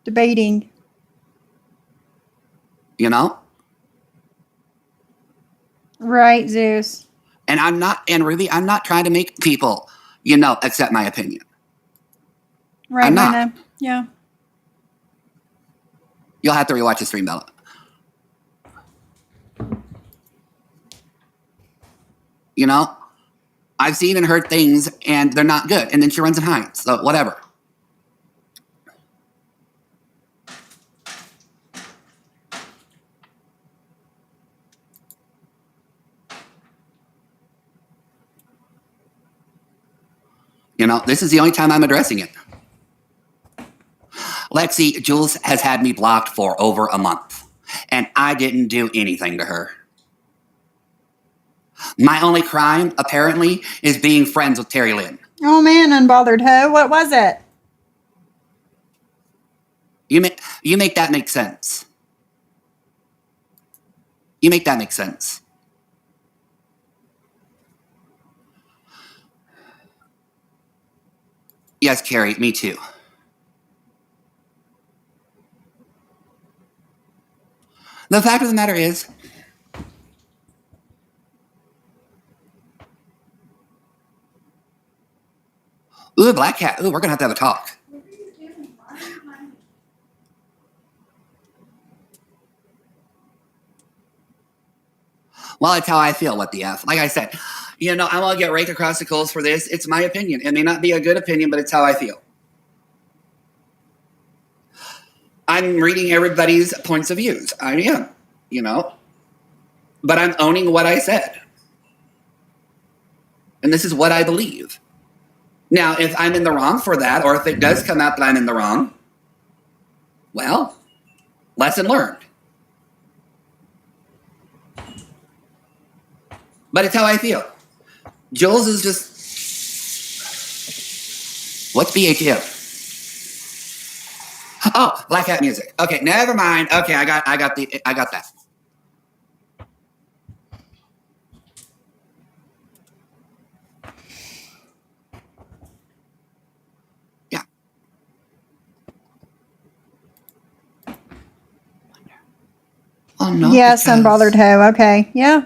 Debating. Right, Zeus. And Ruby, I'm not trying to make people, accept my opinion. Right, I'm not. Yeah. You'll have to rewatch the stream, Bella. I've seen and heard things, and they're not good. And then she runs and hides. So whatever. This is the only time I'm addressing it. Lexi, Jules has had me blocked for over a month, and I didn't do anything to her. My only crime, apparently, is being friends with Terry Lynn. Oh, man, Unbothered Ho. What was it? You make that make sense. You make that make sense. Yes, Carrie, me too. The fact of the matter is, ooh, Black Cat. Ooh, we're going to have a talk. Well, it's how I feel. What the F? Like I said, I'm going to get raked across the coals for this. It's my opinion. It may not be a good opinion, but it's how I feel. I'm reading everybody's points of views. I am, but I'm owning what I said. And this is what I believe. Now, if I'm in the wrong for that, or if it does come out that I'm in the wrong, well, lesson learned. But it's how I feel. Jules is just... What's BHM? Oh, Black Hat music. Okay, never mind. Okay, I got that. Yeah. Oh no. Yes, unbothered hoe. Okay. Yeah.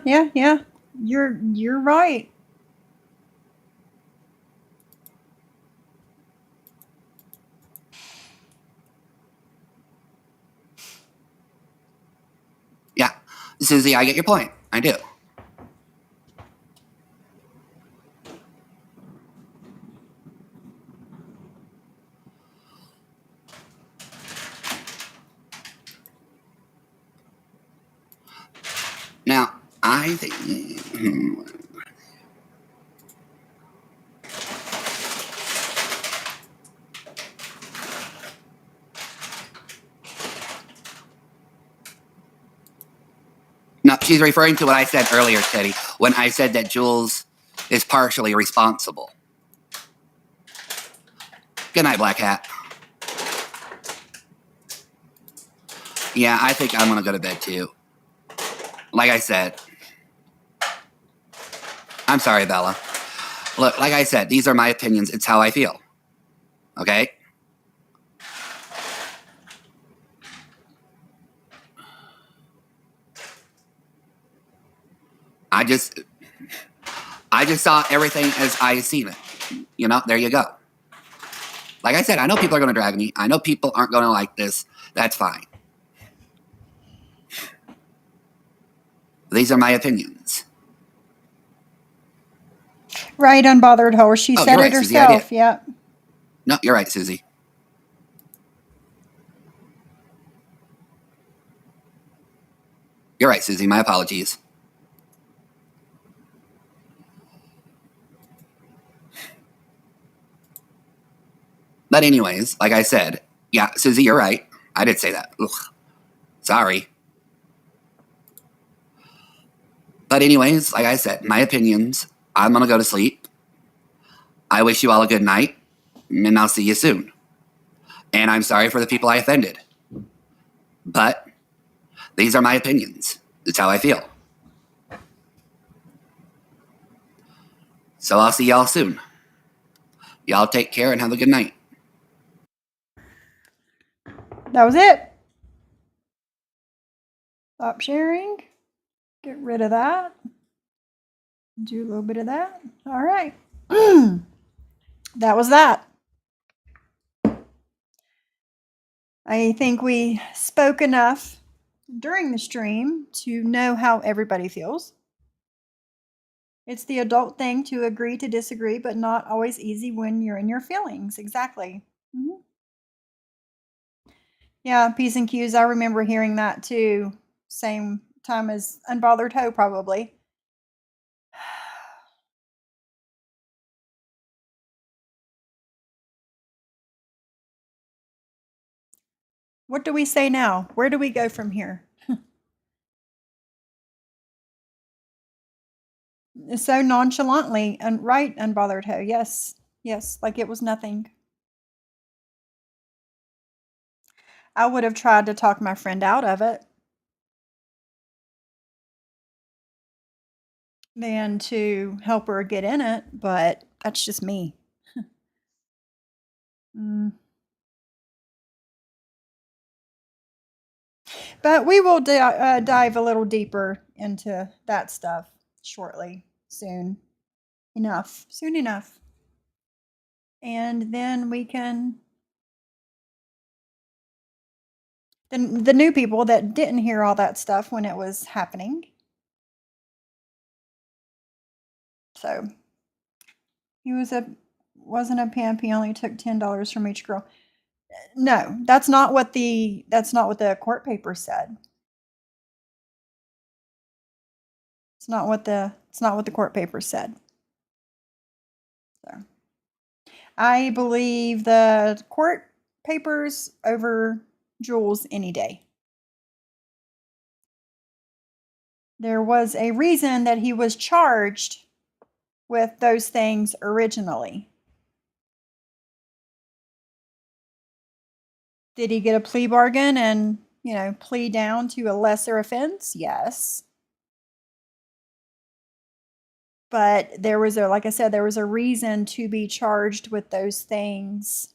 You're right. Yeah. Susie, I get your point. I do. Now, I think... No, she's referring to what I said earlier, Teddy, when I said that Jules is partially responsible. Good night, Black Hat. Yeah, I think I'm going to go to bed, too. Like I said. I'm sorry, Bella. Look, like I said, these are my opinions. It's how I feel. Okay? I just saw everything as I seen it. There you go. Like I said, I know people are going to drag me. I know people aren't going to like this. That's fine. These are my opinions. Right, unbothered hoe. She said right, it herself. Susie, yeah. No, you're right, Susie. You're right, Susie. My apologies. But anyways, like I said, yeah, Susie, you're right. I did say that. Ugh. Sorry. But anyways, like I said, my opinions. I'm going to go to sleep. I wish you all a good night, and I'll see you soon. And I'm sorry for the people I offended. But these are my opinions. It's how I feel. So I'll see y'all soon. Y'all take care and have a good night. That was it. Stop sharing. Get rid of that. Do a little bit of that. All right. That was that. I think we spoke enough during the stream to know how everybody feels. It's the adult thing to agree to disagree, but not always easy when you're in your feelings. Exactly. Mm-hmm. Yeah, P's and Q's. I remember hearing that too. Same time as Unbothered Ho, probably. What do we say now? Where do we go from here? So nonchalantly, and right, Unbothered Ho. Yes, like it was nothing. I would have tried to talk my friend out of it. than to help her get in it, but that's just me. But we will dive a little deeper into that stuff shortly, soon enough. And then we can, then the new people that didn't hear all that stuff when it was happening. So he wasn't a pimp. He only took $10 from each girl. No, that's not what the court papers said. It's not what the court papers said. So I believe the court papers over Jules any day. There was a reason that he was charged with those things originally. Did he get a plea bargain and, plea down to a lesser offense? Yes. But there was like I said, there was a reason to be charged with those things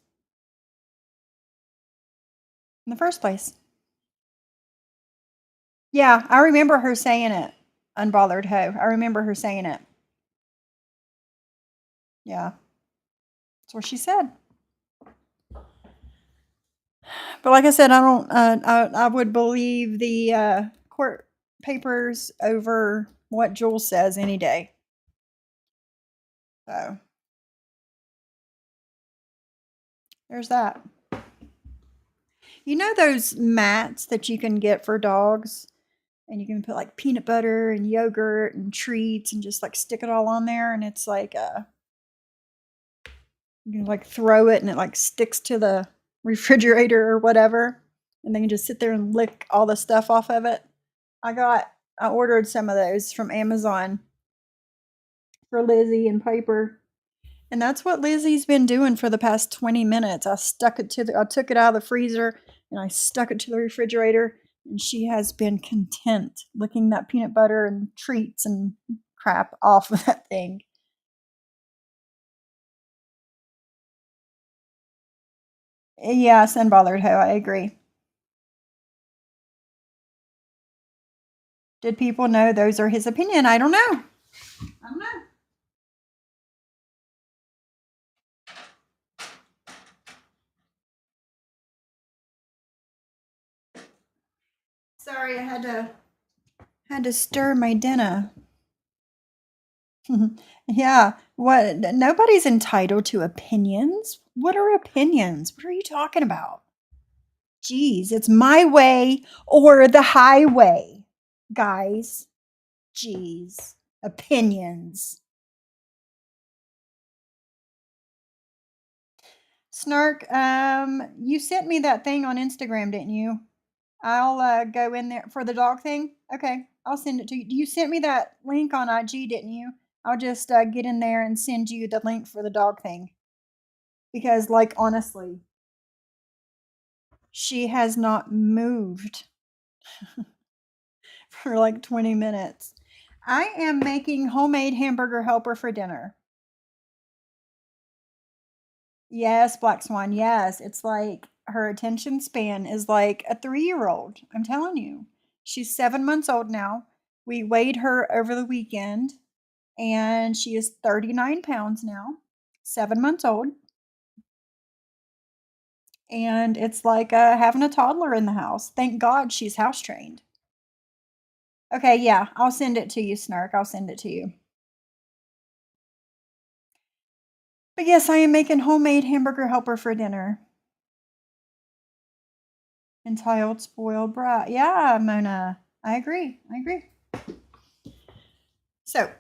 in the first place. Yeah, I remember her saying it. Unbothered hoe. I remember her saying it. Yeah. That's what she said. But like I said, I don't. I would believe the court papers over what Jules says any day. So there's that. You know those mats that you can get for dogs, and you can put like peanut butter and yogurt and treats and just like stick it all on there, and it's like you can like throw it and it like sticks to the refrigerator or whatever, and then you just sit there and lick all the stuff off of it. I ordered some of those from Amazon for Lizzie and Piper. And that's what Lizzie's been doing for the past 20 minutes. I took it out of the freezer and I stuck it to the refrigerator, and she has been content licking that peanut butter and treats and crap off of that thing. Yes, unbothered hoe, I agree. Did people know those are his opinion? I don't know. Sorry, I had to stir my dinner. Yeah, what? Nobody's entitled to opinions. What are opinions? What are you talking about? Geez, it's my way or the highway, guys. Geez, opinions. Snark, you sent me that thing on Instagram, didn't you? I'll go in there for the dog thing. Okay, I'll send it to you. You sent me that link on IG, didn't you? I'll just get in there and send you the link for the dog thing. Because, like, honestly, she has not moved for like 20 minutes. I am making homemade hamburger helper for dinner. Yes, Black Swan. Yes. It's like her attention span is like a 3-year-old. I'm telling you. She's 7 months old now. We weighed her over the weekend, and she is 39 pounds now, 7 months old. And it's like having a toddler in the house. Thank God she's house trained. Okay, yeah, I'll send it to you, Snark. I'll send it to you. But yes, I am making homemade hamburger helper for dinner. Entitled spoiled brat. Yeah, Mona. I agree. So,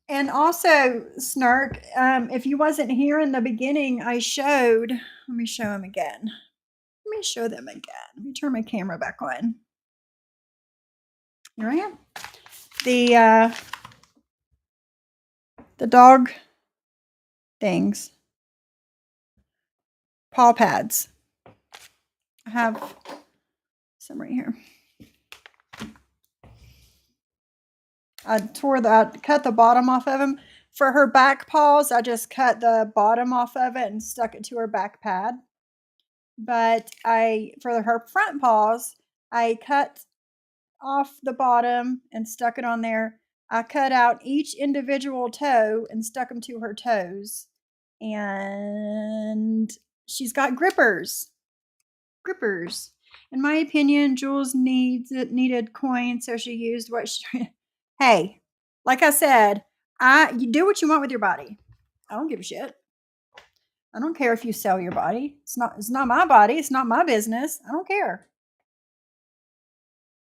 and also, Snark, if you wasn't here in the beginning, I showed, let me show him again. Let me show them again. Let me turn my camera back on. Here I am. The dog things. Paw pads. I have some right here. I cut the bottom off of them. For her back paws, I just cut the bottom off of it and stuck it to her back pad. But for her front paws, I cut off the bottom and stuck it on there. I cut out each individual toe and stuck them to her toes. And she's got grippers. Grippers. In my opinion, Jules needed coins, so she used what she. Hey, like I said, you do what you want with your body. I don't give a shit. I don't care if you sell your body. It's not my body. It's not my business. I don't care.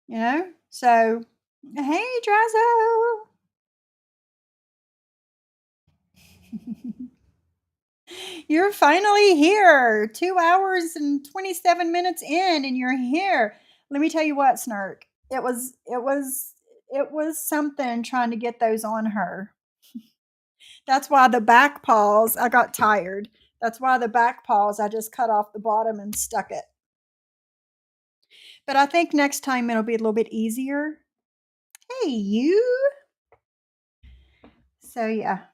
You know? So, hey, Drazo. You're finally here. 2 hours and 27 minutes in, and you're here. Let me tell you what, Snark. It was something trying to get those on her. That's why the back paws, I got tired. That's why the back paws, I just cut off the bottom and stuck it. But I think next time it'll be a little bit easier. Hey, you. So, yeah.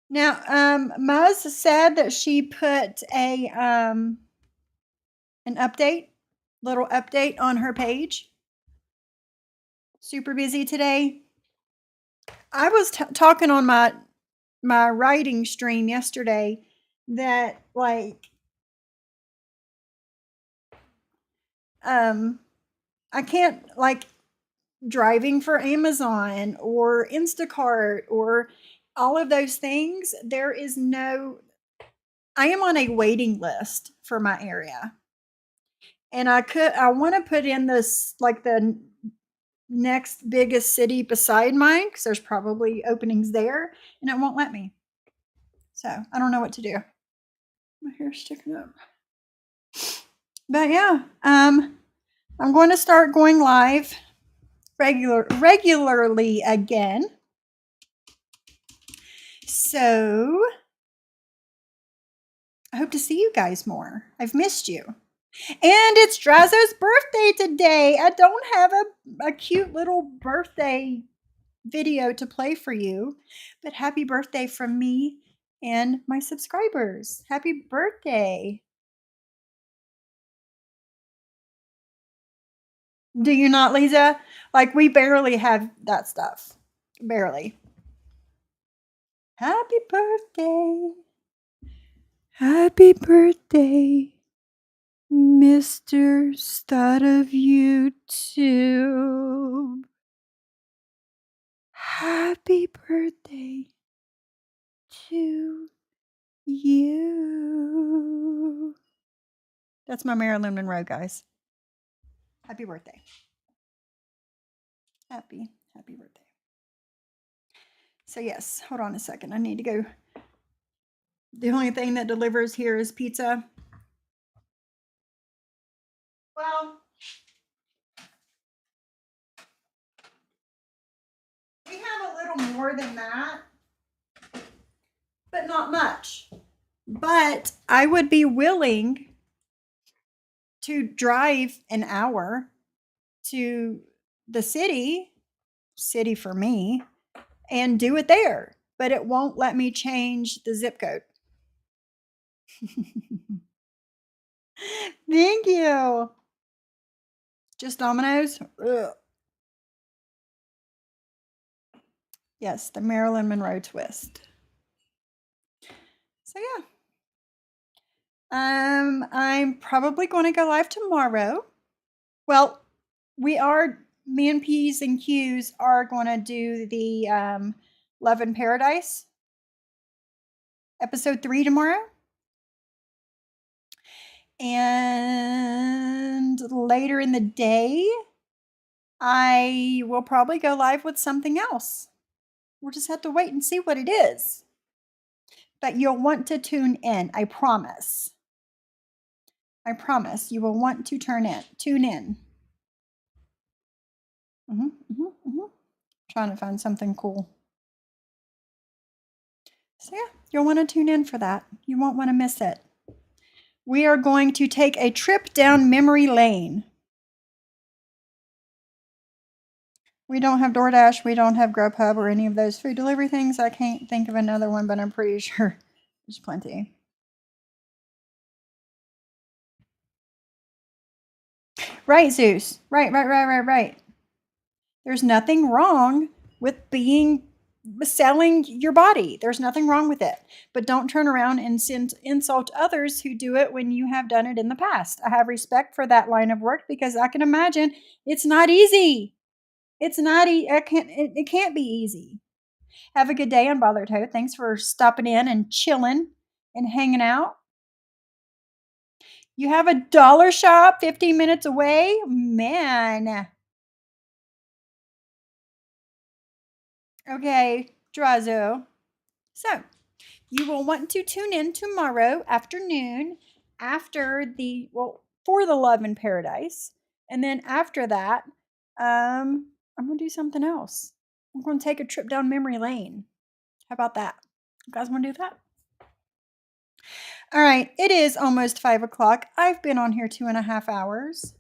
Now, Muzz said that she put an little update on her page. Super busy today. I was talking on my writing stream yesterday that I can't driving for Amazon or Instacart or all of those things. I am on a waiting list for my area. And I want to put in this, the next biggest city beside mine, because there's probably openings there, and it won't let me. So I don't know what to do. My hair's sticking up. But yeah, I'm going to start going live regularly again. So I hope to see you guys more. I've missed you. And it's Drazo's birthday today. I don't have a cute little birthday video to play for you, but happy birthday from me and my subscribers. Happy birthday. Do you not, Lisa? We barely have that stuff. Barely. Happy birthday. Happy birthday, Mr. Stud of YouTube. Happy birthday to you. That's my Marilyn Monroe, guys. Happy birthday. Happy birthday. So yes, hold on a second. I need to go. The only thing that delivers here is pizza. Well, we have a little more than that, but not much. But I would be willing to drive an hour to the city for me, and do it there. But it won't let me change the zip code. Thank you. Just Domino's? Ugh. Yes, the Marilyn Monroe twist. So yeah. I'm probably going to go live tomorrow. Well, me and P's and Q's are going to do the Love in Paradise episode 3 tomorrow. And later in the day, I will probably go live with something else. We'll just have to wait and see what it is. But you'll want to tune in, I promise. I promise you will want to tune in. Trying to find something cool. So yeah, you'll want to tune in for that. You won't want to miss it. We are going to take a trip down memory lane. We don't have DoorDash. We don't have Grubhub or any of those food delivery things. I can't think of another one, but I'm pretty sure there's plenty. Right, Zeus. Right. There's nothing wrong with selling your body. There's nothing wrong with it. But don't turn around and insult others who do it when you have done it in the past. I have respect for that line of work because I can imagine it's not easy. It's not it can't be easy. Have a good day, Unbothered Hoe. Thanks for stopping in and chilling and hanging out. You have a dollar shop 15 minutes away? Man. Okay, Drazo. So, you will want to tune in tomorrow afternoon for the Love in Paradise. And then after that, I'm going to do something else. I'm going to take a trip down memory lane. How about that? You guys want to do that? All right, it is almost 5 o'clock. I've been on here 2.5 hours.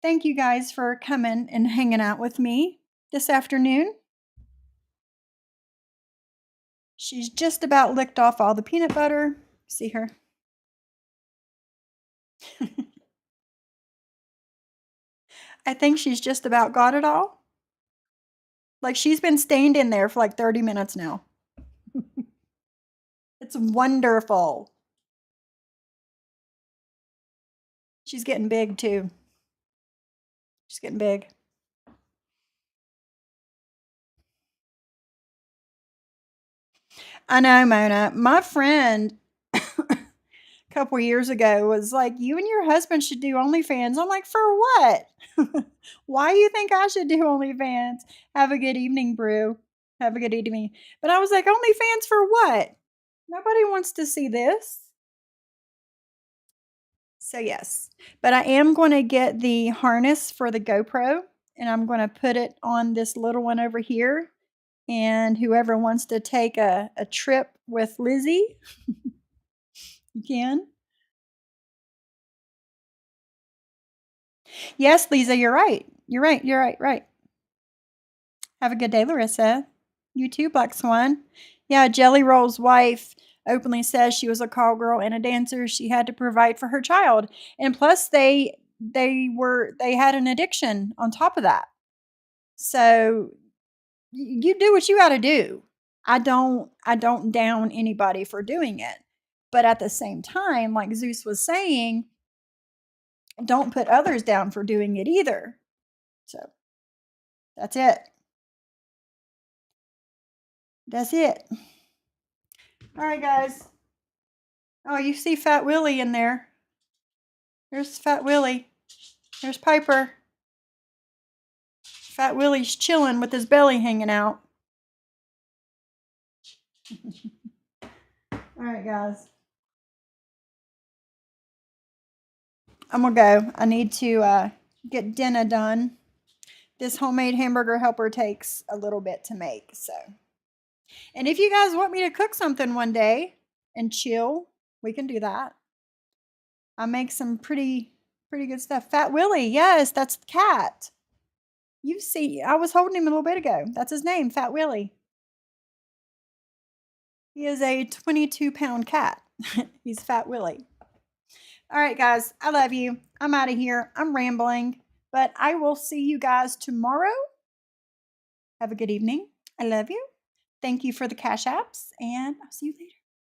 Thank you guys for coming and hanging out with me this afternoon. She's just about licked off all the peanut butter. See her? I think she's just about got it all. Like she's been stained in there for like 30 minutes now. It's wonderful. She's getting big too. She's getting big. I know, Mona. My friend a couple years ago was like, you and your husband should do OnlyFans. I'm like, for what? Why do you think I should do OnlyFans? Have a good evening, Brew. Have a good evening. But I was like, OnlyFans for what? Nobody wants to see this. So yes, but I am going to get the harness for the GoPro and I'm going to put it on this little one over here. And whoever wants to take a trip with Lizzie, you can. Yes, Lisa, you're right. You're right. Have a good day, Larissa. You too, Black Swan. Yeah, Jelly Roll's wife openly says she was a call girl and a dancer. She had to provide for her child. And plus they had an addiction on top of that. So you do what you got to do. I don't down anybody for doing it. But at the same time, like Zeus was saying, don't put others down for doing it either. So that's it. That's it. All right, guys. Oh, you see Fat Willie in there. There's Fat Willie. There's Piper. Fat Willie's chilling with his belly hanging out. All right, guys. I'm going to go. I need to get dinner done. This homemade hamburger helper takes a little bit to make, so. And if you guys want me to cook something one day and chill, we can do that. I make some pretty good stuff. Fat Willie, yes, that's the cat. You see, I was holding him a little bit ago. That's his name, Fat Willie. He is a 22-pound cat. He's Fat Willie. All right, guys, I love you. I'm out of here. I'm rambling, but I will see you guys tomorrow. Have a good evening. I love you. Thank you for the cash apps, and I'll see you later.